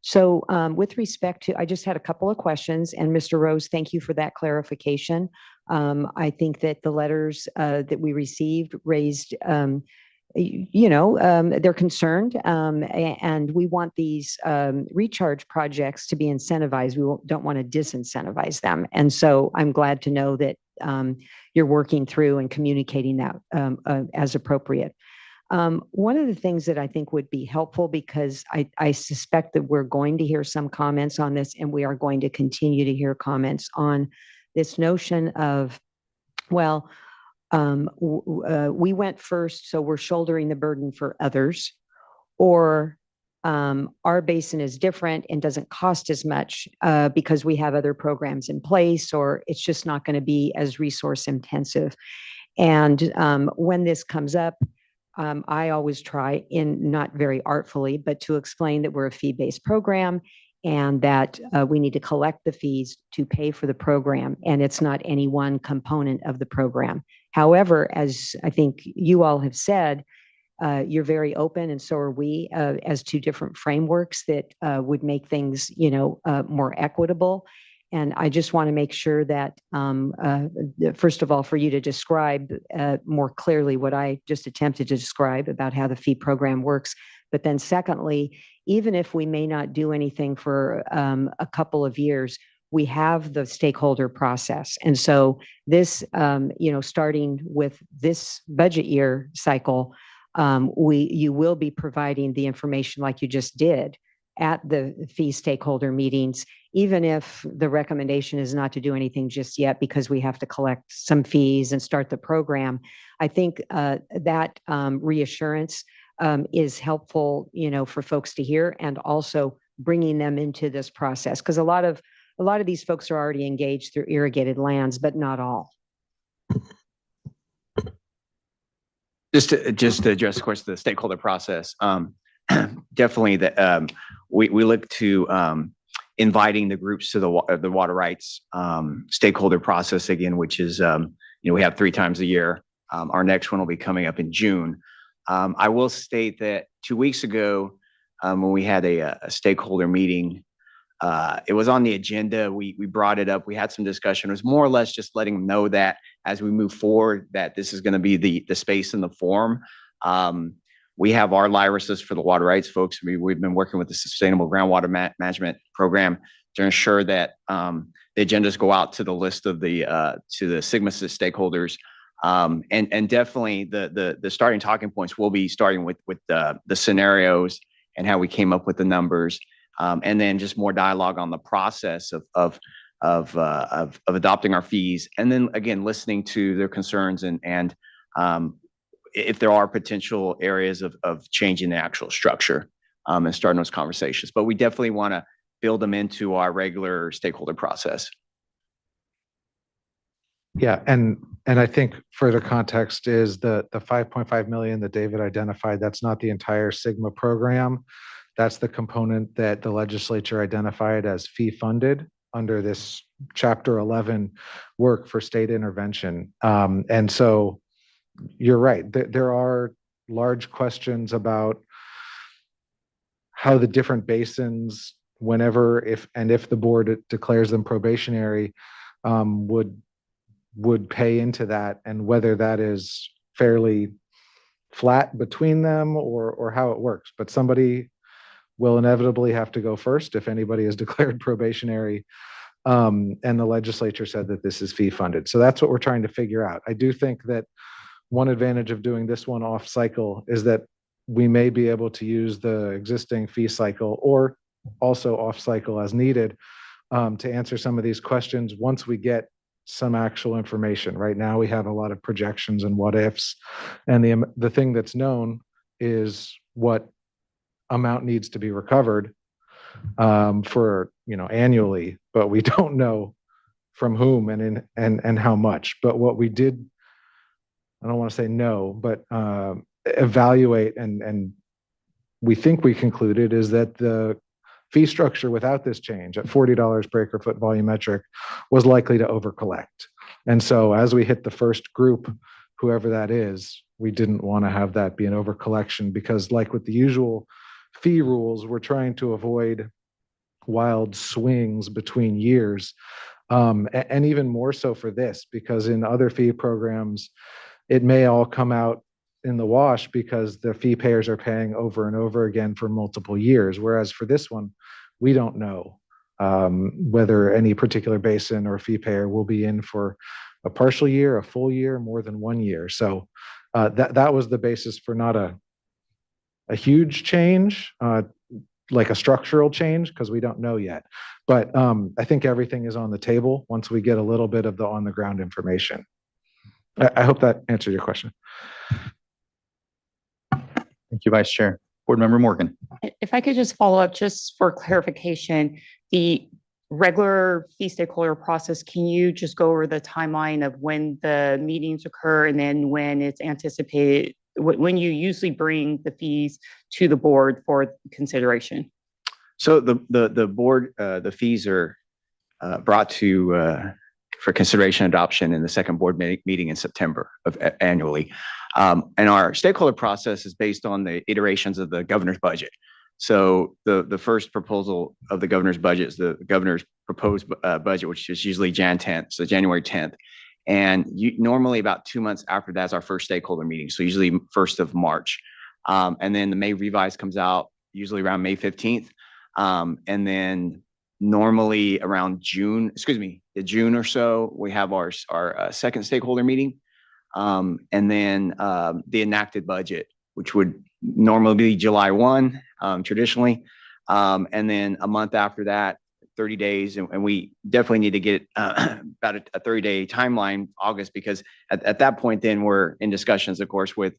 So with respect to, I just had a couple of questions, and Mr. Rose, thank you for that clarification. I think that the letters that we received raised they're concerned, and we want these recharge projects to be incentivized. We don't want to disincentivize them. And so I'm glad to know that you're working through and communicating that as appropriate. One of the things that I think would be helpful, because I suspect that we're going to hear some comments on this, and we are going to continue to hear comments on this notion of, well, we went first, so we're shouldering the burden for others, or our basin is different and doesn't cost as much because we have other programs in place, or it's just not going to be as resource intensive. And when this comes up, I always try, in not very artfully, but to explain that we're a fee-based program and that we need to collect the fees to pay for the program, and it's not any one component of the program. However, as I think you all have said, you're very open, and so are we, as to different frameworks that would make things, more equitable. And I just want to make sure that, first of all, for you to describe more clearly what I just attempted to describe about how the fee program works. But then secondly, even if we may not do anything for a couple of years, we have the stakeholder process. And so this, starting with this budget year cycle, you will be providing the information like you just did at the fee stakeholder meetings, even if the recommendation is not to do anything just yet because we have to collect some fees and start the program. I think that reassurance is helpful, for folks to hear, and also bringing them into this process, because a lot of these folks are already engaged through irrigated lands, but not all. Just to address, of course, the stakeholder process. Definitely that we look to inviting the groups to the water rights stakeholder process again, which is we have 3 times a year. Our next one will be coming up in June. I will state that 2 weeks ago, when we had a stakeholder meeting, it was on the agenda. We brought it up. We had some discussion. It was more or less just letting them know that as we move forward, that this is going to be the space and the forum. We have our LIRISs for the water rights folks. We've been working with the Sustainable Groundwater Management Program to ensure that the agendas go out to the list of the SGMA stakeholders. And definitely the starting talking points will be starting with the scenarios and how we came up with the numbers, and then just more dialogue on the process of adopting our fees, and then again listening to their concerns and if there are potential areas of changing the actual structure, and starting those conversations. But we definitely want to build them into our regular stakeholder process. Yeah, and I think further context is the 5.5 million that David identified. That's not the entire SGMA program. That's the component that the legislature identified as fee funded. under this Chapter 11 work for state intervention. And so you're right. There are large questions about how the different basins, whenever, if the board declares them probationary, would pay into that, and whether that is fairly flat between them or how it works. But somebody will inevitably have to go first if anybody is declared probationary. And the legislature said that this is fee funded. So that's what we're trying to figure out. I do think that one advantage of doing this one off cycle is that we may be able to use the existing fee cycle or also off cycle as needed to answer some of these questions once we get some actual information. Right now, we have a lot of projections and what ifs, and the thing that's known is what amount needs to be recovered for annually, but we don't know from whom and how much. But what we did, I don't want to say no, but evaluate and we think we concluded is that the fee structure without this change at $40 per acre foot volumetric was likely to over collect. And so as we hit the first group, whoever that is, we didn't want to have that be an over collection, because like with the usual fee rules, we're trying to avoid wild swings between years. And even more so for this, because in other fee programs, it may all come out in the wash because the fee payers are paying over and over again for multiple years. Whereas for this one, we don't know whether any particular basin or fee payer will be in for a partial year, a full year, more than 1 year. So that was the basis for not a huge change, like a structural change, because we don't know yet. But I think everything is on the table once we get a little bit of the on the ground information. I hope that answered your question. Thank you, Vice Chair. Board Member Morgan. If I could just follow up, just for clarification, the regular fee stakeholder process, can you just go over the timeline of when the meetings occur and then when it's anticipated, when you usually bring the fees to the board for consideration? So the board, the fees are brought to for consideration adoption in the second board meeting in September of annually. And our stakeholder process is based on the iterations of the governor's budget. So the first proposal of the governor's budget is the governor's proposed budget, which is usually January 10th. And normally about 2 months after that's our first stakeholder meeting. So usually 1st of March. And then the May revise comes out usually around May 15th. And then normally around June or so, we have our second stakeholder meeting. And then the enacted budget, which would normally be July 1, traditionally. And then a month after that, 30 days. And we definitely need to get about a 30-day timeline, August, because at that point, then we're in discussions, of course, with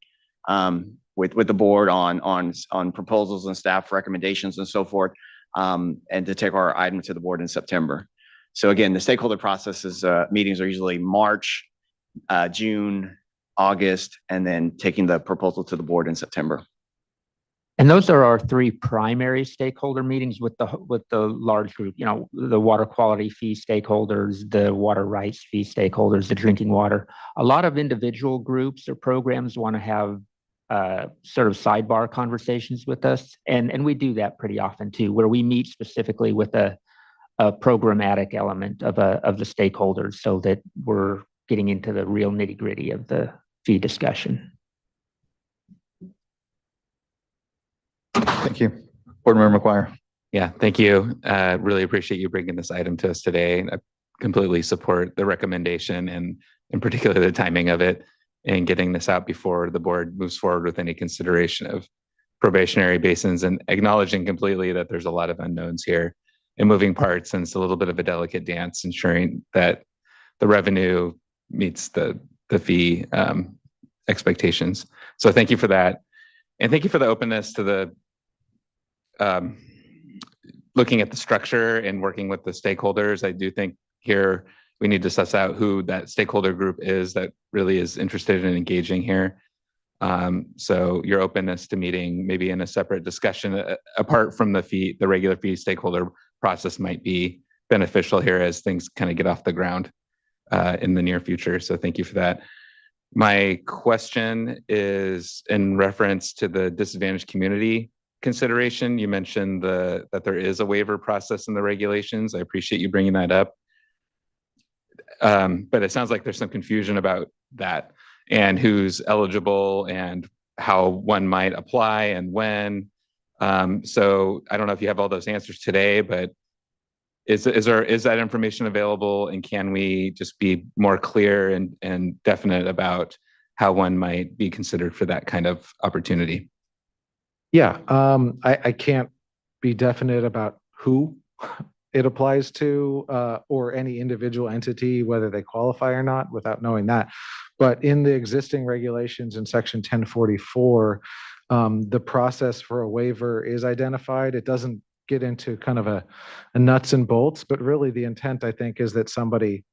the board on proposals and staff recommendations and so forth, and to take our item to the board in September. So again, the stakeholder processes meetings are usually March, June, August, and then taking the proposal to the board in September. And those are our three primary stakeholder meetings with the large group, the water quality fee stakeholders, the water rights fee stakeholders, the drinking water. A lot of individual groups or programs want to have sort of sidebar conversations with us. And we do that pretty often too, where we meet specifically with a programmatic element of the stakeholders so that we're getting into the real nitty gritty of the fee discussion. Thank you. Board Member McGuire. Yeah, thank you. Really appreciate you bringing this item to us today. I completely support the recommendation and in particular the timing of it and getting this out before the board moves forward with any consideration of probationary basins, and acknowledging completely that there's a lot of unknowns here and moving parts, and it's a little bit of a delicate dance ensuring that the revenue meets the fee expectations. So thank you for that. And thank you for the openness to the looking at the structure and working with the stakeholders. I do think here we need to suss out who that stakeholder group is that really is interested in engaging here. So your openness to meeting maybe in a separate discussion apart from the regular fee stakeholder process might be beneficial here as things kind of get off the ground in the near future. So thank you for that. My question is in reference to the disadvantaged community consideration. You mentioned that there is a waiver process in the regulations. I appreciate you bringing that up. But it sounds like there's some confusion about that and who's eligible and how one might apply and when. So I don't know if you have all those answers today, but is that information available, and can we just be more clear and definite about how one might be considered for that kind of opportunity? Yeah, I can't be definite about who it applies to or any individual entity, whether they qualify or not, without knowing that. But in the existing regulations in section 1044, the process for a waiver is identified. It doesn't get into kind of a nuts and bolts, but really the intent, I think, is that somebody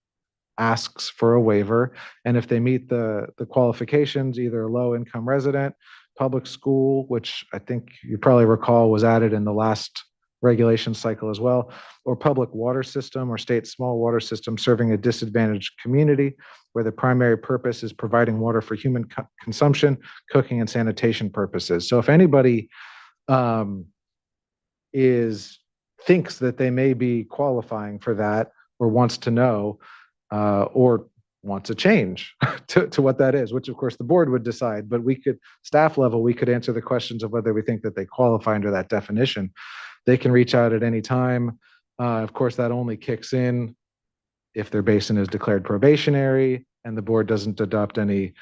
asks for a waiver, and if they meet the qualifications, either a low income resident, public school, which I think you probably recall was added in the last regulation cycle as well, or public water system or state small water system serving a disadvantaged community where the primary purpose is providing water for human consumption, cooking, and sanitation purposes. So if anybody thinks that they may be qualifying for that, or wants to know, or wants a change to what that is, which of course the board would decide, but staff level, we could answer the questions of whether we think that they qualify under that definition. They can reach out at any time. Of course, that only kicks in if their basin is declared probationary and the board doesn't adopt any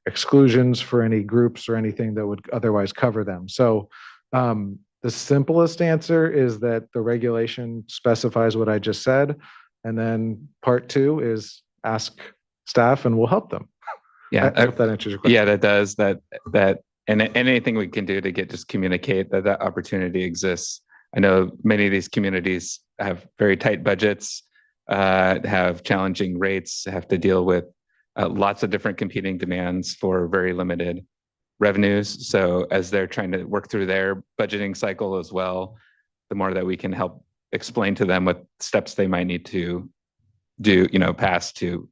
exclusions for any groups or anything that would otherwise cover them. So the simplest answer is that the regulation specifies what I just said. And then part two is ask staff and we'll help them. Yeah, I hope that answers your question. Yeah, that does. And anything we can do to just communicate that opportunity exists. I know many of these communities have very tight budgets, have challenging rates, have to deal with lots of different competing demands for very limited revenues. So as they're trying to work through their budgeting cycle as well, the more that we can help explain to them what steps they might need to do, pass to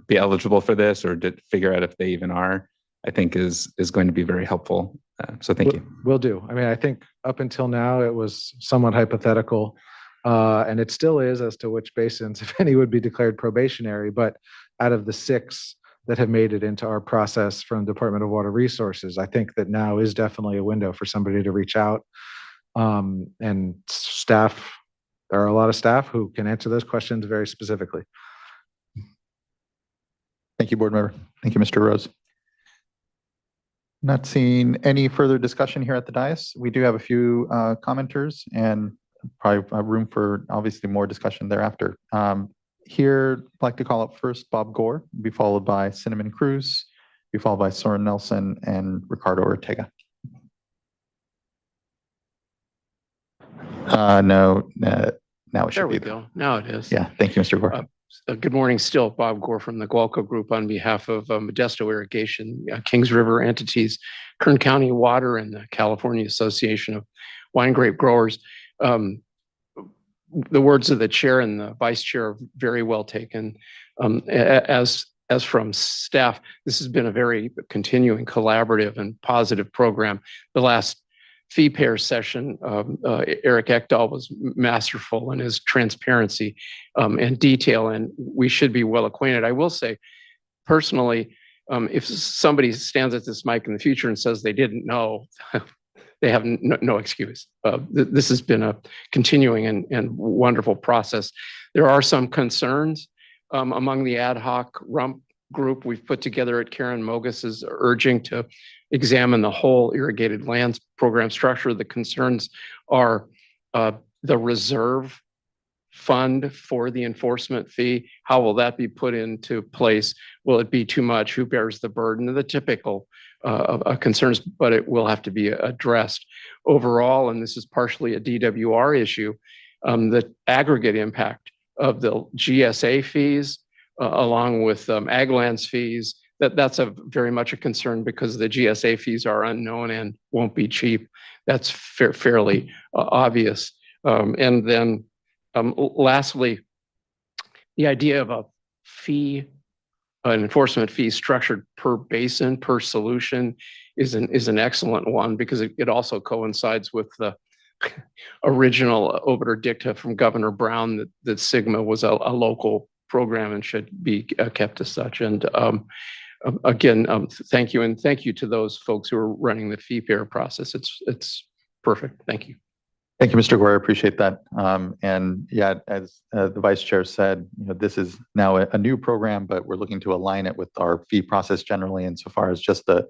be eligible for this, or to figure out if they even are, I think is going to be very helpful. So thank you. Will do. I mean, I think up until now it was somewhat hypothetical, and it still is as to which basins, if any, would be declared probationary. But out of the 6 that have made it into our process from Department of Water Resources, I think that now is definitely a window for somebody to reach out. And staff, there are a lot of staff who can answer those questions very specifically. Thank you, board member. Thank you, Mr. Rose. Not seeing any further discussion here at the dais. We do have a few commenters and probably a room for obviously more discussion thereafter. Here, I'd like to call up first Bob Gore, be followed by Cinnamon Cruz, be followed by Soren Nelson and Ricardo Ortega. No, now it should be. There we go. Now it is. Yeah, thank you, Mr. Gore. Good morning, still Bob Gore from the Gualco Group on behalf of Modesto Irrigation, Kings River entities, Kern County Water, and the California Association of Wine Grape Growers. The words of the chair and the vice chair are very well taken. As from staff, this has been a very continuing, collaborative, and positive program. The last fee pair session, Eric Ekdahl was masterful in his transparency and detail, and we should be well acquainted. I will say, personally, if somebody stands at this mic in the future and says they didn't know, they have no excuse. This has been a continuing and wonderful process. There are some concerns among the ad hoc rump group we've put together at Karen Mogus's urging to examine the whole irrigated lands program structure. The concerns are the reserve fund for the enforcement fee. How will that be put into place? Will it be too much? Who bears the burden? The typical concerns, but it will have to be addressed. Overall, and this is partially a DWR issue, the aggregate impact of the GSA fees along with ag lands fees, that's very much a concern because the GSA fees are unknown and won't be cheap. That's fairly obvious. And then Lastly, the idea of a fee, an enforcement fee structured per basin, per solution is an excellent one because it also coincides with the original obiter dicta from Governor Brown that Sigma was a local program and should be kept as such. And again, thank you. And thank you to those folks who are running the fee payer process. It's perfect. Thank you. Thank you, Mr. Gore. I appreciate that. And yeah, as the Vice Chair said, this is now a new program, but we're looking to align it with our fee process generally insofar as just the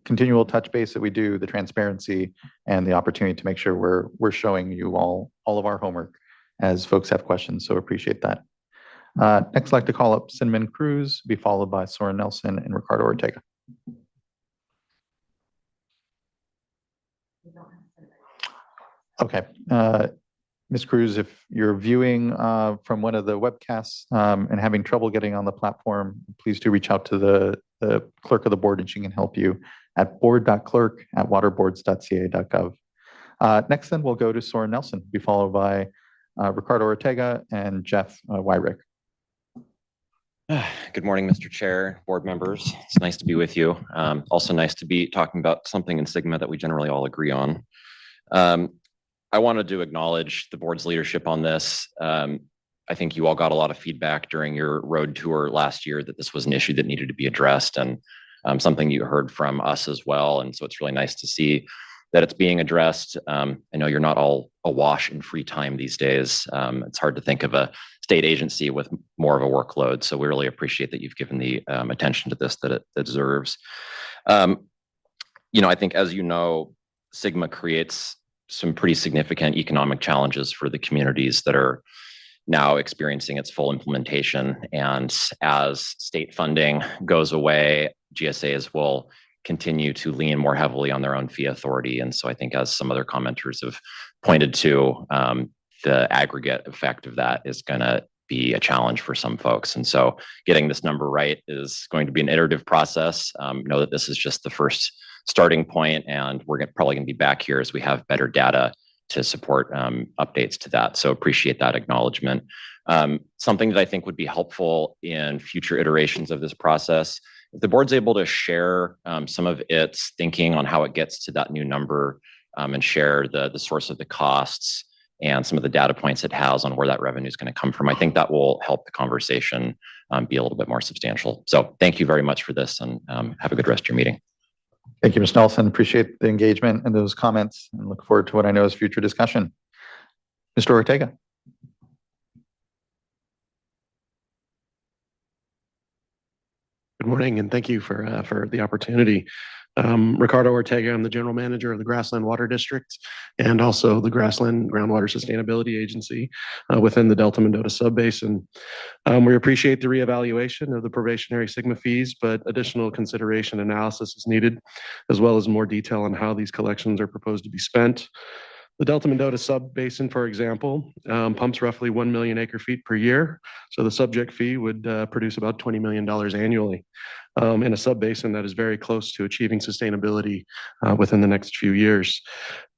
continual touch base that we do, the transparency, and the opportunity to make sure we're showing you all of our homework as folks have questions. So appreciate that. Next, I'd like to call up Cinnamon Cruz, be followed by Soren Nelson and Ricardo Ortega. Okay. Ms. Cruz, if you're viewing from one of the webcasts and having trouble getting on the platform, please do reach out to the clerk of the board and she can help you at board.clerk@waterboards.ca.gov. Next, then we'll go to Soren Nelson, be followed by Ricardo Ortega and Jeff Wyrick. Good morning, Mr. Chair, board members. It's nice to be with you. Also nice to be talking about something in Sigma that we generally all agree on. I wanted to acknowledge the board's leadership on this. I think you all got a lot of feedback during your road tour last year that this was an issue that needed to be addressed and something you heard from us as well. And so it's really nice to see that it's being addressed. I know you're not all awash in free time these days. It's hard to think of a state agency with more of a workload. So we really appreciate that you've given the attention to this that it deserves. I think, as you know, Sigma creates some pretty significant economic challenges for the communities that are now experiencing its full implementation. And as state funding goes away, GSAs will continue to lean more heavily on their own fee authority. And so I think, as some other commenters have pointed to, the aggregate effect of that is going to be a challenge for some folks. And so getting this number right is going to be an iterative process. Know that this is just the first starting point, and we're probably going to be back here as we have better data to support updates to that. So appreciate that acknowledgement. Something that I think would be helpful in future iterations of this process, if the board's able to share some of its thinking on how it gets to that new number and share the source of the costs and some of the data points it has on where that revenue is going to come from, I think that will help the conversation be a little bit more substantial. So thank you very much for this, and have a good rest of your meeting. Thank you, Mr. Nelson. Appreciate the engagement and those comments and look forward to what I know is future discussion. Mr. Ortega. Good morning, and thank you for the opportunity. Ricardo Ortega, I'm the General Manager of the Grassland Water District and also the Grassland Groundwater Sustainability Agency within the Delta Mendota Subbasin. We appreciate the reevaluation of the probationary Sigma fees, but additional consideration analysis is needed, as well as more detail on how these collections are proposed to be spent. The Delta Mendota Subbasin, for example, pumps roughly 1 million acre feet per year. So the subject fee would produce about $20 million annually in a subbasin that is very close to achieving sustainability within the next few years.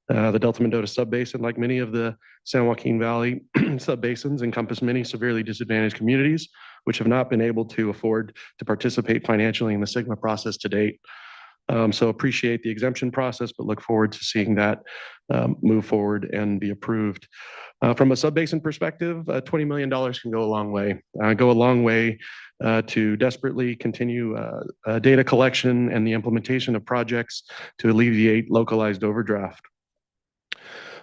The Delta Mendota Subbasin, like many of the San Joaquin Valley subbasins, encompass many severely disadvantaged communities, which have not been able to afford to participate financially in the Sigma process to date. So appreciate the exemption process, but look forward to seeing that move forward and be approved. From a subbasin perspective, $20 million can go a long way. To desperately continue data collection and the implementation of projects to alleviate localized overdraft.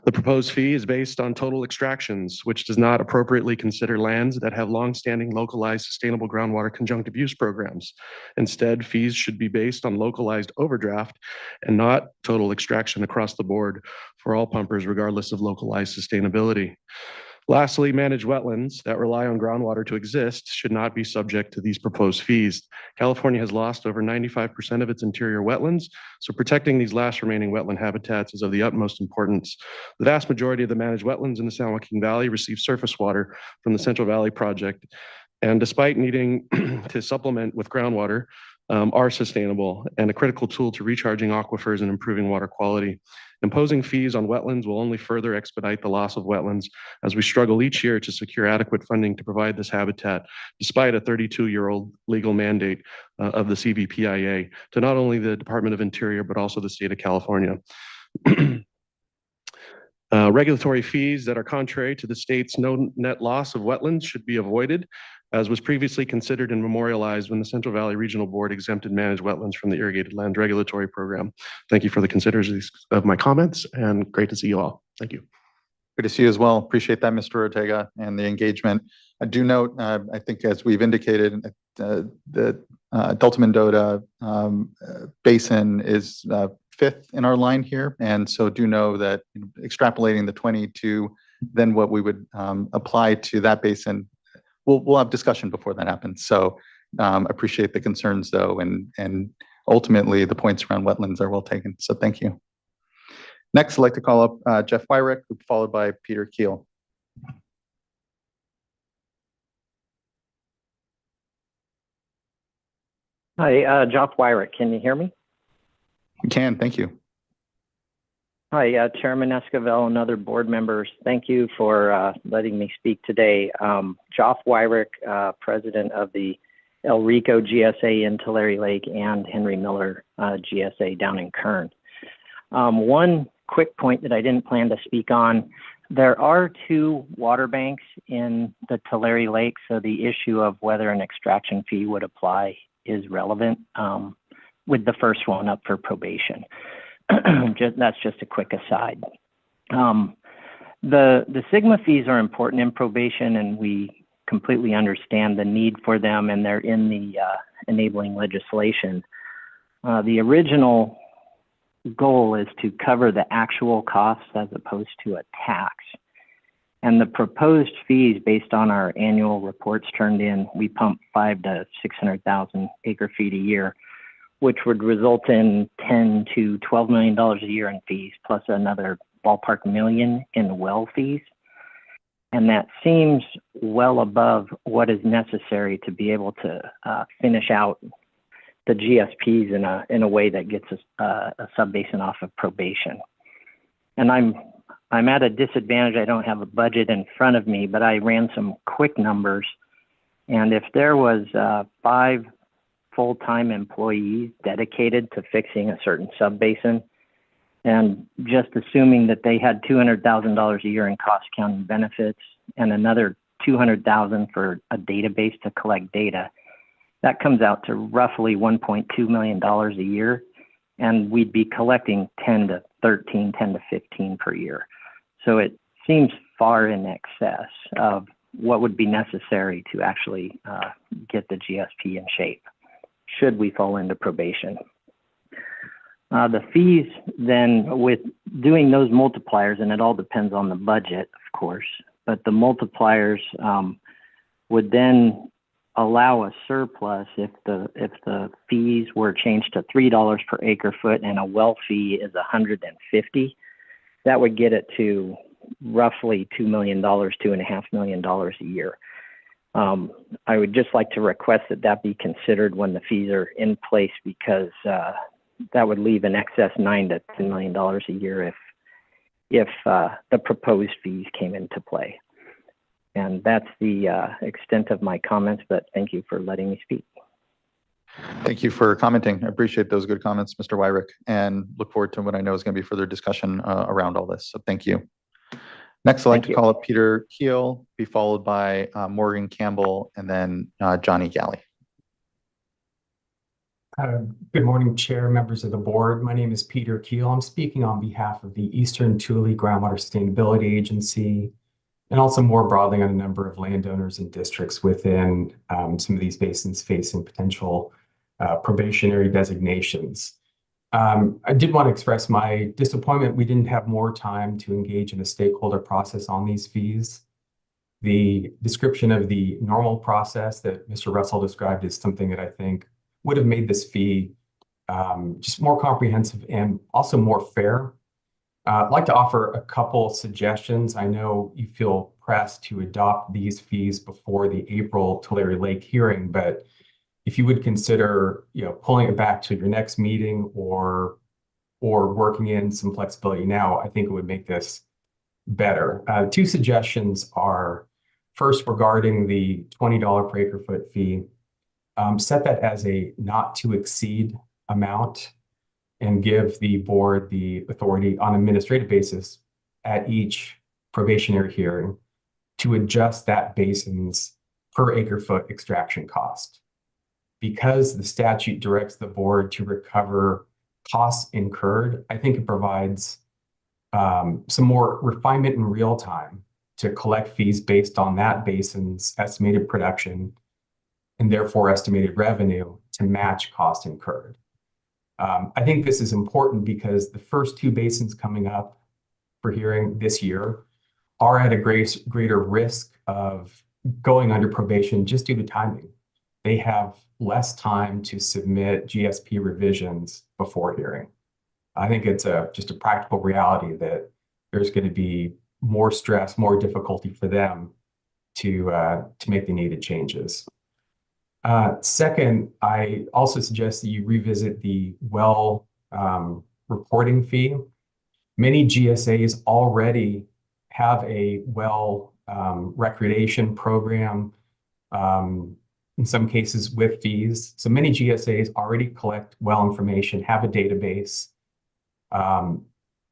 The proposed fee is based on total extractions, which does not appropriately consider lands that have longstanding localized sustainable groundwater conjunctive use programs. Instead, fees should be based on localized overdraft and not total extraction across the board for all pumpers, regardless of localized sustainability. Lastly, managed wetlands that rely on groundwater to exist should not be subject to these proposed fees. California has lost over 95% of its interior wetlands, so protecting these last remaining wetland habitats is of the utmost importance. The vast majority of the managed wetlands in the San Joaquin Valley receive surface water from the Central Valley Project, and despite needing to supplement with groundwater, are sustainable and a critical tool to recharging aquifers and improving water quality. Imposing fees on wetlands will only further expedite the loss of wetlands as we struggle each year to secure adequate funding to provide this habitat, despite a 32-year-old legal mandate of the CVPIA to not only the Department of Interior, but also the state of California. Regulatory fees that are contrary to the state's no net loss of wetlands should be avoided, as was previously considered and memorialized when the Central Valley Regional Board exempted managed wetlands from the Irrigated Land Regulatory Program. Thank you for the consideration of my comments, and great to see you all. Thank you. Good to see you as well. Appreciate that, Mr. Ortega, and the engagement. I do note, I think as we've indicated, the Delta Mendota Basin is fifth in our line here. And so do know that extrapolating the 20 to then what we would apply to that basin, we'll have discussion before that happens. So appreciate the concerns though, and ultimately the points around wetlands are well taken. So thank you. Next, I'd like to call up Jeff Wyrick, followed by Peter Keel. Hi, Jeff Wyrick. Can you hear me? We can, thank you. Hi, Chairman Esquivel and other board members. Thank you for letting me speak today. Joff Wyrick, president of the El Rico GSA in Tulare Lake and Henry Miller GSA down in Kern. One quick point that I didn't plan to speak on, there are two water banks in the Tulare Lake, so the issue of whether an extraction fee would apply is relevant, with the first one up for probation. That's just a quick aside. The Sigma fees are important in probation, and we completely understand the need for them, and they're in the enabling legislation. The original goal is to cover the actual costs as opposed to a tax. And the proposed fees, based on our annual reports turned in, we pump 500,000 to 600,000 acre feet a year, which would result in $10 to $12 million a year in fees, plus another ballpark million in well fees. And that seems well above what is necessary to be able to finish out the GSPs in a way that gets a sub-basin off of probation. And I'm at a disadvantage. I don't have a budget in front of me, but I ran some quick numbers. And if there was 5 full-time employees dedicated to fixing a certain sub-basin, and just assuming that they had $200,000 a year in cost counting benefits and another $200,000 for a database to collect data, that comes out to roughly $1.2 million a year. And we'd be collecting 10 to 15 per year. So it seems far in excess of what would be necessary to actually get the GSP in shape, should we fall into probation. The fees then, with doing those multipliers, and it all depends on the budget, of course, but the multipliers would then allow a surplus if the fees were changed to $3 per acre foot and a well fee is $150. That would get it to roughly $2 million, $2.5 million a year. I would just like to request that be considered when the fees are in place, because that would leave an excess $9 to $10 million a year if the proposed fees came into play. And that's the extent of my comments, but thank you for letting me speak. Thank you for commenting. I appreciate those good comments, Mr. Wyrick, and look forward to what I know is going to be further discussion around all this. So thank you. Next, I'd like to call up Peter Keel, be followed by Morgan Campbell, and then Johnny Galley. Good morning, Chair, members of the board. My name is Peter Keel. I'm speaking on behalf of the Eastern Tule Groundwater Sustainability Agency, and also more broadly on a number of landowners and districts within some of these basins facing potential probationary designations. I did want to express my disappointment we didn't have more time to engage in a stakeholder process on these fees. The description of the normal process that Mr. Russell described is something that I think would have made this fee just more comprehensive and also more fair. I'd like to offer a couple suggestions. I know you feel pressed to adopt these fees before the April Tulare Lake hearing, but if you would consider, pulling it back to your next meeting or working in some flexibility now, I think it would make this better. Two suggestions are, first, regarding the $20 per acre foot fee, set that as a not to exceed amount and give the board the authority on an administrative basis at each probationary hearing to adjust that basin's per acre foot extraction cost. Because the statute directs the board to recover costs incurred, I think it provides some more refinement in real time to collect fees based on that basin's estimated production and therefore estimated revenue to match cost incurred. I think this is important because the first two basins coming up for hearing this year are at a greater risk of going under probation just due to timing. They have less time to submit GSP revisions before hearing. I think it's just a practical reality that there's going to be more stress, more difficulty for them to make the needed changes. Second, I also suggest that you revisit the well reporting fee. Many GSAs already have a well recreation program, in some cases with fees. So many GSAs already collect well information, have a database.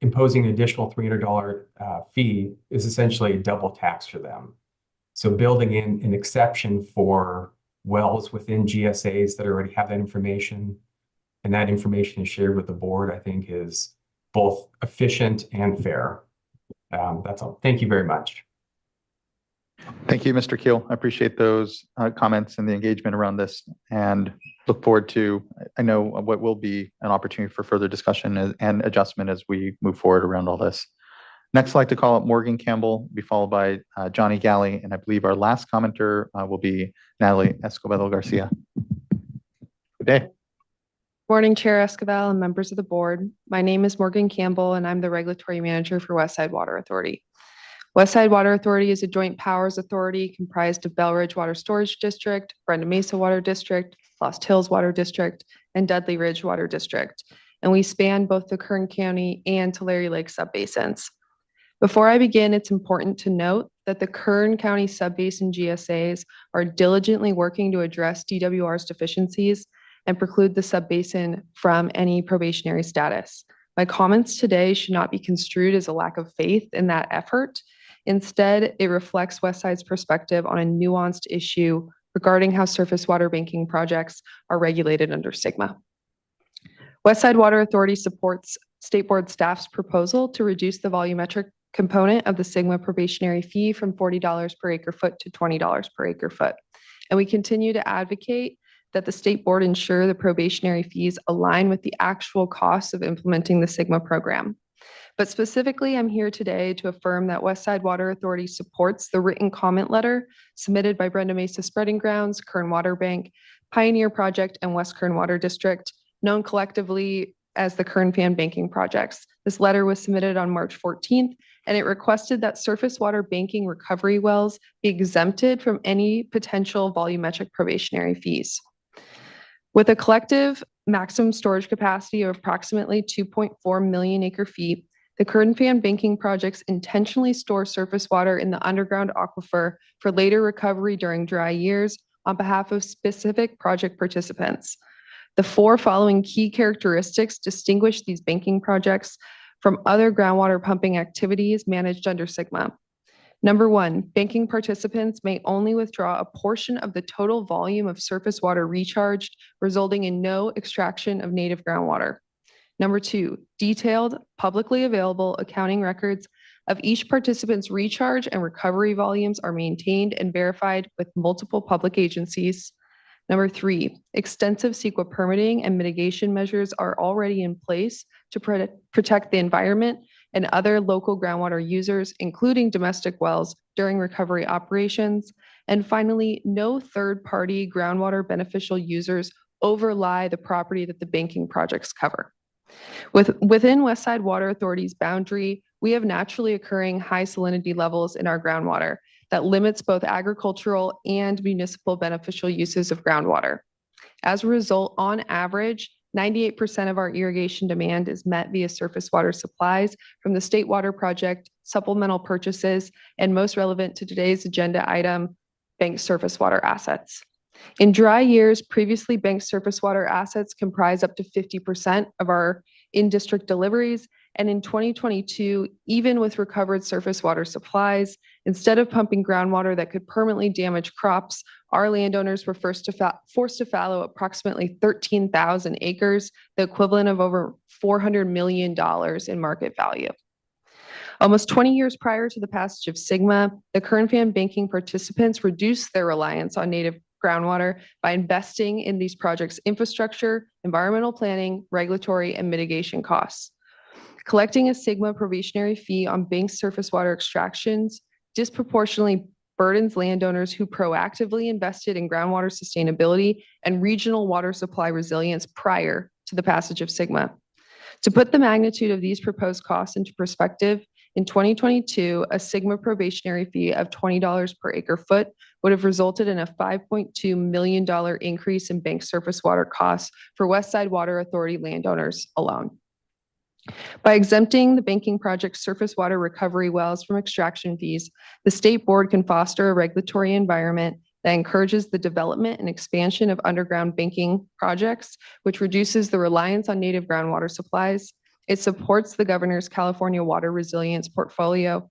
Imposing an additional $300 fee is essentially a double tax for them. So building in an exception for wells within GSAs that already have that information, and that information is shared with the board, I think is both efficient and fair. That's all. Thank you very much. Thank you, Mr. Keel. I appreciate those comments and the engagement around this, and look forward to, I know, what will be an opportunity for further discussion and adjustment as we move forward around all this. Next, I'd like to call up Morgan Campbell, be followed by Johnny Galley, and I believe our last commenter will be Natalie Escobedo Garcia. Good day. Morning, Chair Escobar and members of the board. My name is Morgan Campbell, and I'm the Regulatory Manager for Westside Water Authority. Westside Water Authority is a joint powers authority comprised of Bell Ridge Water Storage District, Brenda Mesa Water District, Lost Hills Water District, and Dudley Ridge Water District. And we span both the Kern County and Tulare Lake subbasins. Before I begin, it's important to note that the Kern County subbasin GSAs are diligently working to address DWR's deficiencies and preclude the subbasin from any probationary status. My comments today should not be construed as a lack of faith in that effort. Instead, it reflects Westside's perspective on a nuanced issue regarding how surface water banking projects are regulated under SGMA. Westside Water Authority supports State Board staff's proposal to reduce the volumetric component of the SGMA probationary fee from $40 per acre foot to $20 per acre foot. And we continue to advocate that the State Board ensure the probationary fees align with the actual costs of implementing the SGMA program. But specifically, I'm here today to affirm that Westside Water Authority supports the written comment letter submitted by Brenda Mesa Spreading Grounds, Kern Water Bank, Pioneer Project, and West Kern Water District, known collectively as the Kern Fan Banking Projects. This letter was submitted on March 14th, and it requested that surface water banking recovery wells be exempted from any potential volumetric probationary fees. With a collective maximum storage capacity of approximately 2.4 million acre feet, the Kern Fan Banking Projects intentionally store surface water in the underground aquifer for later recovery during dry years on behalf of specific project participants. The four following key characteristics distinguish these banking projects from other groundwater pumping activities managed under SGMA. Number one, banking participants may only withdraw a portion of the total volume of surface water recharged, resulting in no extraction of native groundwater. Number two, detailed, publicly available accounting records of each participant's recharge and recovery volumes are maintained and verified with multiple public agencies. Number three, extensive CEQA permitting and mitigation measures are already in place to protect the environment and other local groundwater users, including domestic wells, during recovery operations. And finally, no third-party groundwater beneficial users overlie the property that the banking projects cover. Within Westside Water Authority's boundary, we have naturally occurring high salinity levels in our groundwater that limits both agricultural and municipal beneficial uses of groundwater. As a result, on average, 98% of our irrigation demand is met via surface water supplies from the State Water Project, supplemental purchases, and most relevant to today's agenda item, banked surface water assets. In dry years, previously banked surface water assets comprise up to 50% of our in-district deliveries. And in 2022, even with recovered surface water supplies, instead of pumping groundwater that could permanently damage crops, our landowners were forced to fallow approximately 13,000 acres, the equivalent of over $400 million in market value. Almost 20 years prior to the passage of SGMA, the current fan banking participants reduced their reliance on native groundwater by investing in these projects' infrastructure, environmental planning, regulatory, and mitigation costs. Collecting a SGMA probationary fee on banked surface water extractions disproportionately burdens landowners who proactively invested in groundwater sustainability and regional water supply resilience prior to the passage of SGMA. To put the magnitude of these proposed costs into perspective, in 2022, a SGMA probationary fee of $20 per acre foot would have resulted in a $5.2 million increase in banked surface water costs for Westside Water Authority landowners alone. By exempting the banking project's surface water recovery wells from extraction fees, the state board can foster a regulatory environment that encourages the development and expansion of underground banking projects, which reduces the reliance on native groundwater supplies. It supports the governor's California Water Resilience Portfolio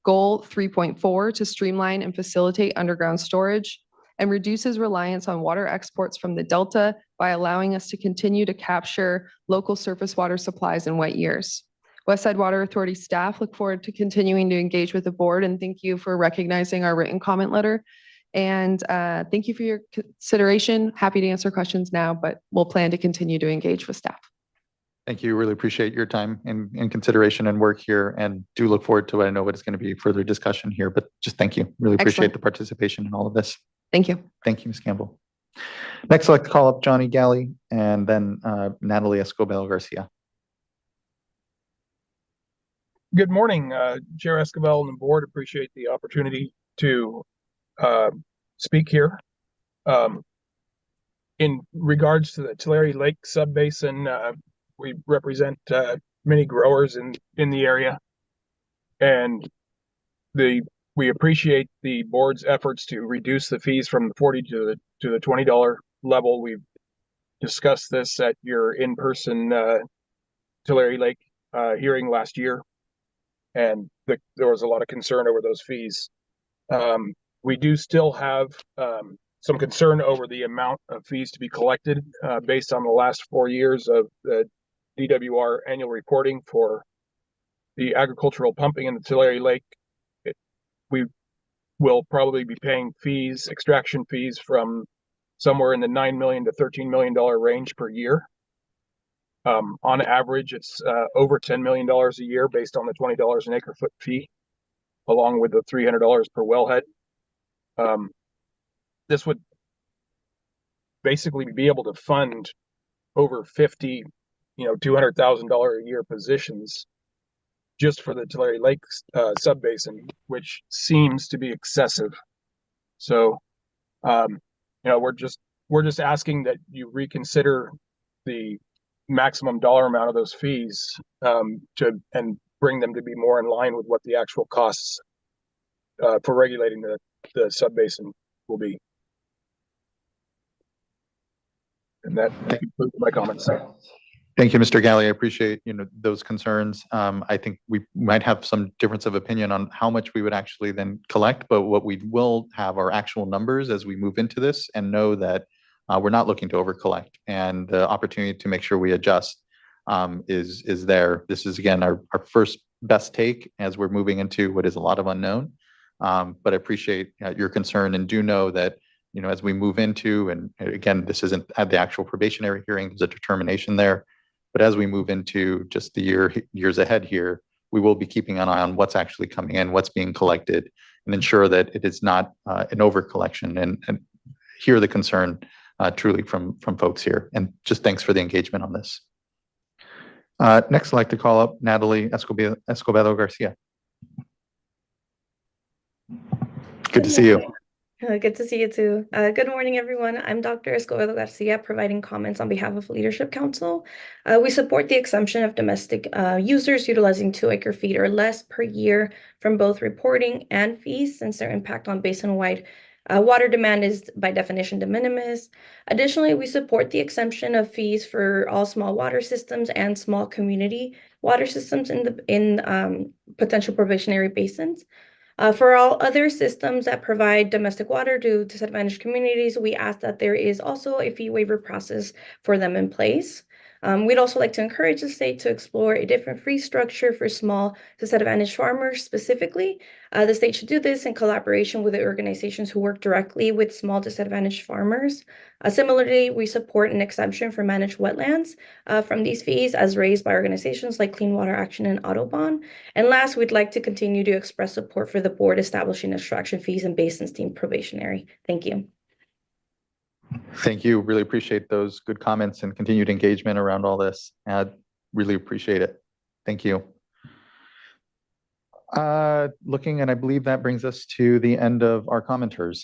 Goal 3.4 to streamline and facilitate underground storage, and reduces reliance on water exports from the Delta by allowing us to continue to capture local surface water supplies in wet years. Westside Water Authority staff look forward to continuing to engage with the board, and thank you for recognizing our written comment letter. And thank you for your consideration. Happy to answer questions now, but we'll plan to continue to engage with staff. Thank you. Really appreciate your time and consideration and work here, and do look forward to what I know what is going to be further discussion here, but just thank you. Really appreciate Excellent. the participation in all of this. Thank you. Thank you, Ms. Campbell. Next, I'd like to call up Johnny Galley and then Natalie Escobedo Garcia. Good morning, Chair Escobedo and the board. Appreciate the opportunity to speak here. In regards to the Tulare Lake subbasin, we represent many growers in the area, and we appreciate the board's efforts to reduce the fees from the $40 to the $20 level. We've discussed this at your in-person Tulare Lake hearing last year, and there was a lot of concern over those fees. We do still have some concern over the amount of fees to be collected based on the last 4 years of the DWR annual reporting for the agricultural pumping in the Tulare Lake. We will probably be paying fees, extraction fees, from somewhere in the $9 million to $13 million range per year. On average, it's over $10 million a year based on the $20 an acre foot fee, along with the $300 per wellhead. This would basically be able to fund over 50, $200,000 a year positions just for the Tulare Lake subbasin, which seems to be excessive. So, we're just asking that you reconsider the maximum dollar amount of those fees and bring them to be more in line with what the actual costs for regulating the subbasin will be. And that concludes my comments. Thank you, Mr. Galley. I appreciate those concerns. I think we might have some difference of opinion on how much we would actually then collect, but what we will have are actual numbers as we move into this, and know that we're not looking to over collect, and the opportunity to make sure we adjust is there. This is again our first best take as we're moving into what is a lot of unknown. But I appreciate your concern, and do know that as we move into, and again, this isn't at the actual probationary hearing, there's a determination there. But as we move into just the years ahead here, we will be keeping an eye on what's actually coming in, what's being collected, and ensure that it is not an over collection, and hear the concern truly from folks here. And just thanks for the engagement on this. Next, I'd like to call up Natalie Escobedo Garcia. Good to see you. Good to see you too. Good morning, everyone. I'm Dr. Escobedo Garcia, providing comments on behalf of Leadership Council. We support the exemption of domestic users utilizing 2-acre feet or less per year from both reporting and fees, since their impact on basin-wide water demand is by definition de minimis. Additionally, we support the exemption of fees for all small water systems and small community water systems in potential probationary basins. For all other systems that provide domestic water to disadvantaged communities, we ask that there is also a fee waiver process for them in place. We'd also like to encourage the state to explore a different fee structure for small disadvantaged farmers specifically. The state should do this in collaboration with the organizations who work directly with small disadvantaged farmers. Similarly, we support an exemption for managed wetlands from these fees as raised by organizations like Clean Water Action and Audubon. And last, we'd like to continue to express support for the board establishing extraction fees and basins deemed probationary. Thank you. Thank you. Really appreciate those good comments and continued engagement around all this. I really appreciate it. Thank you. Looking, and I believe that brings us to the end of our commenters.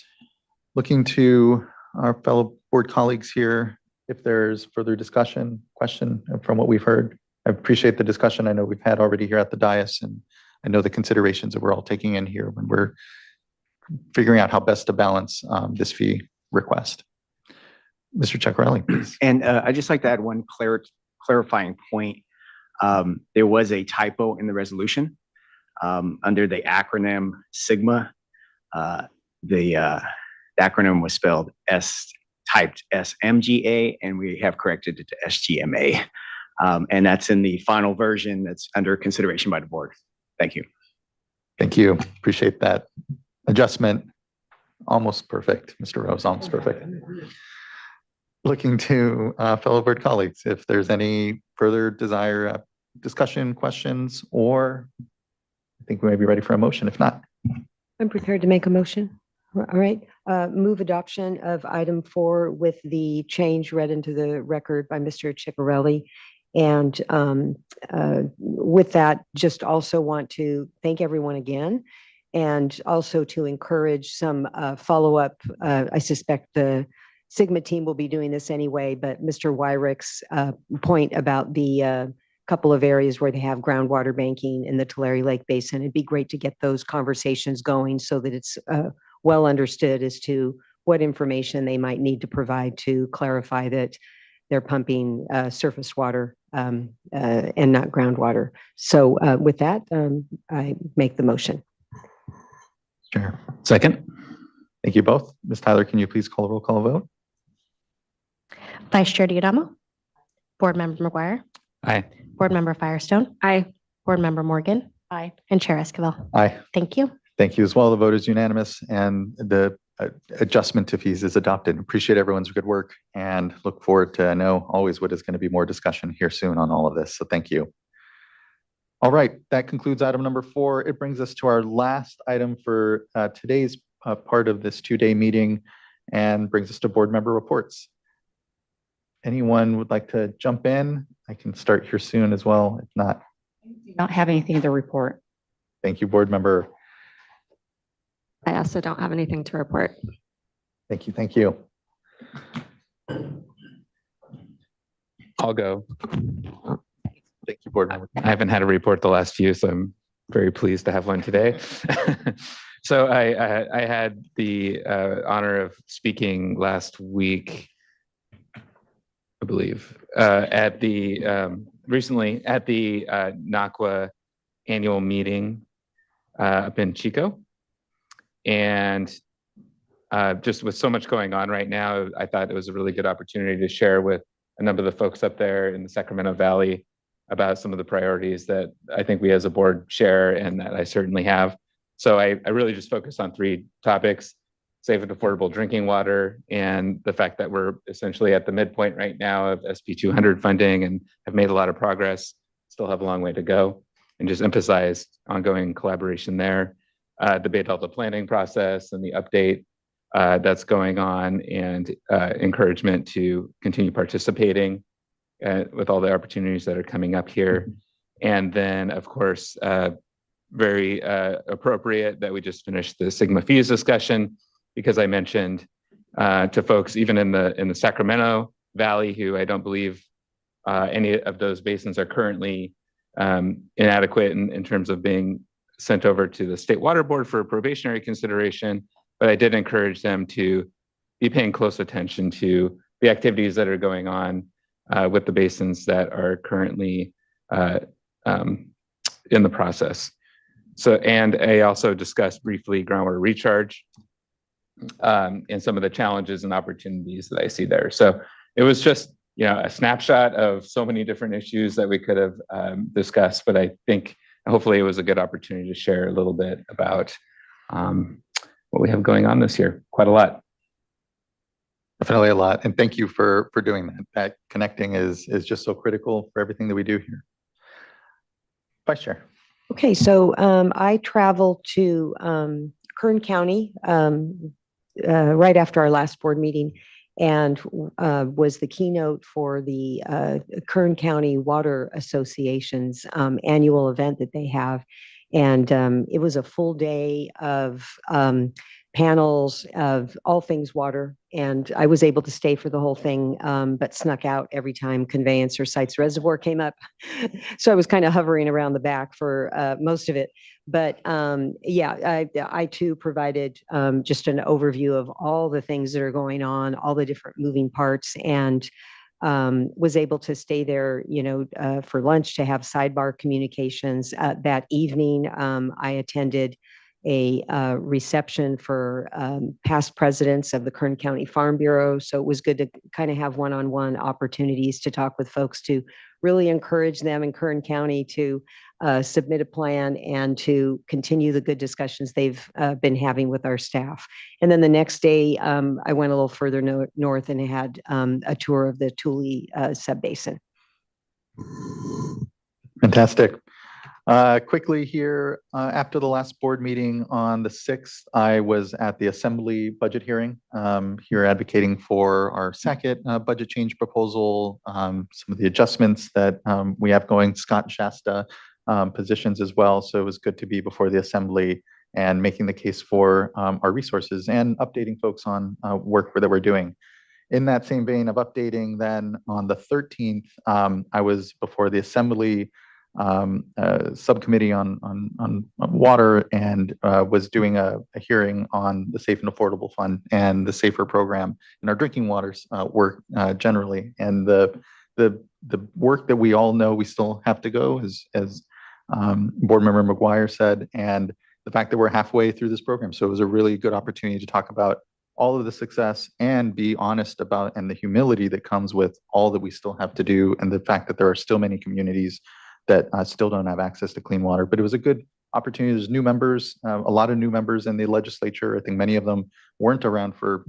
Looking to our fellow board colleagues here, if there's further discussion, question from what we've heard. I appreciate the discussion I know we've had already here at the dais, and I know the considerations that we're all taking in here when we're figuring out how best to balance this fee request. Mr. Ceccarelli, please. And I'd just like to add one clarifying point. There was a typo in the resolution under the acronym SGMA. The acronym was spelled typed SMGA, and we have corrected it to SGMA. And that's in the final version that's under consideration by the board. Thank you. Thank you. Appreciate that adjustment. Almost perfect, Mr. Rose, almost perfect. Looking to fellow board colleagues, if there's any further desire, discussion, questions, or I think we may be ready for a motion. If not, I'm prepared to make a motion. All right. Move adoption of item 4 with the change read into the record by Mr. Ceccarelli. And with that, just also want to thank everyone again, and also to encourage some follow-up. I suspect the Sigma team will be doing this anyway, but Mr. Wyrick's point about the couple of areas where they have groundwater banking in the Tulare Lake Basin, it'd be great to get those conversations going so that it's well understood as to what information they might need to provide to clarify that they're pumping surface water and not groundwater. So with that, I make the motion. Sure. Second. Thank you both. Ms. Tyler, can you please call a roll call vote? Vice Chair Diadamo. Board Member McGuire. Aye. Board Member Firestone. Aye. Board Member Morgan. Aye. And Chair Esquivel. Aye. Thank you. Thank you as well. The vote is unanimous, and the adjustment to fees is adopted. Appreciate everyone's good work and look forward to, I know, always what is going to be more discussion here soon on all of this. So thank you. All right, that concludes item number 4. It brings us to our last item for today's part of this 2-day meeting and brings us to board member reports. Anyone would like to jump in? I can start here soon as well. If not, Do not have anything to report. thank you, board member. I also don't have anything to report. Thank you. Thank you. I'll go. Thank you, board member. I haven't had a report the last few, so I'm very pleased to have one today. So I had the honor of speaking last week, I believe, at the recently at the NACWA annual meeting up in Chico. And just with so much going on right now, I thought it was a really good opportunity to share with a number of the folks up there in the Sacramento Valley about some of the priorities that I think we as a board share and that I certainly have. So I really just focused on 3 topics: safe and affordable drinking water, and the fact that we're essentially at the midpoint right now of SB 200 funding and have made a lot of progress, still have a long way to go, and just emphasize ongoing collaboration there. The Bay Delta planning process and the update that's going on, and encouragement to continue participating with all the opportunities that are coming up here. And then, of course, very appropriate that we just finished the Sigma fees discussion because I mentioned to folks even in the Sacramento Valley, who I don't believe any of those basins are currently inadequate in terms of being sent over to the State Water Board for probationary consideration. But I did encourage them to be paying close attention to the activities that are going on with the basins that are currently in the process. So, and I also discussed briefly groundwater recharge and some of the challenges and opportunities that I see there. So it was just, you know, a snapshot of so many different issues that we could have discussed, but I think hopefully it was a good opportunity to share a little bit about what we have going on this year. Quite a lot. Definitely a lot. And thank you for doing that. That connecting is just so critical for everything that we do here. Vice Chair. Okay, so I traveled to Kern County right after our last board meeting and was the keynote for the Kern County Water Association's annual event that they have. And it was a full day of panels of all things water. And I was able to stay for the whole thing, but snuck out every time Conveyance or Sites Reservoir came up. So I was kind of hovering around the back for most of it. But yeah, I too provided just an overview of all the things that are going on, all the different moving parts, and was able to stay there, you know, for lunch to have sidebar communications. That evening, I attended a reception for past presidents of the Kern County Farm Bureau. So it was good to kind of have one-on-one opportunities to talk with folks to really encourage them in Kern County to submit a plan and to continue the good discussions they've been having with our staff. And then the next day, I went a little further north and had a tour of the Tule subbasin. Fantastic. Quickly here, after the last board meeting on the 6th, I was at the Assembly budget hearing here advocating for our SACIT budget change proposal, some of the adjustments that we have going, Scott Shasta positions as well. So it was good to be before the Assembly and making the case for our resources and updating folks on work that we're doing. In that same vein of updating, then on the 13th, I was before the Assembly subcommittee on water and was doing a hearing on the Safe and Affordable Fund and the SAFER program and our drinking waters work generally. And the work that we all know we still have to go, as Board Member McGuire said, and the fact that we're halfway through this program. So it was a really good opportunity to talk about all of the success and be honest about and the humility that comes with all that we still have to do and the fact that there are still many communities that still don't have access to clean water. But it was a good opportunity. There's new members, a lot of new members in the legislature. I think many of them weren't around for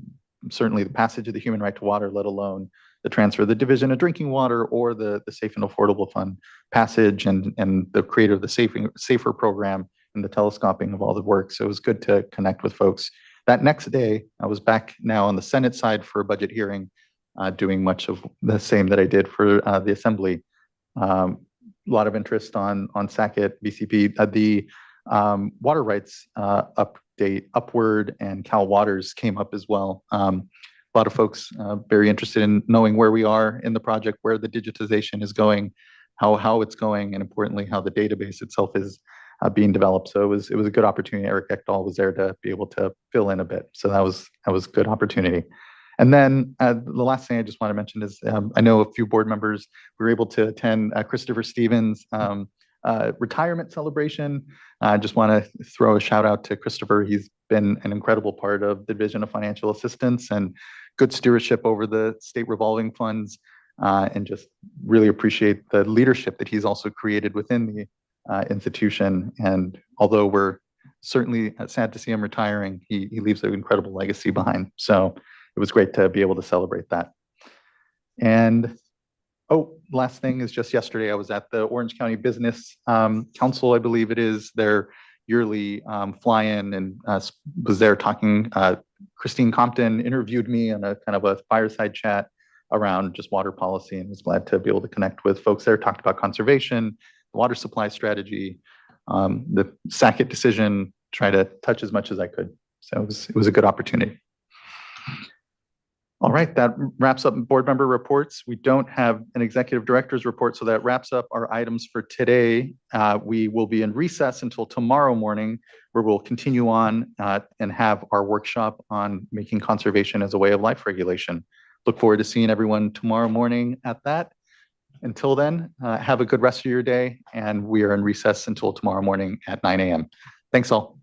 certainly the passage of the Human Right to Water, let alone the transfer of the Division of Drinking Water or the Safe and Affordable Fund passage and the creator of the SAFER program and the telescoping of all the work. So it was good to connect with folks. That next day, I was back now on the Senate side for a budget hearing, doing much of the same that I did for the Assembly. A lot of interest on SACIT, BCP. The water rights update, Upward and Cal Waters came up as well. A lot of folks very interested in knowing where we are in the project, where the digitization is going, how it's going, and importantly, how the database itself is being developed. So it was a good opportunity. Eric Ekdahl was there to be able to fill in a bit. So that was a good opportunity. And then the last thing I just want to mention is I know a few board members were able to attend Christopher Stevens' retirement celebration. I just want to throw a shout out to Christopher. He's been an incredible part of the Division of Financial Assistance and good stewardship over the state revolving funds, and just really appreciate the leadership that he's also created within the institution. And although we're certainly sad to see him retiring, he leaves an incredible legacy behind. So it was great to be able to celebrate that. And last thing is just yesterday I was at the Orange County Business Council, I believe it is, their yearly fly-in, and was there talking. Christine Compton interviewed me on a kind of a fireside chat around just water policy, and was glad to be able to connect with folks there. Talked about conservation, the water supply strategy, the SACIT decision, try to touch as much as I could. So it was a good opportunity. All right, that wraps up board member reports. We don't have an executive director's report, so that wraps up our items for today. We will be in recess until tomorrow morning, where we'll continue on and have our workshop on making conservation as a way of life regulation. Look forward to seeing everyone tomorrow morning at that. Until then, have a good rest of your day, and we are in recess until tomorrow morning at 9 a.m. Thanks all.